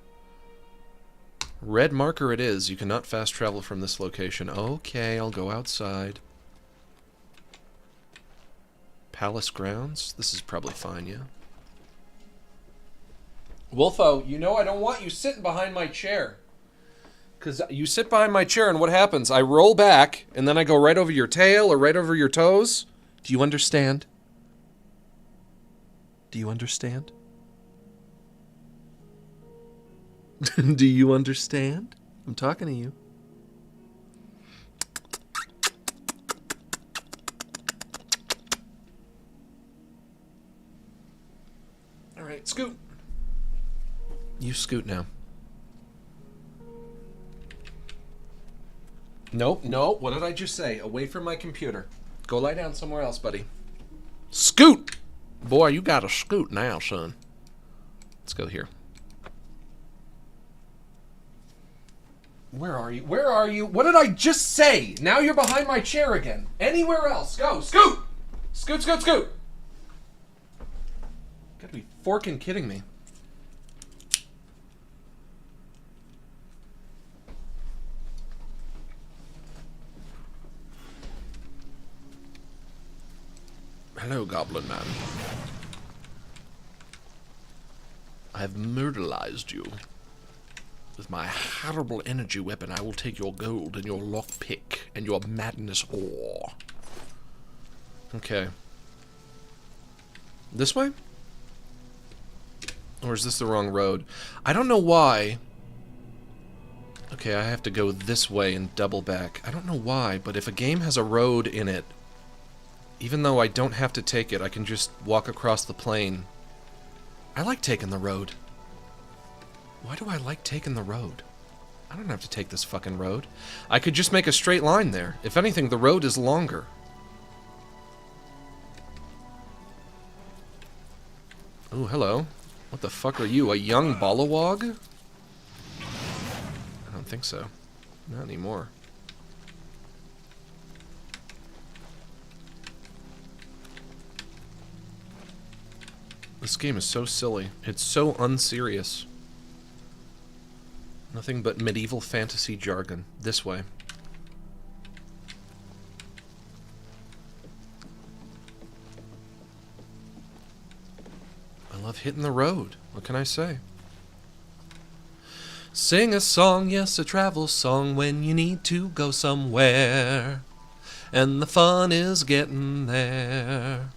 [SPEAKER 1] Red marker it is. You cannot fast travel from this location. Okay, I'll go outside. Palace grounds? This is probably fine, yeah. Wolfo, you know I don't want you sitting behind my chair. Because you sit behind my chair and what happens? I roll back and then I go right over your tail or right over your toes. Do you understand? Do you understand? Do you understand? I'm talking to you. Alright, scoot. You scoot now. Nope, no. What did I just say? Away from my computer. Go lie down somewhere else, buddy. Scoot! Boy, you gotta scoot now, son. Let's go here. Where are you? Where are you? What did I just say? Now you're behind my chair again. Anywhere else. Go. Scoot! Scoot, scoot, scoot! Gotta be forking kidding me. Hello, Goblin Man. I have murderized you. With my horrible energy weapon, I will take your gold and your lockpick and your madness ore. Okay. This way? Or is this the wrong road? I don't know why. Okay, I have to go this way and double back. I don't know why, but if a game has a road in it, even though I don't have to take it, I can just walk across the plain. I like taking the road. Why do I like taking the road? I don't have to take this fucking road. I could just make a straight line there. If anything, the road is longer. Oh, hello. What the fuck are you, a young Bollywog? I don't think so. Not anymore. This game is so silly. It's so unserious. Nothing but medieval fantasy jargon. This way. I love hitting the road. What can I say? Sing a song, yes, a travel song when you need to go somewhere. And the fun is getting there.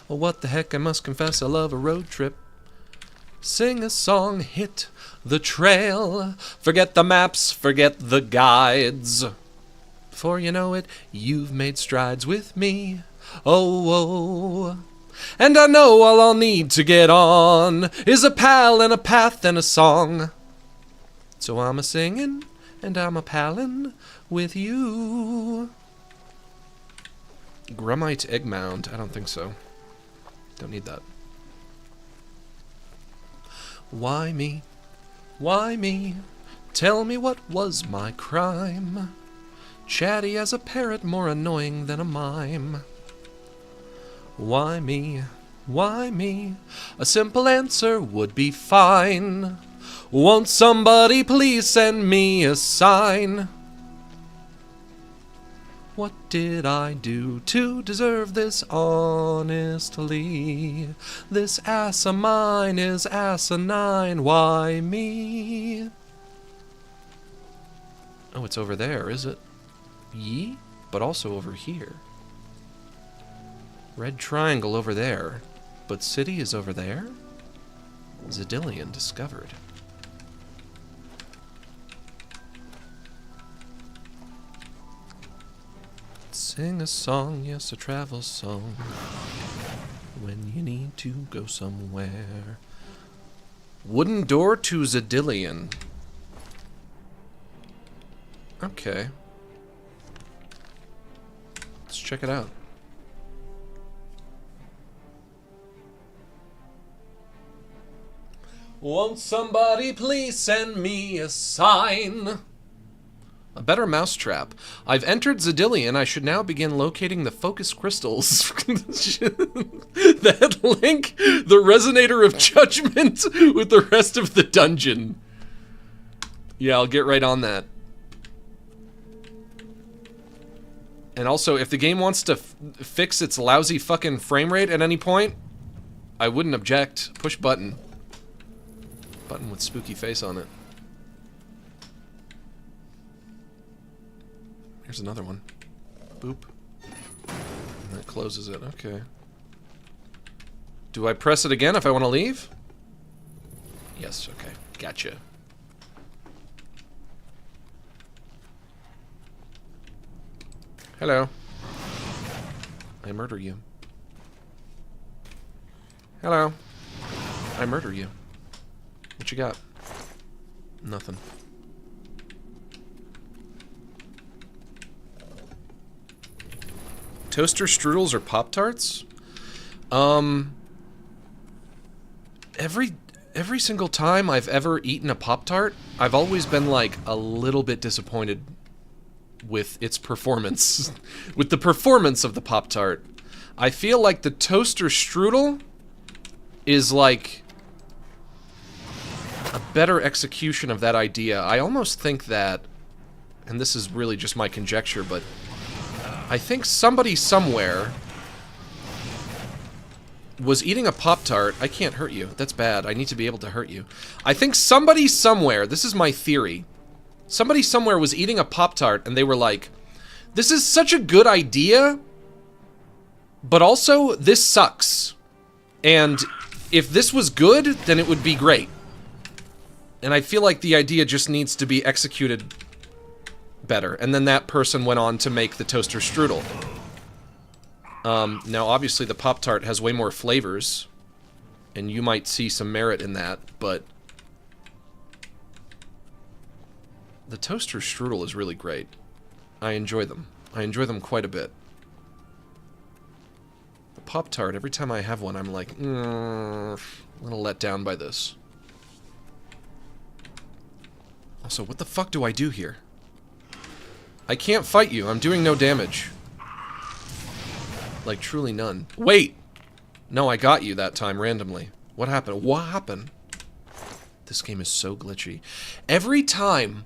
[SPEAKER 1] Well, what the heck, I must confess, I love a road trip. Sing a song, hit the trail. Forget the maps, forget the guides. Before you know it, you've made strides with me. Oh, oh. And I know all I'll need to get on is a pal and a path and a song. So I'm a-singin' and I'm a-pallin' with you. Grummite egg mound. I don't think so. Don't need that. Why me? Why me? Tell me what was my crime? Chatty as a parrot, more annoying than a mime. Why me? Why me? A simple answer would be fine. Won't somebody please send me a sign? What did I do to deserve this honestly? This ass of mine is asinine. Why me? Oh, it's over there, is it? Ye? But also over here. Red triangle over there. But city is over there? Zadillian discovered. Sing a song, yes, a travel song, when you need to go somewhere. Wooden door to Zadillian. Okay. Let's check it out. Won't somebody please send me a sign? A better mousetrap. I've entered Zadillian. I should now begin locating the focus crystals that link the resonator of judgment with the rest of the dungeon. Yeah, I'll get right on that. And also, if the game wants to fix its lousy fucking frame rate at any point, I wouldn't object. Push button. Button with spooky face on it. Here's another one. Boop. And that closes it. Okay. Do I press it again if I want to leave? Yes, okay. Gotcha. Hello. I murder you. Hello. I murder you. What you got? Nothing. Toaster strudels or Pop-Tarts? Every single time I've ever eaten a Pop-Tart, I've always been like a little bit disappointed with its performance. With the performance of the Pop-Tart. I feel like the toaster strudel is like a better execution of that idea. I almost think that, and this is really just my conjecture, but I think somebody somewhere was eating a Pop-Tart. I can't hurt you. That's bad. I need to be able to hurt you. I think somebody somewhere, this is my theory, somebody somewhere was eating a Pop-Tart and they were like, this is such a good idea, but also this sucks. And if this was good, then it would be great. And I feel like the idea just needs to be executed better. And then that person went on to make the toaster strudel. Now, obviously, the Pop-Tart has way more flavors, and you might see some merit in that, but the toaster strudel is really great. I enjoy them. I enjoy them quite a bit. The Pop-Tart, every time I have one, I'm like, a little let down by this. Also, what the fuck do I do here? I can't fight you. I'm doing no damage. Like, truly none. Wait! No, I got you that time randomly. What happened? What happened? This game is so glitchy. Every time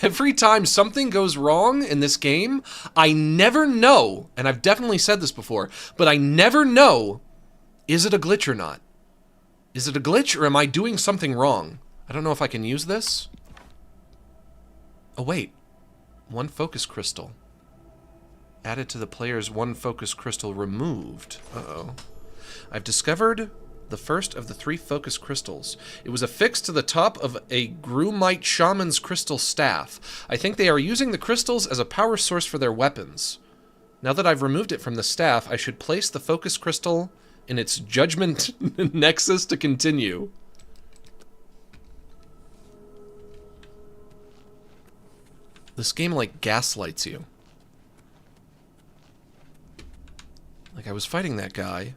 [SPEAKER 1] every time something goes wrong in this game, I never know, and I've definitely said this before, but I never know, is it a glitch or not? Is it a glitch or am I doing something wrong? I don't know if I can use this. Oh wait, 1 focus crystal. Added to the player's 1 focus crystal removed. Uh-oh. I've discovered the first of the 3 focus crystals. It was affixed to the top of a Grumite shaman's crystal staff. I think they are using the crystals as a power source for their weapons. Now that I've removed it from the staff, I should place the focus crystal in its judgment nexus to continue. This game, like, gaslights you. Like, I was fighting that guy,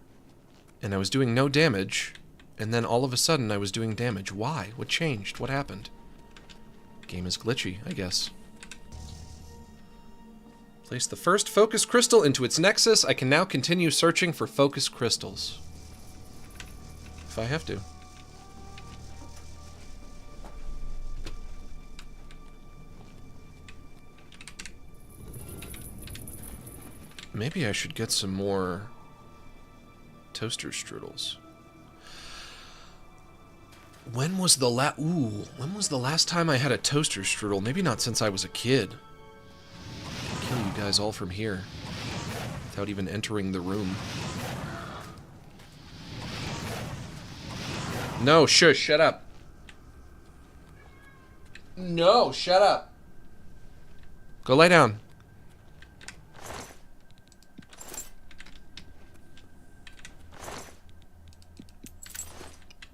[SPEAKER 1] and I was doing no damage, and then all of a sudden I was doing damage. Why? What changed? What happened? Game is glitchy, I guess. Place the first focus crystal into its nexus. I can now continue searching for focus crystals. If I have to. Maybe I should get some more toaster strudels. When was the last time I had a toaster strudel? Maybe not since I was a kid. I'll kill you guys all from here without even entering the room. No, shush, shut up. No, shut up. Go lay down.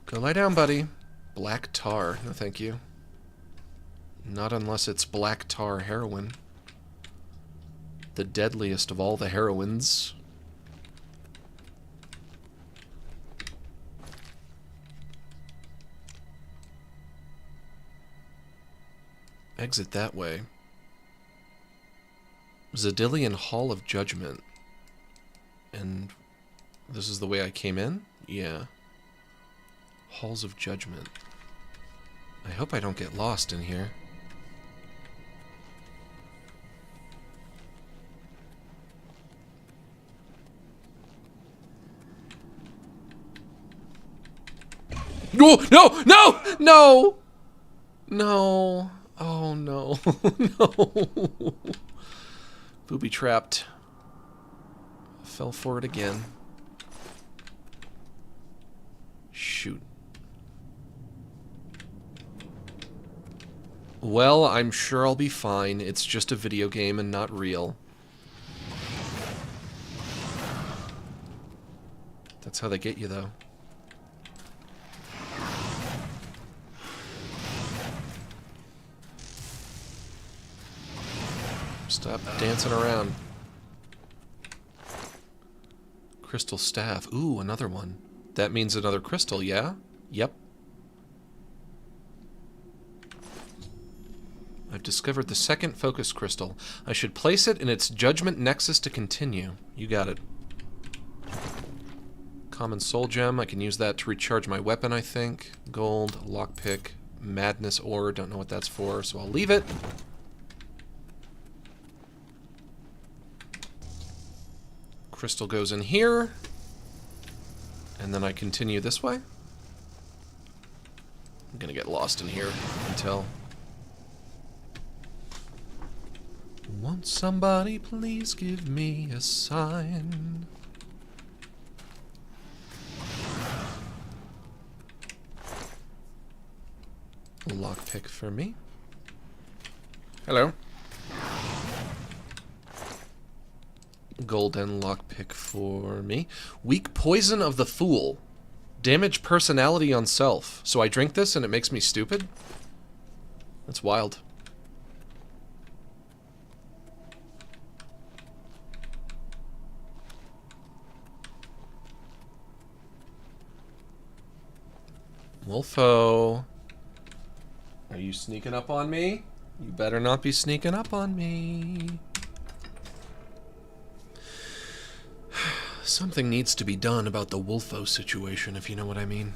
[SPEAKER 1] Go lie down, buddy. Black tar. No, thank you. Not unless it's black tar heroin. The deadliest of all the heroines. Exit that way. Zadillian Hall of Judgment. And this is the way I came in? Yeah. Halls of Judgment. I hope I don't get lost in here. No! No! No! No! No! Oh no. No. Booby trapped. Fell for it again. Shoot. Well, I'm sure I'll be fine. It's just a video game and not real. That's how they get you, though. Stop dancing around. Crystal staff. Ooh, another one. That means another crystal, yeah? Yep. I've discovered the second focus crystal. I should place it in its judgment nexus to continue. You got it. Common soul gem. I can use that to recharge my weapon, I think. Gold, lockpick, madness ore. Don't know what that's for, so I'll leave it. Crystal goes in here. And then I continue this way. I'm gonna get lost in here until... Won't somebody please give me a sign? Lockpick for me. Hello. Golden lockpick for me. Weak poison of the fool. Damage personality on self. So I drink this and it makes me stupid? That's wild. Wolfo. Are you sneaking up on me? You better not be sneaking up on me. Something needs to be done about the Wolfo situation, if you know what I mean.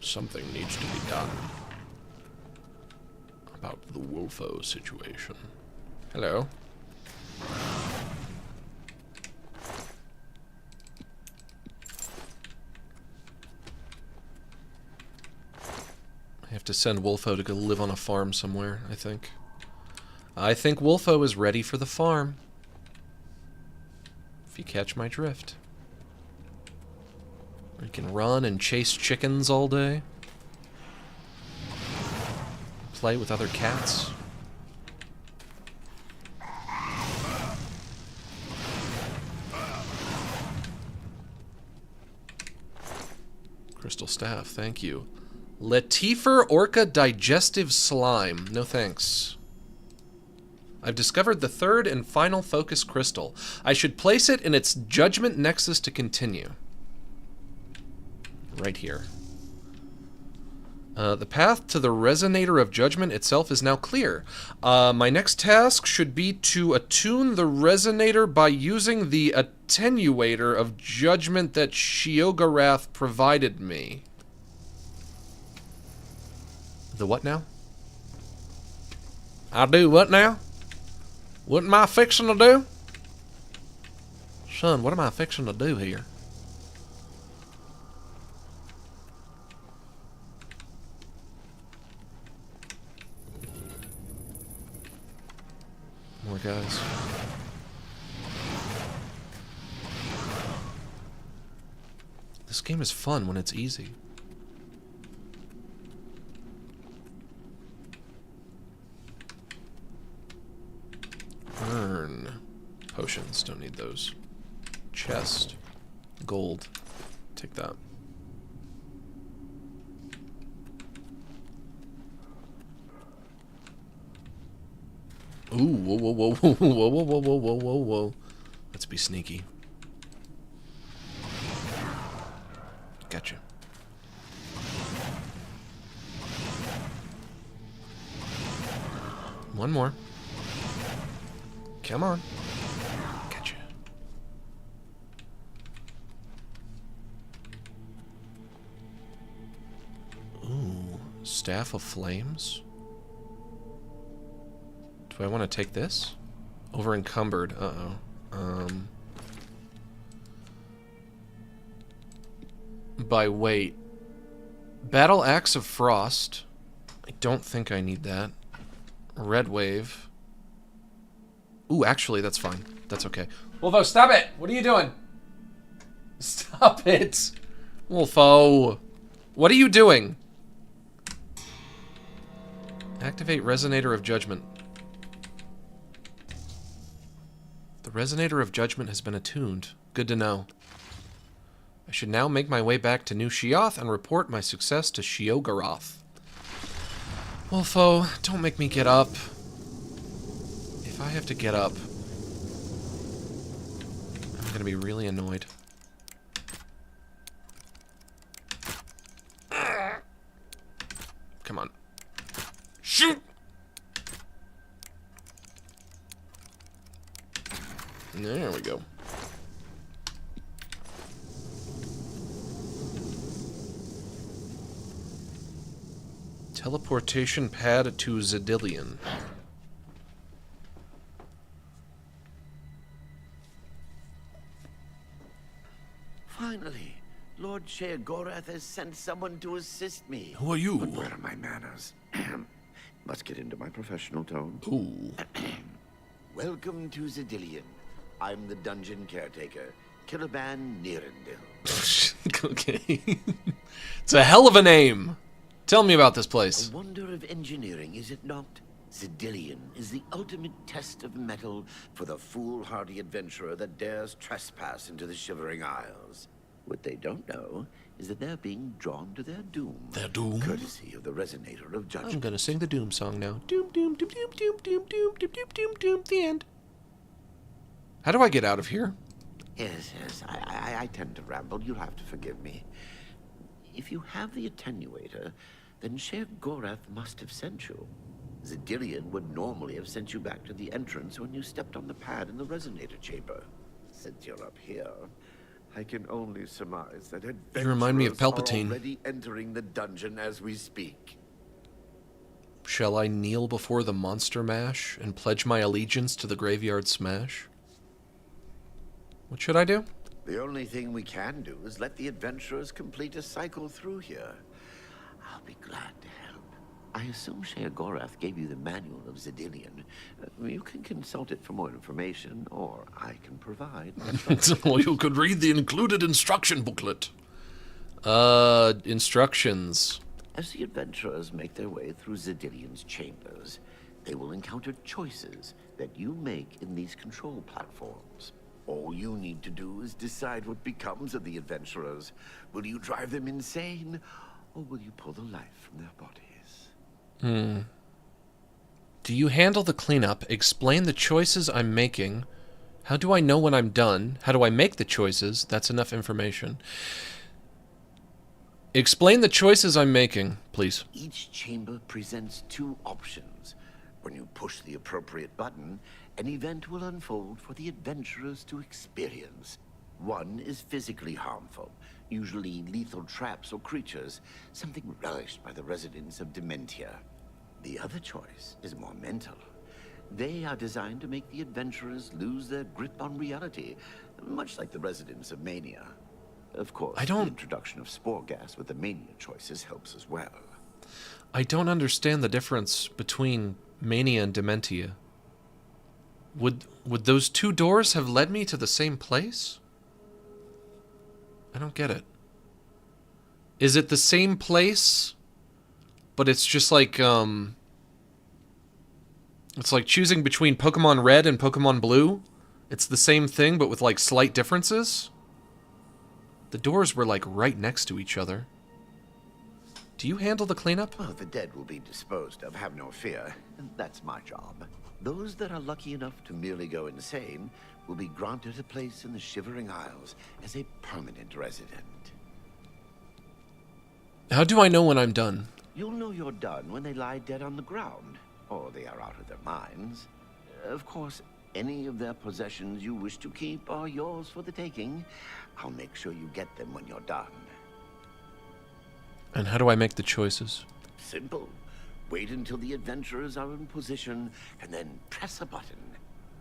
[SPEAKER 1] Something needs to be done about the Wolfo situation. Hello. I have to send Wolfo to go live on a farm somewhere, I think. I think Wolfo is ready for the farm. If you catch my drift. We can run and chase chickens all day. Play with other cats. Crystal staff, thank you. Latifer Orca Digestive Slime. No thanks. I've discovered the third and final focus crystal. I should place it in its judgment nexus to continue. Right here. The path to the resonator of judgment itself is now clear. My next task should be to attune the resonator by using the attenuator of judgment that Sheogorath provided me. The what now? I do what now? What am I fixing to do? Son, what am I fixing to do here? More guys. This game is fun when it's easy. Burn. Potions, don't need those. Chest. Gold. Take that. Ooh, whoa, whoa, whoa, whoa, whoa, whoa, whoa, whoa, whoa, whoa, whoa. Let's be sneaky. Gotcha. One more. Come on. Gotcha. Ooh, Staff of Flames. Do I want to take this? Over encumbered. Uh-oh. By weight. Battle Axe of Frost. I don't think I need that. Red Wave. Ooh, actually, that's fine. That's okay. Wolfo, stop it! What are you doing? Stop it! Wolfo. What are you doing? Activate Resonator of Judgment. The Resonator of Judgment has been attuned. Good to know. I should now make my way back to New Sheoth and report my success to Sheogorath. Wolfo, don't make me get up. If I have to get up, I'm gonna be really annoyed. Come on. Shoot! There we go. Teleportation pad to Zadillian.
[SPEAKER 7] Finally, Lord Sheogorath has sent someone to assist me.
[SPEAKER 3] Who are you?
[SPEAKER 7] But where are my manners? Must get into my professional tone.
[SPEAKER 3] Ooh.
[SPEAKER 7] Welcome to Zadillian. I'm the dungeon caretaker, Killaban Nirendil.
[SPEAKER 1] Okay. It's a hell of a name. Tell me about this place.
[SPEAKER 7] A wonder of engineering, is it not? Zadillian is the ultimate test of metal for the foolhardy adventurer that dares trespass into the Shivering Isles. What they don't know is that they're being drawn to their doom.
[SPEAKER 3] Their doom?
[SPEAKER 7] Courtesy of the Resonator of Judgment.
[SPEAKER 1] I'm gonna sing the Doom song now. Doom, doom, doom, doom, doom, doom, doom, doom, doom, doom, doom, the end. How do I get out of here?
[SPEAKER 7] Yes, I tend to ramble. You'll have to forgive me. If you have the attenuator, then Sheogorath must have sent you. Zadillian would normally have sent you back to the entrance when you stepped on the pad in the resonator chamber. Since you're up here, I can only surmise that
[SPEAKER 1] You remind me of
[SPEAKER 7] adventurers are
[SPEAKER 1] Palpatine.
[SPEAKER 7] already entering the dungeon as we speak.
[SPEAKER 1] Shall I kneel before the monster mash and pledge my allegiance to the graveyard smash? What should I do?
[SPEAKER 7] The only thing we can do is let the adventurers complete a cycle through here. I'll be glad to help. I assume Sheogorath gave you the manual of Zadillian. You can consult it for more information, or I can provide.
[SPEAKER 3] Or you could read the included instruction booklet.
[SPEAKER 1] Instructions.
[SPEAKER 7] As the adventurers make their way through Zadillian's chambers, they will encounter choices that you make in these control platforms. All you need to do is decide what becomes of the adventurers. Will you drive them insane, or will you pull the life from their bodies?
[SPEAKER 1] Do you handle the cleanup? Explain the choices I'm making. How do I know when I'm done? How do I make the choices? That's enough information. Explain the choices I'm making, please.
[SPEAKER 7] Each chamber presents two options. When you push the appropriate button, an event will unfold for the adventurers to experience. One is physically harmful, usually lethal traps or creatures, something relished by the residents of Dementia. The other choice is more mental. They are designed to make the adventurers lose their grip on reality, much like the residents of Mania. Of course, the introduction of spore gas with the Mania choices helps as well.
[SPEAKER 1] I don't understand the difference between Mania and Dementia. Would those two doors have led me to the same place? I don't get it. Is it the same place, but it's just like, it's like choosing between Pokemon Red and Pokemon Blue? It's the same thing, but with, like, slight differences? The doors were, like, right next to each other. Do you handle the cleanup?
[SPEAKER 7] Oh, the dead will be disposed of, have no fear. That's my job. Those that are lucky enough to merely go insane will be granted a place in the Shivering Isles as a permanent resident.
[SPEAKER 1] How do I know when I'm done?
[SPEAKER 7] You'll know you're done when they lie dead on the ground, or they are out of their minds. Of course, any of their possessions you wish to keep are yours for the taking. I'll make sure you get them when you're done.
[SPEAKER 1] And how do I make the choices?
[SPEAKER 7] Simple. Wait until the adventurers are in position, and then press a button.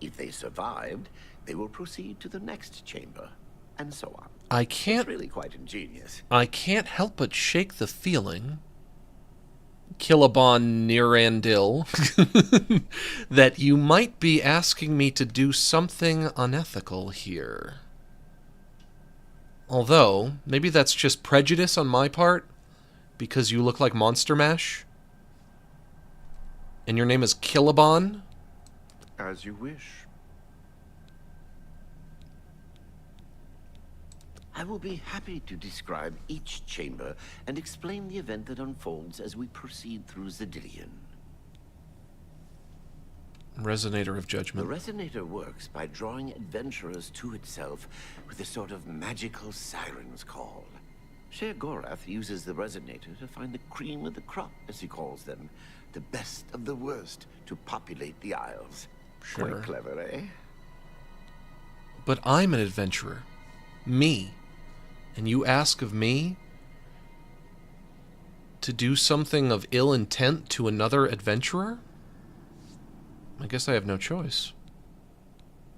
[SPEAKER 7] If they survived, they will proceed to the next chamber, and so on.
[SPEAKER 1] I can't...
[SPEAKER 7] It's really quite ingenious.
[SPEAKER 1] I can't help but shake the feeling, Killabon Nirandil, that you might be asking me to do something unethical here. Although, maybe that's just prejudice on my part, because you look like Monster Mash, and your name is Killabon.
[SPEAKER 7] As you wish. I will be happy to describe each chamber and explain the event that unfolds as we proceed through Zadillian.
[SPEAKER 1] Resonator of Judgment.
[SPEAKER 7] The resonator works by drawing adventurers to itself with a sort of magical siren's call. Sheogorath uses the resonator to find the cream of the crop, as he calls them, the best of the worst to populate the Isles.
[SPEAKER 1] Sure.
[SPEAKER 7] Quite clever, eh?
[SPEAKER 1] But I'm an adventurer. Me. And you ask of me to do something of ill intent to another adventurer? I guess I have no choice.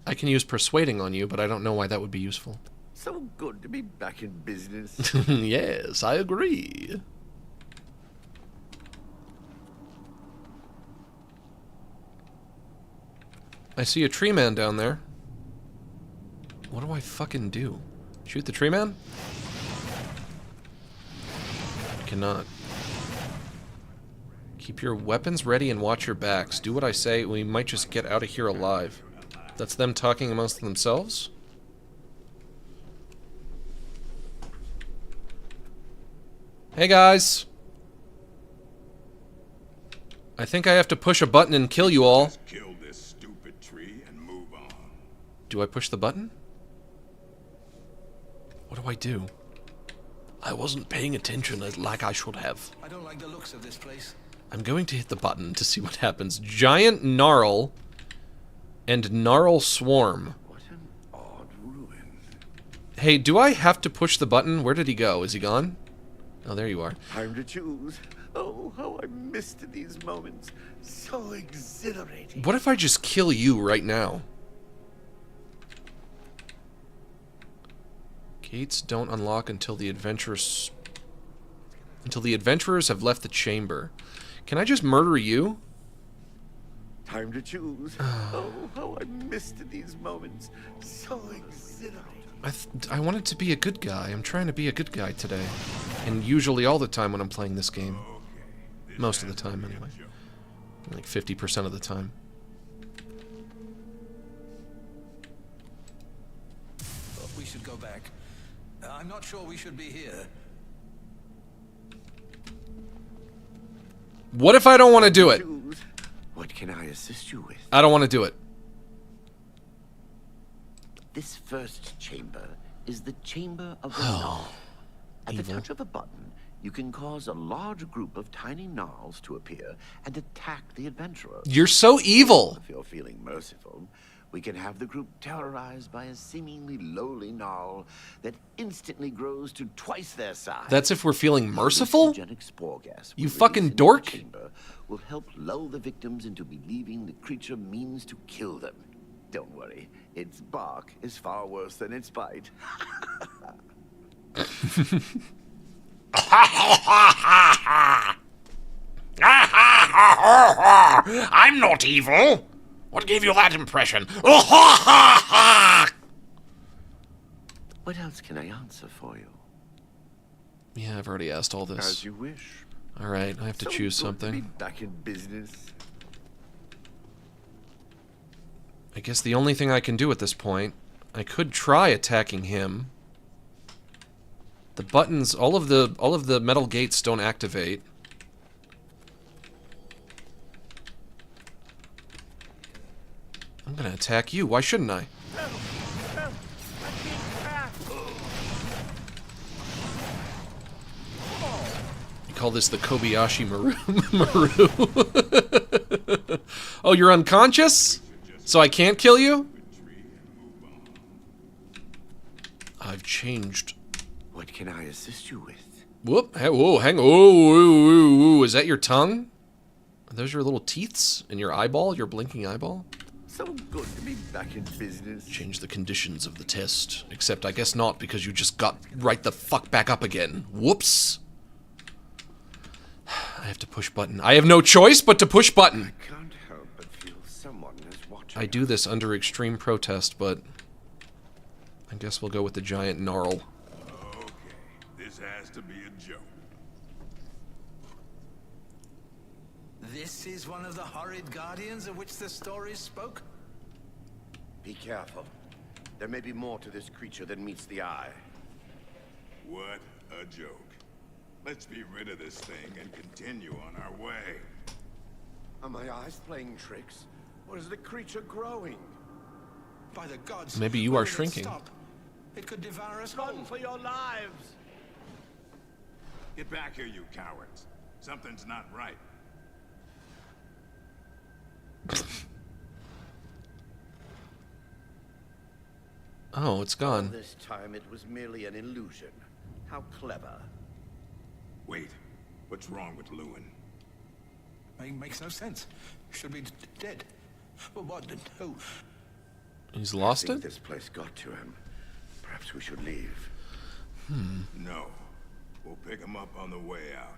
[SPEAKER 1] I can use persuading on you, but I don't know why that would be useful.
[SPEAKER 7] So good to be back in business.
[SPEAKER 1] Yes, I agree. I see a tree man down there. What do I fucking do? Shoot the tree man? I cannot. Keep your weapons ready and watch your backs. Do what I say, we might just get out of here alive. That's them talking amongst themselves? Hey guys! I think I have to push a button and kill you all.
[SPEAKER 5] Just kill this stupid tree and move on.
[SPEAKER 1] Do I push the button? What do I do?
[SPEAKER 3] I wasn't paying attention like I should have.
[SPEAKER 4] I don't like the looks of this place.
[SPEAKER 1] I'm going to hit the button to see what happens. Giant Gnarl and Gnarl Swarm.
[SPEAKER 7] What an odd ruin.
[SPEAKER 1] Hey, do I have to push the button? Where did he go? Is he gone? Oh, there you are.
[SPEAKER 7] Time to choose. Oh, how I missed these moments. So exhilarating.
[SPEAKER 1] What if I just kill you right now? Gates don't unlock until the adventurers have left the chamber. Can I just murder you?
[SPEAKER 7] Time to choose. Oh, how I missed these moments. So exhilarating.
[SPEAKER 1] I wanted to be a good guy. I'm trying to be a good guy today. And usually all the time when I'm playing this game. Most of the time, anyway. Like 50% of the time.
[SPEAKER 15] We should go back. I'm not sure we should be here.
[SPEAKER 1] What if I don't want to do it?
[SPEAKER 7] What can I assist you with?
[SPEAKER 1] I don't want to do it.
[SPEAKER 7] This first chamber is the Chamber of the Gnarl. At the touch of a button, you can cause a large group of tiny gnarls to appear and attack the adventurer.
[SPEAKER 1] You're so evil!
[SPEAKER 7] If you're feeling merciful, we can have the group terrorized by a seemingly lowly gnarl that instantly grows to twice their size.
[SPEAKER 1] That's if we're feeling merciful?
[SPEAKER 7] Spore gas
[SPEAKER 1] You fucking dork!
[SPEAKER 7] Chamber will help lull the victims into believing the creature means to kill them. Don't worry, its bark is far worse than its bite.
[SPEAKER 3] I'm not evil. What gave you that impression?
[SPEAKER 7] What else can I answer for you?
[SPEAKER 1] Yeah, I've already asked all this.
[SPEAKER 7] As you wish.
[SPEAKER 1] Alright, I have to choose something.
[SPEAKER 7] Back in business.
[SPEAKER 1] I guess the only thing I can do at this point, I could try attacking him. The buttons, all of the metal gates don't activate. I'm gonna attack you. Why shouldn't I? You call this the Kobayashi Maru? Oh, you're unconscious? So I can't kill you? I've changed.
[SPEAKER 7] What can I assist you with?
[SPEAKER 1] Whoop! Whoa! Hang on! Oh! Is that your tongue? Are those your little teeths and your eyeball? Your blinking eyeball?
[SPEAKER 7] So good to be back in business.
[SPEAKER 1] Change the conditions of the test. Except I guess not, because you just got right the fuck back up again. Whoops! I have to push button. I have no choice but to push button.
[SPEAKER 7] I can't help but feel someone is watching.
[SPEAKER 1] I do this under extreme protest, but I guess we'll go with the giant gnarl.
[SPEAKER 5] Okay, this has to be a joke.
[SPEAKER 15] This is one of the horrid guardians of which the stories spoke?
[SPEAKER 7] Be careful. There may be more to this creature than meets the eye.
[SPEAKER 5] What a joke. Let's be rid of this thing and continue on our way.
[SPEAKER 7] Are my eyes playing tricks? Or is the creature growing?
[SPEAKER 15] By the gods.
[SPEAKER 1] Maybe you are shrinking.
[SPEAKER 15] Stop. It could devour us
[SPEAKER 4] Run
[SPEAKER 15] all.
[SPEAKER 4] for your lives!
[SPEAKER 5] Get back here, you cowards. Something's not right.
[SPEAKER 1] Oh, it's gone.
[SPEAKER 7] This time it was merely an illusion. How clever.
[SPEAKER 5] Wait, what's wrong with Lewin?
[SPEAKER 15] Makes no sense. Should be dead. But what? Who?
[SPEAKER 1] He's lost
[SPEAKER 7] I think
[SPEAKER 1] it?
[SPEAKER 7] this place got to him. Perhaps we should leave.
[SPEAKER 5] No. We'll pick him up on the way out.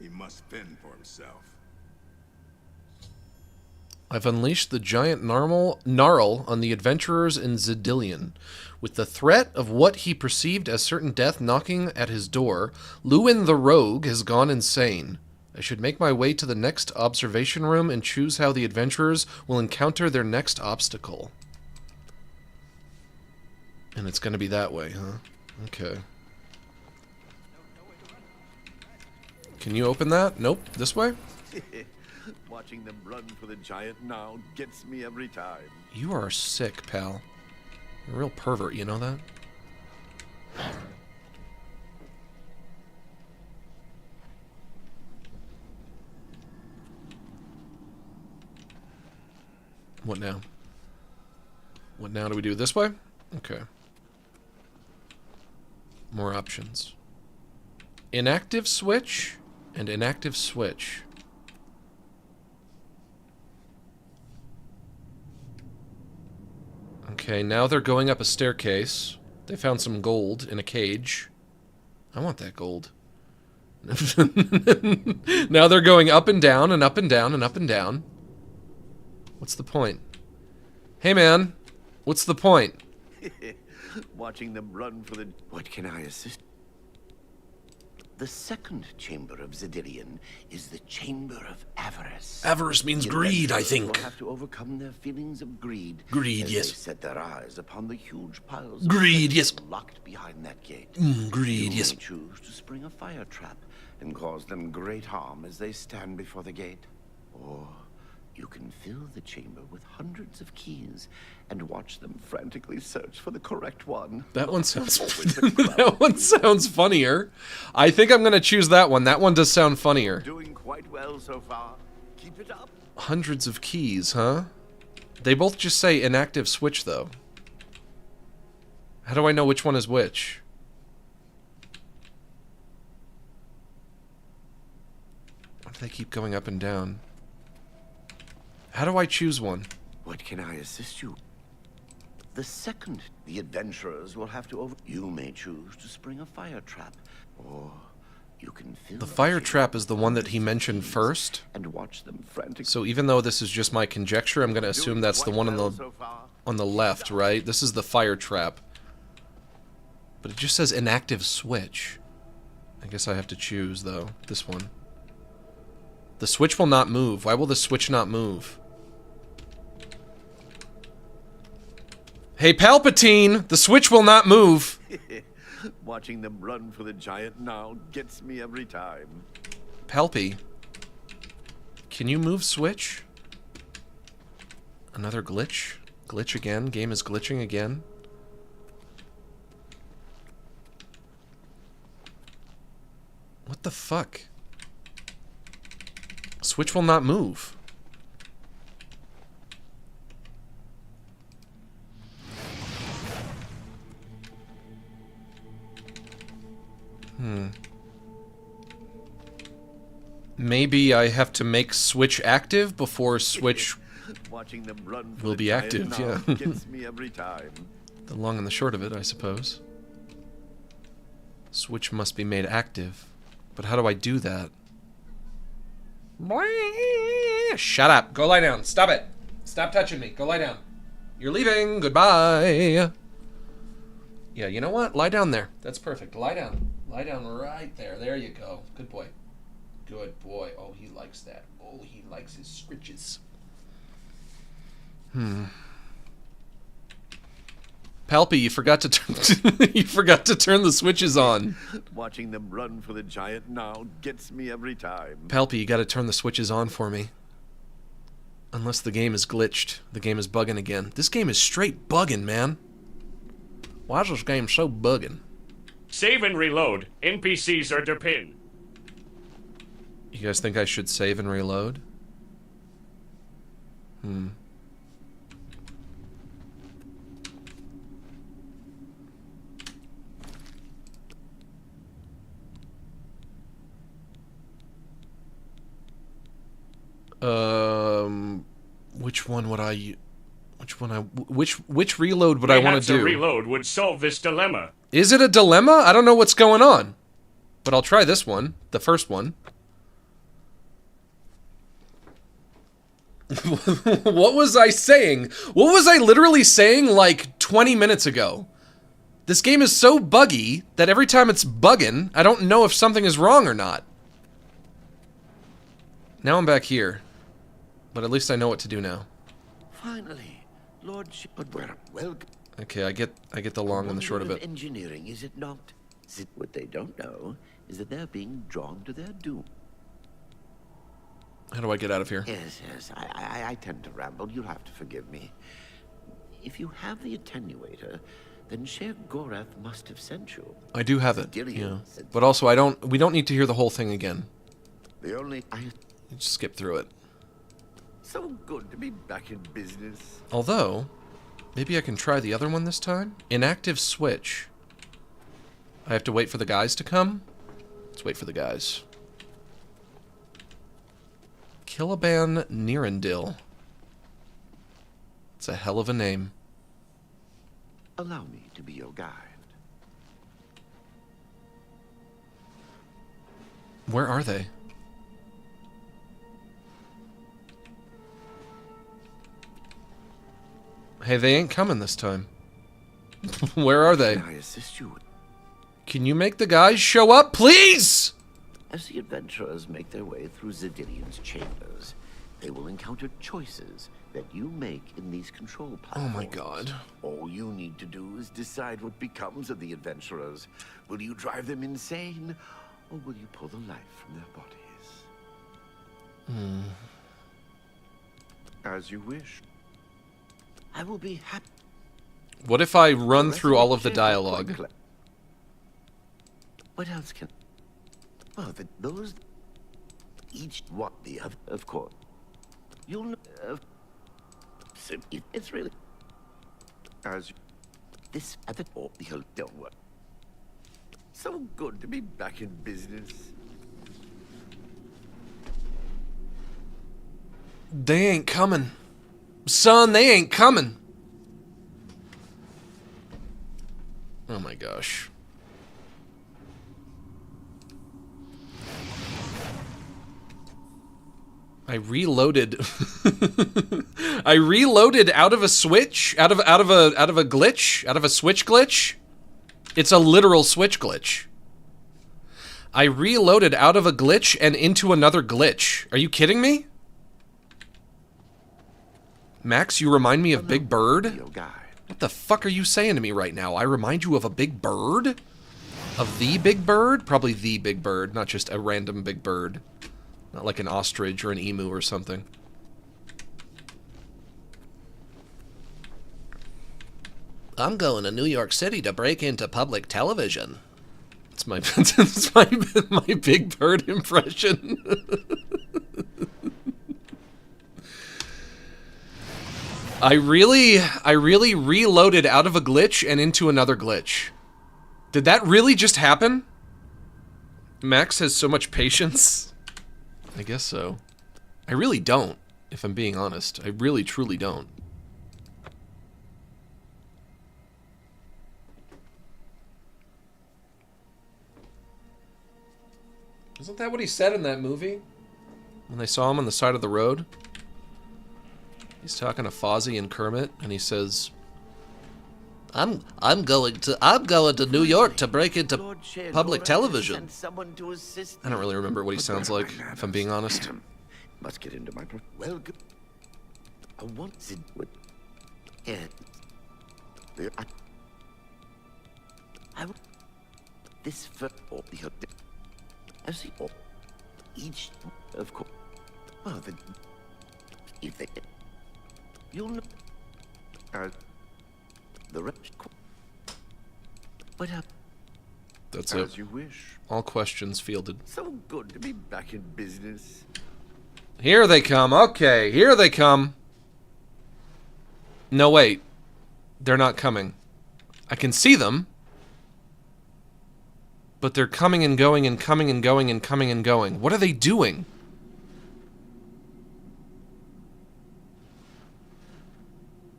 [SPEAKER 5] He must fend for himself.
[SPEAKER 1] I've unleashed the giant gnarl on the adventurers in Zadillian. With the threat of what he perceived as certain death knocking at his door, Lewin the Rogue has gone insane. I should make my way to the next observation room and choose how the adventurers will encounter their next obstacle. And it's gonna be that way, huh? Okay. Can you open that? Nope. This way?
[SPEAKER 7] Watching them run for the giant now gets me every time.
[SPEAKER 1] You are sick, pal. You're a real pervert, you know that? What now? What now? Do we do it this way? Okay. More options. Inactive switch and inactive switch. Okay, now they're going up a staircase. They found some gold in a cage. I want that gold. Now they're going up and down and up and down and up and down. What's the point? Hey man, what's the point?
[SPEAKER 7] Watching them run for the... What can I assist? The second chamber of Zadillian is the chamber of avarice.
[SPEAKER 3] Avarice means greed, I think.
[SPEAKER 7] Will have to overcome their feelings of greed.
[SPEAKER 3] Greed,
[SPEAKER 7] as
[SPEAKER 3] yes.
[SPEAKER 7] They set their eyes upon the huge piles.
[SPEAKER 3] Greed,
[SPEAKER 7] of
[SPEAKER 3] yes.
[SPEAKER 7] Locked behind that gate.
[SPEAKER 3] Greed,
[SPEAKER 7] you
[SPEAKER 3] yes.
[SPEAKER 7] may choose to spring a fire trap and cause them great harm as they stand before the gate, or you can fill the chamber with hundreds of keys and watch them frantically search for the correct one.
[SPEAKER 1] That one sounds that one sounds funnier. I think I'm gonna choose that one. That one does sound funnier.
[SPEAKER 7] Doing quite well so far. Keep it up.
[SPEAKER 1] Hundreds of keys, huh? They both just say inactive switch though. How do I know which one is which? Why do they keep going up and down? How do I choose one?
[SPEAKER 7] What can I assist you? The second, the adventurers will have to over... You may choose to spring a fire trap, or you can fill...
[SPEAKER 1] The fire trap is the one that he mentioned first.
[SPEAKER 7] And watch them frantically.
[SPEAKER 1] So even though this is just my conjecture, I'm going to assume that's the one on the left, right? This is the fire trap. But it just says inactive switch. I guess I have to choose, though. This one. The switch will not move. Why will the switch not move? Hey, Palpatine! The switch will not move!
[SPEAKER 7] Watching them run for the giant now gets me every time.
[SPEAKER 1] Palpy. Can you move switch? Another glitch? Glitch again? Game is glitching again? What the fuck? Switch will not move. Maybe I have to make switch active before switch
[SPEAKER 7] Watching them run for
[SPEAKER 1] will
[SPEAKER 7] the
[SPEAKER 1] be
[SPEAKER 7] giant
[SPEAKER 1] active,
[SPEAKER 7] now
[SPEAKER 1] yeah.
[SPEAKER 7] gets me every time.
[SPEAKER 1] The long and the short of it, I suppose. Switch must be made active. But how do I do that? Shut up. Go lie down. Stop it. Stop touching me. Go lie down. You're leaving. Goodbye. Yeah, you know what? Lie down there. That's perfect. Lie down. Lie down right there. There you go. Good boy. Good boy. Oh, he likes that. Oh, he likes his scritches. Palpy, you forgot to turn the switches on.
[SPEAKER 7] Watching them run for the giant now gets me every time.
[SPEAKER 1] Palpy, you gotta turn the switches on for me. Unless the game is glitched. The game is bugging again. This game is straight bugging, man. Why is this game so bugging?
[SPEAKER 2] Save and reload. NPCs are der pin.
[SPEAKER 1] You guys think I should save and reload? Which one would I... Which reload would I want to do?
[SPEAKER 2] Reload would solve this dilemma.
[SPEAKER 1] Is it a dilemma? I don't know what's going on. But I'll try this one. The first one. What was I saying? What was I literally saying like 20 minutes ago? This game is so buggy that every time it's bugging, I don't know if something is wrong or not. Now I'm back here. But at least I know what to do now.
[SPEAKER 7] Finally, Lord Sheogorath, welcome.
[SPEAKER 1] Okay, I get the long and the short of it.
[SPEAKER 7] Engineering, is it not? What they don't know is that they're being drawn to their doom.
[SPEAKER 1] How do I get out of here?
[SPEAKER 7] Yes, I tend to ramble. You'll have to forgive me. If you have the attenuator, then Sheogorath must have sent you.
[SPEAKER 1] I do have it.
[SPEAKER 7] Zadillian
[SPEAKER 1] Yeah. But also, we don't need to hear the whole thing again.
[SPEAKER 7] The only...
[SPEAKER 1] Just skip through it.
[SPEAKER 7] So good to be back in business.
[SPEAKER 1] Although, maybe I can try the other one this time? Inactive switch. I have to wait for the guys to come? Let's wait for the guys. Killaban Nirendil. It's a hell of a name.
[SPEAKER 7] Allow me to be your guide.
[SPEAKER 1] Where are they? Hey, they ain't coming this time. Where are they?
[SPEAKER 7] Can I assist you?
[SPEAKER 1] Can you make the guys show up, please?
[SPEAKER 7] As the adventurers make their way through Zadillian's chambers, they will encounter choices that you make in these control platforms.
[SPEAKER 1] Oh my god.
[SPEAKER 7] All you need to do is decide what becomes of the adventurers. Will you drive them insane, or will you pull the life from their bodies? As you wish. I will be happy.
[SPEAKER 1] What if I run through all of the dialogue?
[SPEAKER 7] What else can... Well, those... Each what the other, of course. You'll know... it's really... As... This at the... Oh, don't work. So good to be back in business.
[SPEAKER 1] They ain't coming. Son, they ain't coming. Oh my gosh. I reloaded. I reloaded out of a switch, out of a glitch, out of a switch glitch. It's a literal switch glitch. I reloaded out of a glitch and into another glitch. Are you kidding me? Max, you remind me of Big Bird? What the fuck are you saying to me right now? I remind you of a big bird? Of the big bird? Probably the big bird, not just a random big bird. Not like an ostrich or an emu or something. I'm going to New York City to break into public television. It's my it's my Big Bird impression. I really reloaded out of a glitch and into another glitch. Did that really just happen? Max has so much patience. I guess so. I really don't, if I'm being honest. I really, truly don't. Isn't that what he said in that movie? When they saw him on the side of the road? He's talking to Fozzie and Kermit, and he says, I'm going to New York to break into public television. I don't really remember what he sounds like, if I'm being honest.
[SPEAKER 7] Must get into my... Well, good. I want to... Yeah. I... This for... I see... Each... Of course... Well, then... If they... You'll know... The rest... What up?
[SPEAKER 1] That's
[SPEAKER 7] As
[SPEAKER 1] it.
[SPEAKER 7] you wish.
[SPEAKER 1] All questions fielded.
[SPEAKER 7] So good to be back in business.
[SPEAKER 1] Here they come. Okay, here they come. No, wait. They're not coming. I can see them. But they're coming and going and coming and going and coming and going. What are they doing?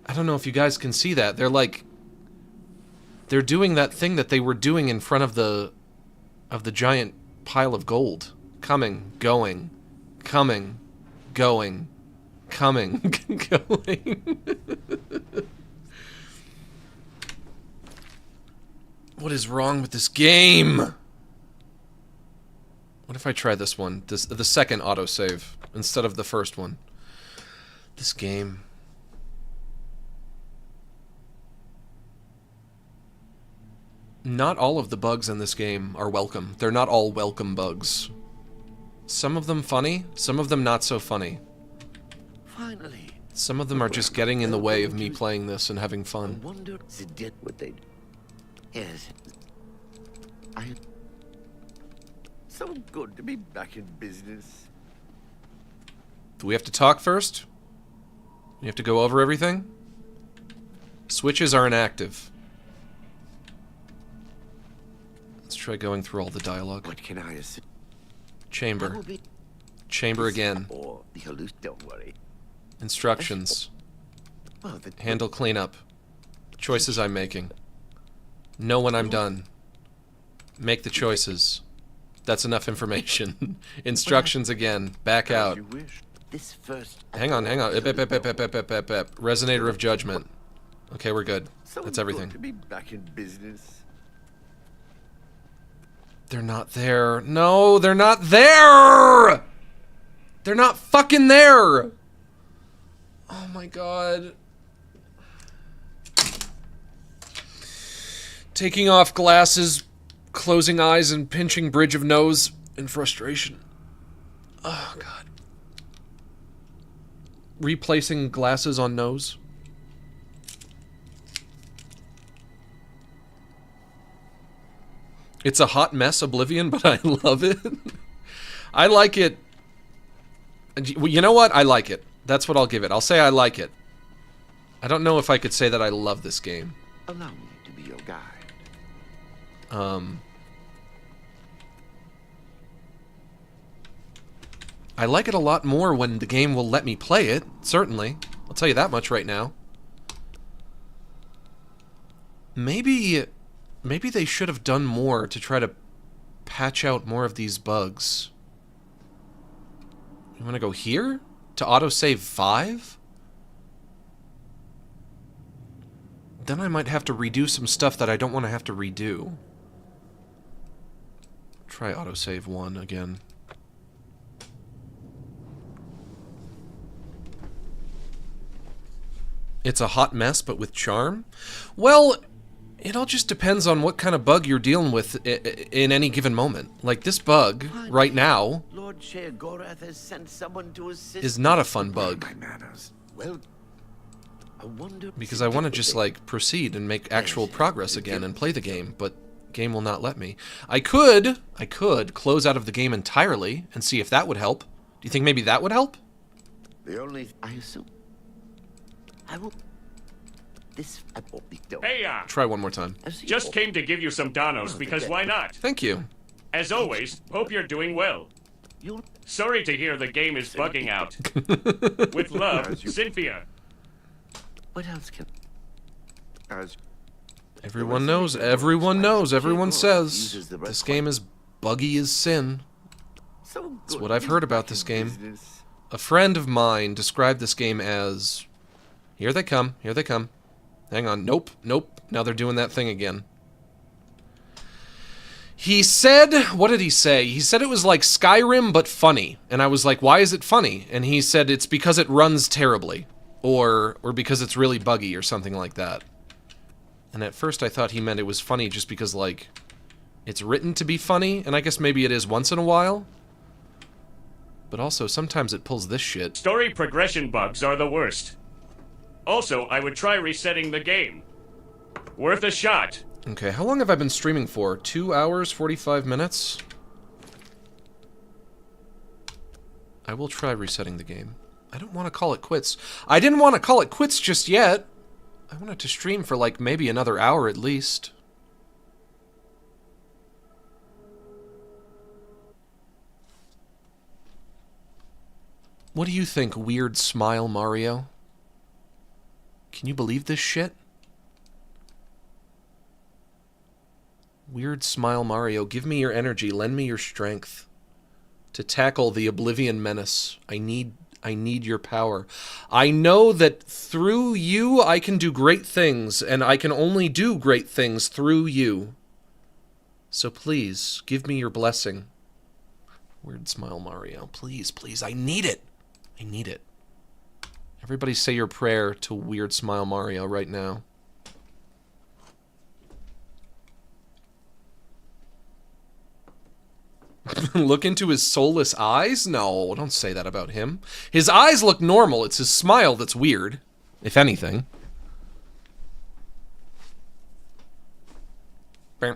[SPEAKER 1] I don't know if you guys can see that. They're like... They're doing that thing that they were doing in front of the giant pile of gold. Coming, going, coming, going, coming, going. What is wrong with this game? What if I try this one? The second autosave instead of the first one. This game. Not all of the bugs in this game are welcome. They're not all welcome bugs. Some of them funny, some of them not so funny.
[SPEAKER 7] Finally.
[SPEAKER 1] Some of them are just getting in the way of me playing this and having
[SPEAKER 7] I
[SPEAKER 1] fun.
[SPEAKER 7] wonder if they did what they... Yes. So good to be back in business.
[SPEAKER 1] Do we have to talk first? You have to go over everything? Switches are inactive. try going through all the dialogue.
[SPEAKER 7] What can I assume?
[SPEAKER 1] Chamber. Chamber again.
[SPEAKER 7] Or the don't worry.
[SPEAKER 1] Instructions.
[SPEAKER 7] Well,
[SPEAKER 1] Handle cleanup. Choices I'm making. Know when I'm done. Make the choices. That's enough information. Instructions again. Back out.
[SPEAKER 7] This first.
[SPEAKER 1] Hang on, hang on. Ep, ep, ep, ep, ep, ep, ep, ep. Resonator of judgment. Okay, we're good. That's everything.
[SPEAKER 7] To be back in business.
[SPEAKER 1] They're not there. No, they're not there! They're not fucking there! Oh my god. Taking off glasses, closing eyes, and pinching bridge of nose in frustration. Oh god. Replacing glasses on nose. It's a hot mess, Oblivion, but I love it. I like it. You know what? I like it. That's what I'll give it. I'll say I like it. I don't know if I could say that I love this game.
[SPEAKER 7] Allow me to be your guide.
[SPEAKER 1] I like it a lot more when the game will let me play it, certainly. I'll tell you that much right now. Maybe they should have done more to try to patch out more of these bugs. You want to go here? To autosave 5? Then I might have to redo some stuff that I don't want to have to redo. Try autosave 1 again. It's a hot mess, but with charm? Well, it all just depends on what kind of bug you're dealing with in any given moment. Like this bug, right now,
[SPEAKER 7] Lord Sheogorath has sent someone to assist
[SPEAKER 1] is not a fun bug.
[SPEAKER 7] Well, I wonder
[SPEAKER 1] Because I want to just, like, proceed and make actual progress again and play the game, but game will not let me. I could close out of the game entirely and see if that would help. Do you think maybe that would help?
[SPEAKER 7] The only I assume I will. This
[SPEAKER 2] Hey,
[SPEAKER 1] Try one more time.
[SPEAKER 2] just came to give you some donos because why not?
[SPEAKER 1] Thank you.
[SPEAKER 2] As always, hope you're doing well. Sorry to hear the game is bugging out. With love, Cynthia.
[SPEAKER 7] What else can?
[SPEAKER 1] Everyone knows, everyone says this game is buggy as sin. That's what I've heard about this game. A friend of mine described this game as, here they come, here they come. Hang on, nope, nope, now they're doing that thing again. He said, what did he say? He said it was like Skyrim, but funny. And I was like, why is it funny? And he said it's because it runs terribly. Or because it's really buggy or something like that. And at first I thought he meant it was funny just because, like, it's written to be funny, and I guess maybe it is once in a while. But also, sometimes it pulls this shit.
[SPEAKER 2] Story progression bugs are the worst. Also, I would try resetting the game. Worth a shot.
[SPEAKER 1] Okay, how long have I been streaming for? 2 hours, 45 minutes? I will try resetting the game. I don't want to call it quits. I didn't want to call it quits just yet. I wanted to stream for, like, maybe another hour at least. What do you think, weird smile, Mario? Can you believe this shit? Weird smile, Mario. Give me your energy. Lend me your strength to tackle the Oblivion menace. I need your power. I know that through you I can do great things, and I can only do great things through you. So please, give me your blessing. Weird smile, Mario. Please, please, I need it. I need it. Everybody say your prayer to Weird Smile Mario right now. Look into his soulless eyes? No, don't say that about him. His eyes look normal. It's his smile that's weird, if anything.
[SPEAKER 3] Oh,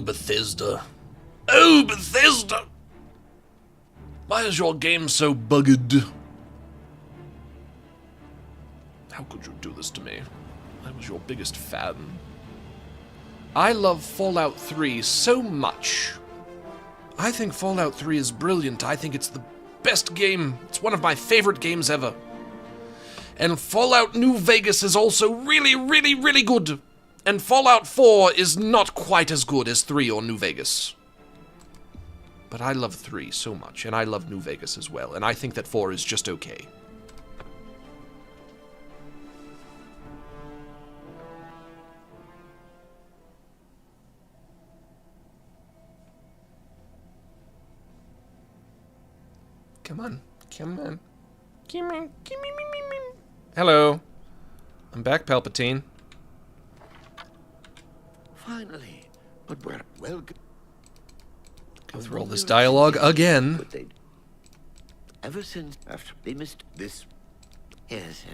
[SPEAKER 3] Bethesda. Oh, Bethesda! Why is your game so bugged? How could you do this to me? I was your biggest fan.
[SPEAKER 1] I love Fallout 3 so much. I think Fallout 3 is brilliant. I think it's the best game. It's one of my favorite games ever. And Fallout New Vegas is also really, really, really good. And Fallout 4 is not quite as good as 3 or New Vegas. But I love 3 so much, and I love New Vegas as well, and I think that 4 is just okay. Come on. Come on. Come on. Come on. Hello. I'm back, Palpatine.
[SPEAKER 7] Finally. But we're well...
[SPEAKER 1] Go through all this dialogue again.
[SPEAKER 7] Ever since after they missed this... Yes,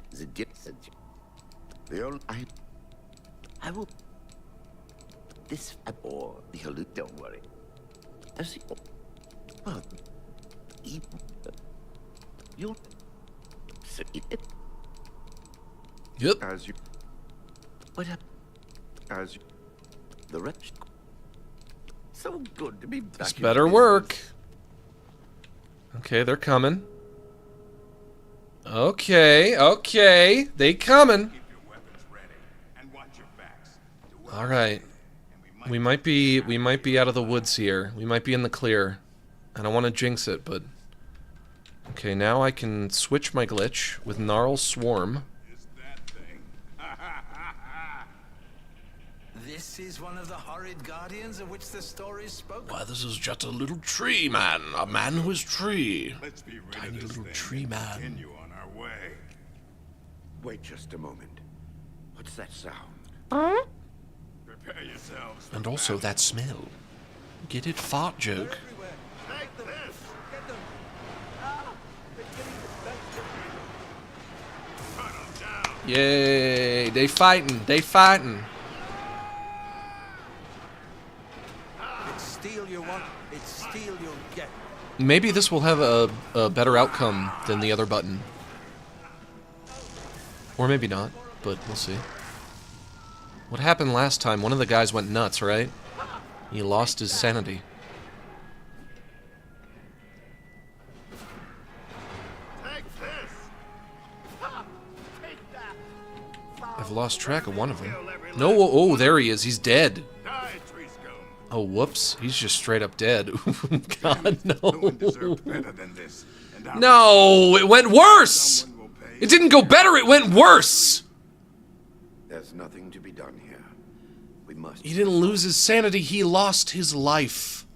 [SPEAKER 7] the only... I will... This... Or... Don't worry. I see... Well... You'll see it.
[SPEAKER 1] Yep.
[SPEAKER 7] As you. What happened? As you. The rest. So good to be back.
[SPEAKER 1] This better work. Okay, they're coming. Okay, okay, they coming. All right. We might be out of the woods here. We might be in the clear. I don't want to jinx it, but... Okay, now I can switch my glitch with Gnarl Swarm.
[SPEAKER 15] This is one of the horrid guardians of which the story spoke.
[SPEAKER 3] Why, this is just a little tree man. A man who is tree.
[SPEAKER 5] Let's be rid
[SPEAKER 3] Tiny
[SPEAKER 5] of this
[SPEAKER 3] little
[SPEAKER 5] thing
[SPEAKER 3] tree
[SPEAKER 5] and
[SPEAKER 3] man.
[SPEAKER 5] continue on our way.
[SPEAKER 7] Wait just a moment. What's that sound?
[SPEAKER 5] Prepare yourselves.
[SPEAKER 3] And also that smell. Get it? Fart joke.
[SPEAKER 1] Yay! They fighting! They fighting!
[SPEAKER 15] It's steel you want, it's steel you'll get.
[SPEAKER 1] Maybe this will have a better outcome than the other button. Or maybe not, but we'll see. What happened last time? One of the guys went nuts, right? He lost his sanity. I've lost track of one of them. No, oh, there he is. He's dead. Oh, whoops. He's just straight up dead. God, no. No, it went worse! It didn't go better, it went worse!
[SPEAKER 7] There's nothing to be done here. We must...
[SPEAKER 1] He didn't lose his sanity, he lost his life.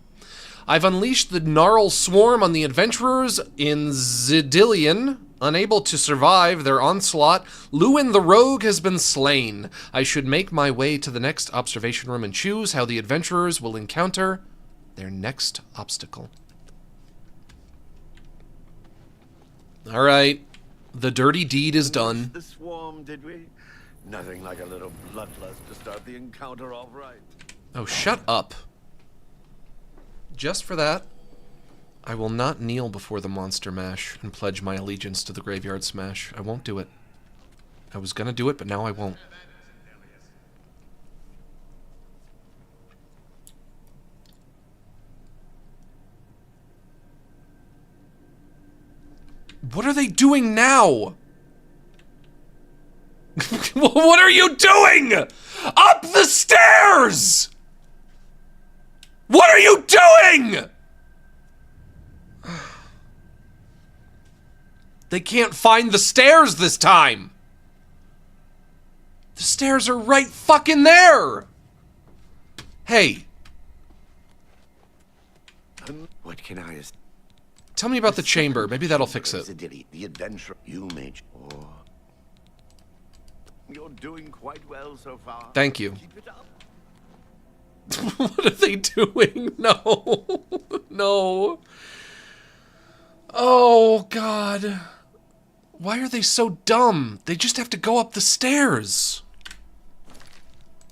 [SPEAKER 1] I've unleashed the Gnarl Swarm on the adventurers in Zadillian. Unable to survive their onslaught, Lewin the Rogue has been slain. I should make my way to the next observation room and choose how the adventurers will encounter their next obstacle. Alright, the dirty deed is done.
[SPEAKER 7] The swarm, did we? Nothing like a little bloodlust to start the encounter all right.
[SPEAKER 1] Oh, shut up. Just for that, I will not kneel before the Monster Mash and pledge my allegiance to the Graveyard Smash. I won't do it. I was gonna do it, but now I won't. What are they doing now? What are you doing? Up the stairs! What are you doing? They can't find the stairs this time. The stairs are right fucking there. Hey.
[SPEAKER 7] What can I...
[SPEAKER 1] Tell me about the chamber. Maybe that'll fix it.
[SPEAKER 7] The adventure you made. Oh. You're doing quite well so far.
[SPEAKER 1] Thank you.
[SPEAKER 7] Keep it up.
[SPEAKER 1] What are they doing? No. No. Oh, God. Why are they so dumb? They just have to go up the stairs.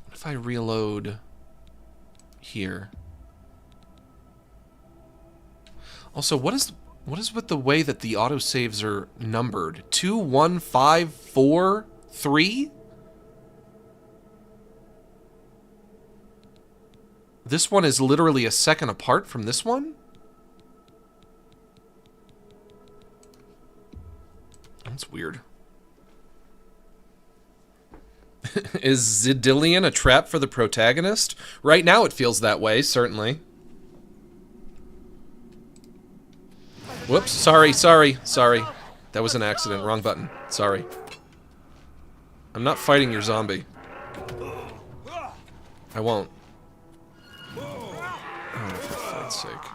[SPEAKER 1] What if I reload here? Also, what is with the way that the autosaves are numbered? 2, 1, 5, 4, 3? This one is literally a second apart from this one? That's weird. Is Zadillian a trap for the protagonist? Right now it feels that way, certainly. Whoops, sorry. That was an accident, wrong button. Sorry. I'm not fighting your zombie. I won't. Oh, for fart's sake.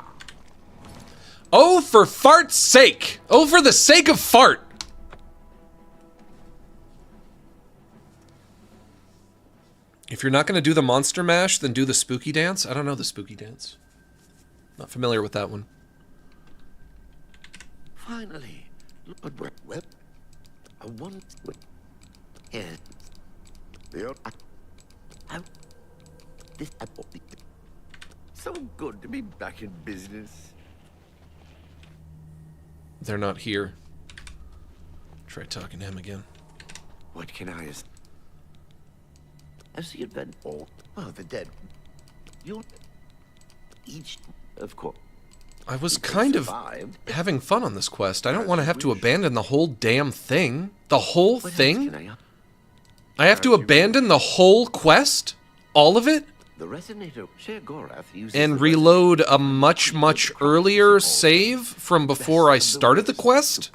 [SPEAKER 1] Oh, for fart's sake! Oh, for the sake of fart! If you're not going to do the monster mash, then do the spooky dance. I don't know the spooky dance. Not familiar with that one.
[SPEAKER 7] Finally, Lord Web, I want yeah. This so good to be back in business.
[SPEAKER 1] They're not here. Try talking to him again.
[SPEAKER 7] What can I ask? As the event all the dead. You'll each of course.
[SPEAKER 1] I was kind of having fun on this quest. I don't want to have to abandon the whole damn thing. The whole thing? I have to abandon the whole quest? All of it?
[SPEAKER 7] The resonator Sheogorath uses
[SPEAKER 1] and reload a much earlier save from before I started the quest?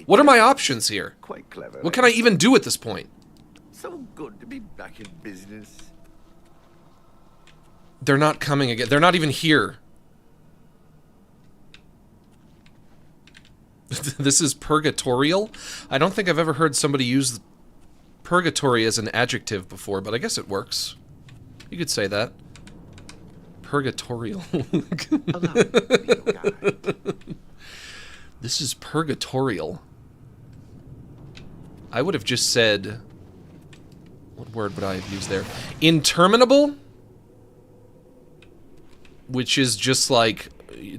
[SPEAKER 1] What are my options here?
[SPEAKER 7] Quite clever.
[SPEAKER 1] What can I even do at this point?
[SPEAKER 7] So good to be back in business.
[SPEAKER 1] They're not coming again. They're not even here. This is purgatorial? I don't think I've ever heard somebody use purgatory as an adjective before, but I guess it works. You could say that. Purgatorial. This is purgatorial. I would have just said... What word would I have used there? Interminable? Which is just like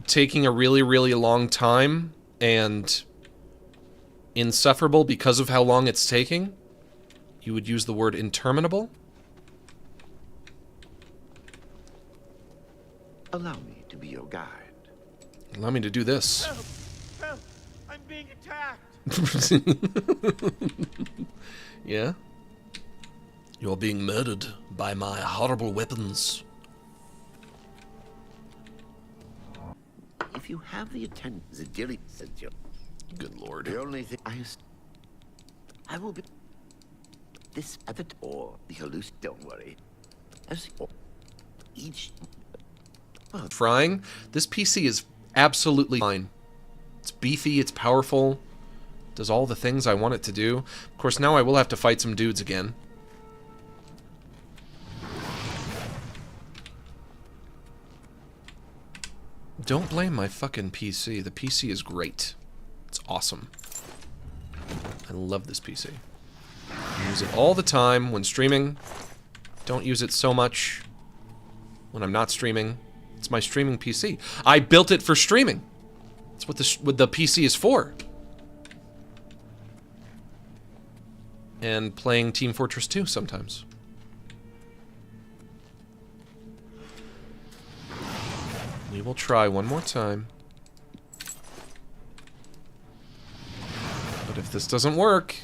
[SPEAKER 1] taking a really long time and insufferable because of how long it's taking. You would use the word interminable.
[SPEAKER 7] Allow me to be your guide.
[SPEAKER 1] Allow me to do this.
[SPEAKER 4] Help! I'm being attacked!
[SPEAKER 1] Yeah?
[SPEAKER 3] You're being murdered by my horrible weapons.
[SPEAKER 7] If you have the attention, Zadillian said you.
[SPEAKER 1] Good lord.
[SPEAKER 7] The only thing I will be this at the door. The halluc. Don't worry. As each.
[SPEAKER 1] Frying. This PC is absolutely fine. It's beefy. It's powerful. Does all the things I want it to do. Of course, now I will have to fight some dudes again. Don't blame my fucking PC. The PC is great. It's awesome. I love this PC. I use it all the time when streaming. Don't use it so much when I'm not streaming. It's my streaming PC. I built it for streaming. That's what the PC is for. And playing Team Fortress 2 sometimes. We will try one more time. But if this doesn't work,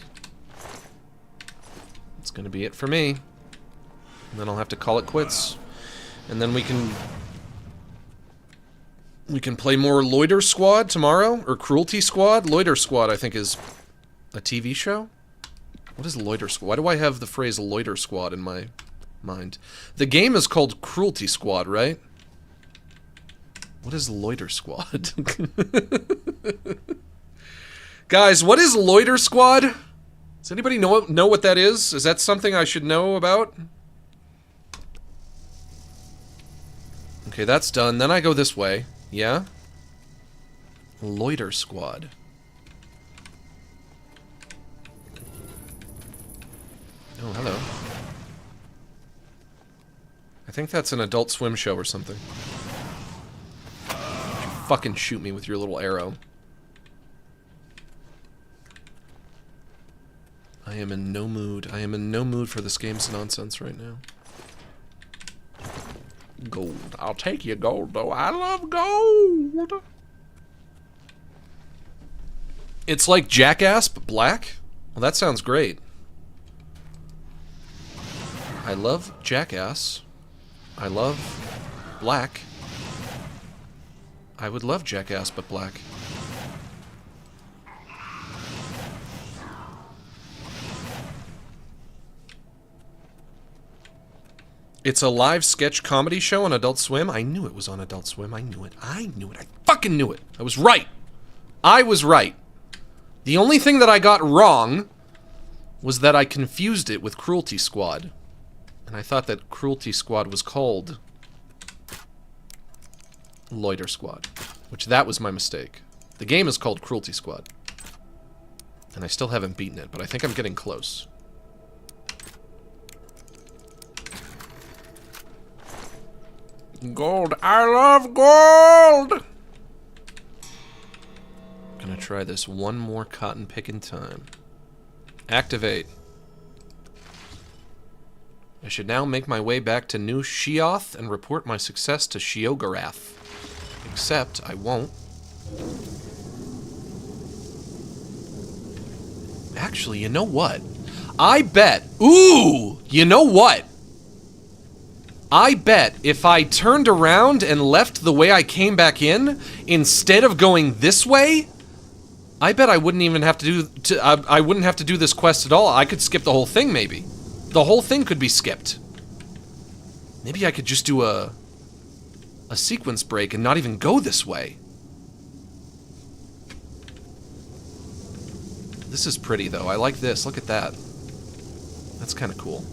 [SPEAKER 1] it's going to be it for me. And then I'll have to call it quits. And then we can play more Loiter Squad tomorrow, or Cruelty Squad. Loiter Squad, I think, is a TV show. What is Loiter Squad? Why do I have the phrase Loiter Squad in my mind? The game is called Cruelty Squad, right? What is Loiter Squad? Guys, what is Loiter Squad? Does anybody know what that is? Is that something I should know about? Okay, that's done. Then I go this way. Yeah? Loiter Squad. Oh, hello. I think that's an Adult Swim show or something. fucking shoot me with your little arrow. I am in no mood. I am in no mood for this game's nonsense right now. Gold. I'll take you gold, though. I love gold. It's like Jackass, but black? Well, that sounds great. I love Jackass. I love black. I would love Jackass, but black. It's a live sketch comedy show on Adult Swim. I knew it was on Adult Swim. I knew it. I knew it. I fucking knew it. I was right. I was right. The only thing that I got wrong was that I confused it with Cruelty Squad. And I thought that Cruelty Squad was called Loiter Squad, which that was my mistake. The game is called Cruelty Squad. And I still haven't beaten it, but I think I'm getting close. Gold. I love gold! Gonna try this one more cotton picking time. Activate. I should now make my way back to New Sheogorath and report my success to Sheogorath. Except, I won't. Actually, you know what? I bet... Ooh! You know what? I bet if I turned around and left the way I came back in, instead of going this way, I bet I wouldn't even have to do... I wouldn't have to do this quest at all. I could skip the whole thing, maybe. The whole thing could be skipped. Maybe I could just do a sequence break and not even go this way. This is pretty, though. I like this. Look at that. That's kind of cool.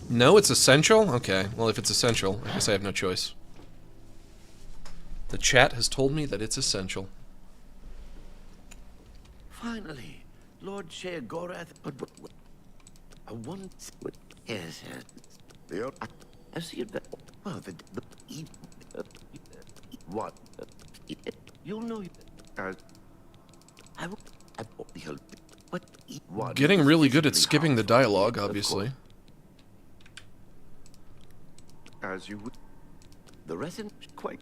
[SPEAKER 1] No, it's essential? Okay. Well, if it's essential, I guess I have no choice. The chat has told me that it's essential.
[SPEAKER 7] Finally, Lord Sheogorath. I want. Yes, yes. I see it. Well, what? You'll know. I will. What?
[SPEAKER 1] Getting really good at skipping the dialogue, obviously.
[SPEAKER 7] As you would. The resin quite.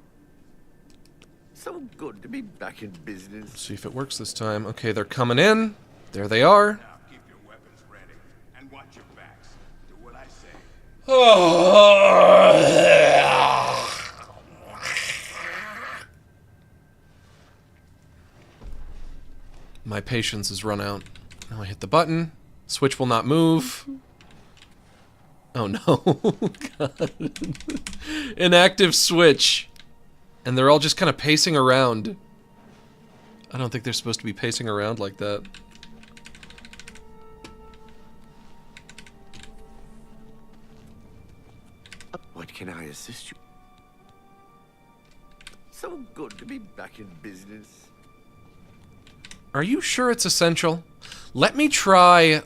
[SPEAKER 7] So good to be back in business.
[SPEAKER 1] Let's see if it works this time. Okay, they're coming in. There they are.
[SPEAKER 5] Now keep your weapons ready and watch your backs. Do what I say.
[SPEAKER 1] My patience has run out. Now I hit the button. Switch will not move. Oh no. God. Inactive switch. And they're all just kind of pacing around. I don't think they're supposed to be pacing around like that.
[SPEAKER 7] What can I assist you? So good to be back in business.
[SPEAKER 1] Are you sure it's essential? Let me try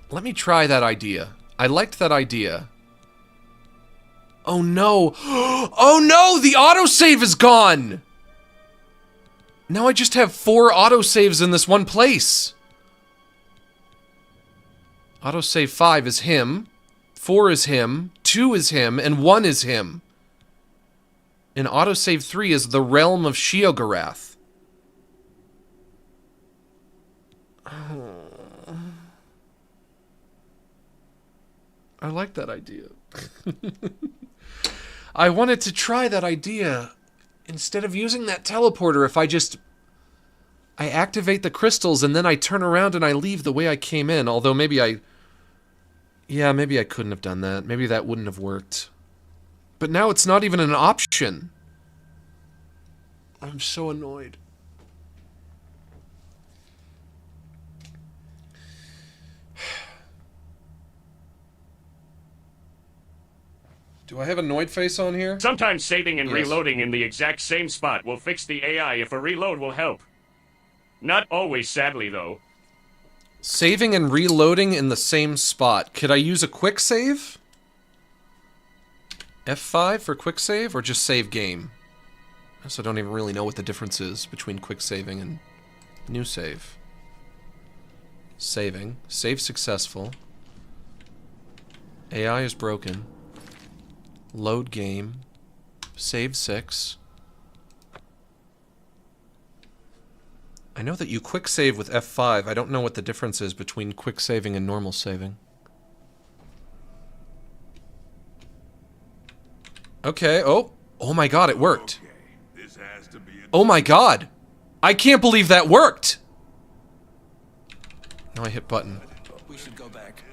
[SPEAKER 1] that idea. I liked that idea. Oh no. Oh no, the autosave is gone! Now I just have 4 autosaves in this one place. Autosave 5 is him, 4 is him, 2 is him, and 1 is him. And autosave 3 is the realm of Sheogorath. Oh. I like that idea. I wanted to try that idea. Instead of using that teleporter, if I activate the crystals and then I turn around and I leave the way I came in. Although maybe maybe I couldn't have done that. Maybe that wouldn't have worked. But now it's not even an option. I'm so annoyed. Do I have annoyed face on here?
[SPEAKER 2] Sometimes saving and
[SPEAKER 1] Yes.
[SPEAKER 2] reloading in the exact same spot will fix the AI if a reload will help. Not always, sadly, though.
[SPEAKER 1] Saving and reloading in the same spot. Could I use a quick save? F5 for quick save, or just save game? So I don't even really know what the difference is between quick saving and new save. Saving. Save successful. AI is broken. Load game. Save 6. I know that you quick save with F5. I don't know what the difference is between quick saving and normal saving. Okay, oh my god, it worked. Oh my god! I can't believe that worked! Now I hit button.
[SPEAKER 15] We should go back.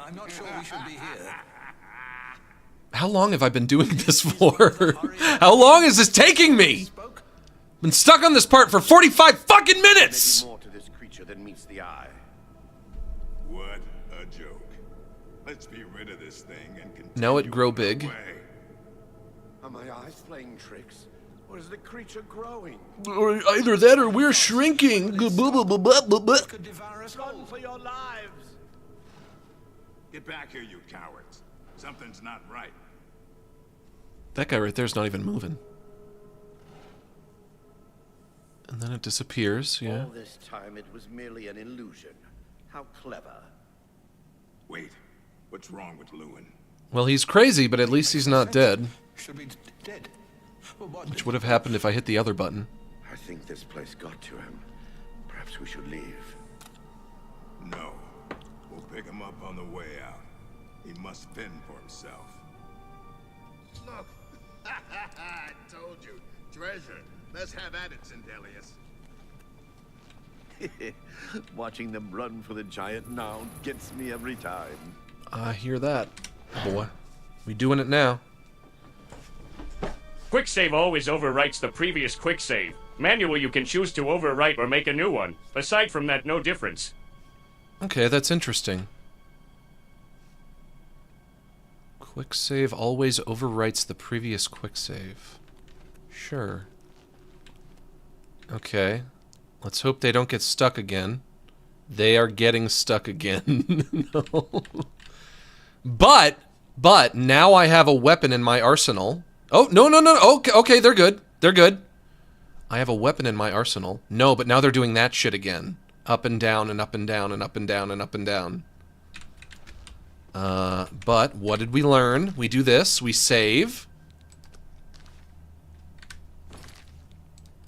[SPEAKER 15] I'm not sure we should be here.
[SPEAKER 1] How long have I been doing this for? How long is this taking me? Been stuck on this part for 45 fucking minutes!
[SPEAKER 7] More to this creature than meets the eye.
[SPEAKER 5] What a joke. Let's be rid of this thing and continue.
[SPEAKER 1] Now it grow big.
[SPEAKER 7] Are my eyes playing tricks? Or is the creature growing?
[SPEAKER 3] Or either that or we're shrinking.
[SPEAKER 5] Run for your lives! Get back here, you cowards. Something's not right.
[SPEAKER 1] That guy right there's not even moving. And then it disappears, yeah.
[SPEAKER 7] All this time it was merely an illusion. How clever.
[SPEAKER 5] Wait, what's wrong with Lewin?
[SPEAKER 1] Well, he's crazy, but at least he's not dead.
[SPEAKER 15] Should be dead.
[SPEAKER 1] Which would have happened if I hit the other button.
[SPEAKER 7] I think this place got to him. Perhaps we should leave.
[SPEAKER 5] No. We'll pick him up on the way out. He must fend for himself.
[SPEAKER 16] Look! I told you. Treasure. Let's have at it, Zadillian.
[SPEAKER 7] Watching them run for the giant now gets me every time.
[SPEAKER 1] I hear that, boy. We doing it now.
[SPEAKER 2] Quick save always overwrites the previous quick save. Manual you can choose to overwrite or make a new one. Aside from that, no difference.
[SPEAKER 1] Okay, that's interesting. Quick save always overwrites the previous quick save. Sure. Okay. Let's hope they don't get stuck again. They are getting stuck again. No. But now I have a weapon in my arsenal. Oh, no. Okay, they're good. They're good. I have a weapon in my arsenal. No, but now they're doing that shit again. Up and down and up and down and up and down and up and down. But what did we learn? We do this. We save.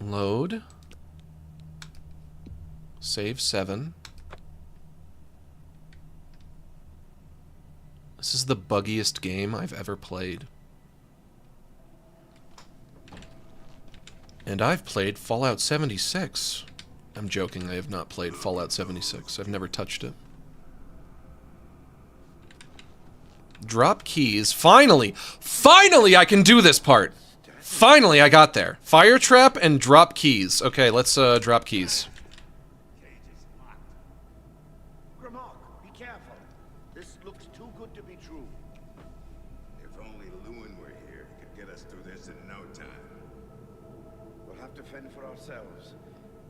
[SPEAKER 1] Load. Save 7. This is the buggiest game I've ever played. And I've played Fallout 76. I'm joking, I have not played Fallout 76. I've never touched it. Drop keys. Finally! Finally I can do this part! Finally I got there. Fire trap and drop keys. Okay, let's drop keys.
[SPEAKER 7] Be careful. This looks too good to be true.
[SPEAKER 5] If only Lewin were here, he could get us through this in no time.
[SPEAKER 7] We'll have to fend for ourselves.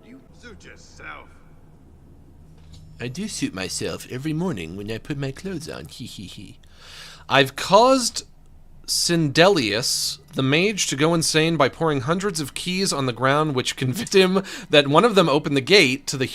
[SPEAKER 7] Do you
[SPEAKER 5] suit yourself?
[SPEAKER 3] I do suit myself every morning when I put my clothes on. Hee hee hee.
[SPEAKER 1] I've caused Zadillian, the mage, to go insane by pouring hundreds of keys on the ground, which convinced him that one of them opened the gate to the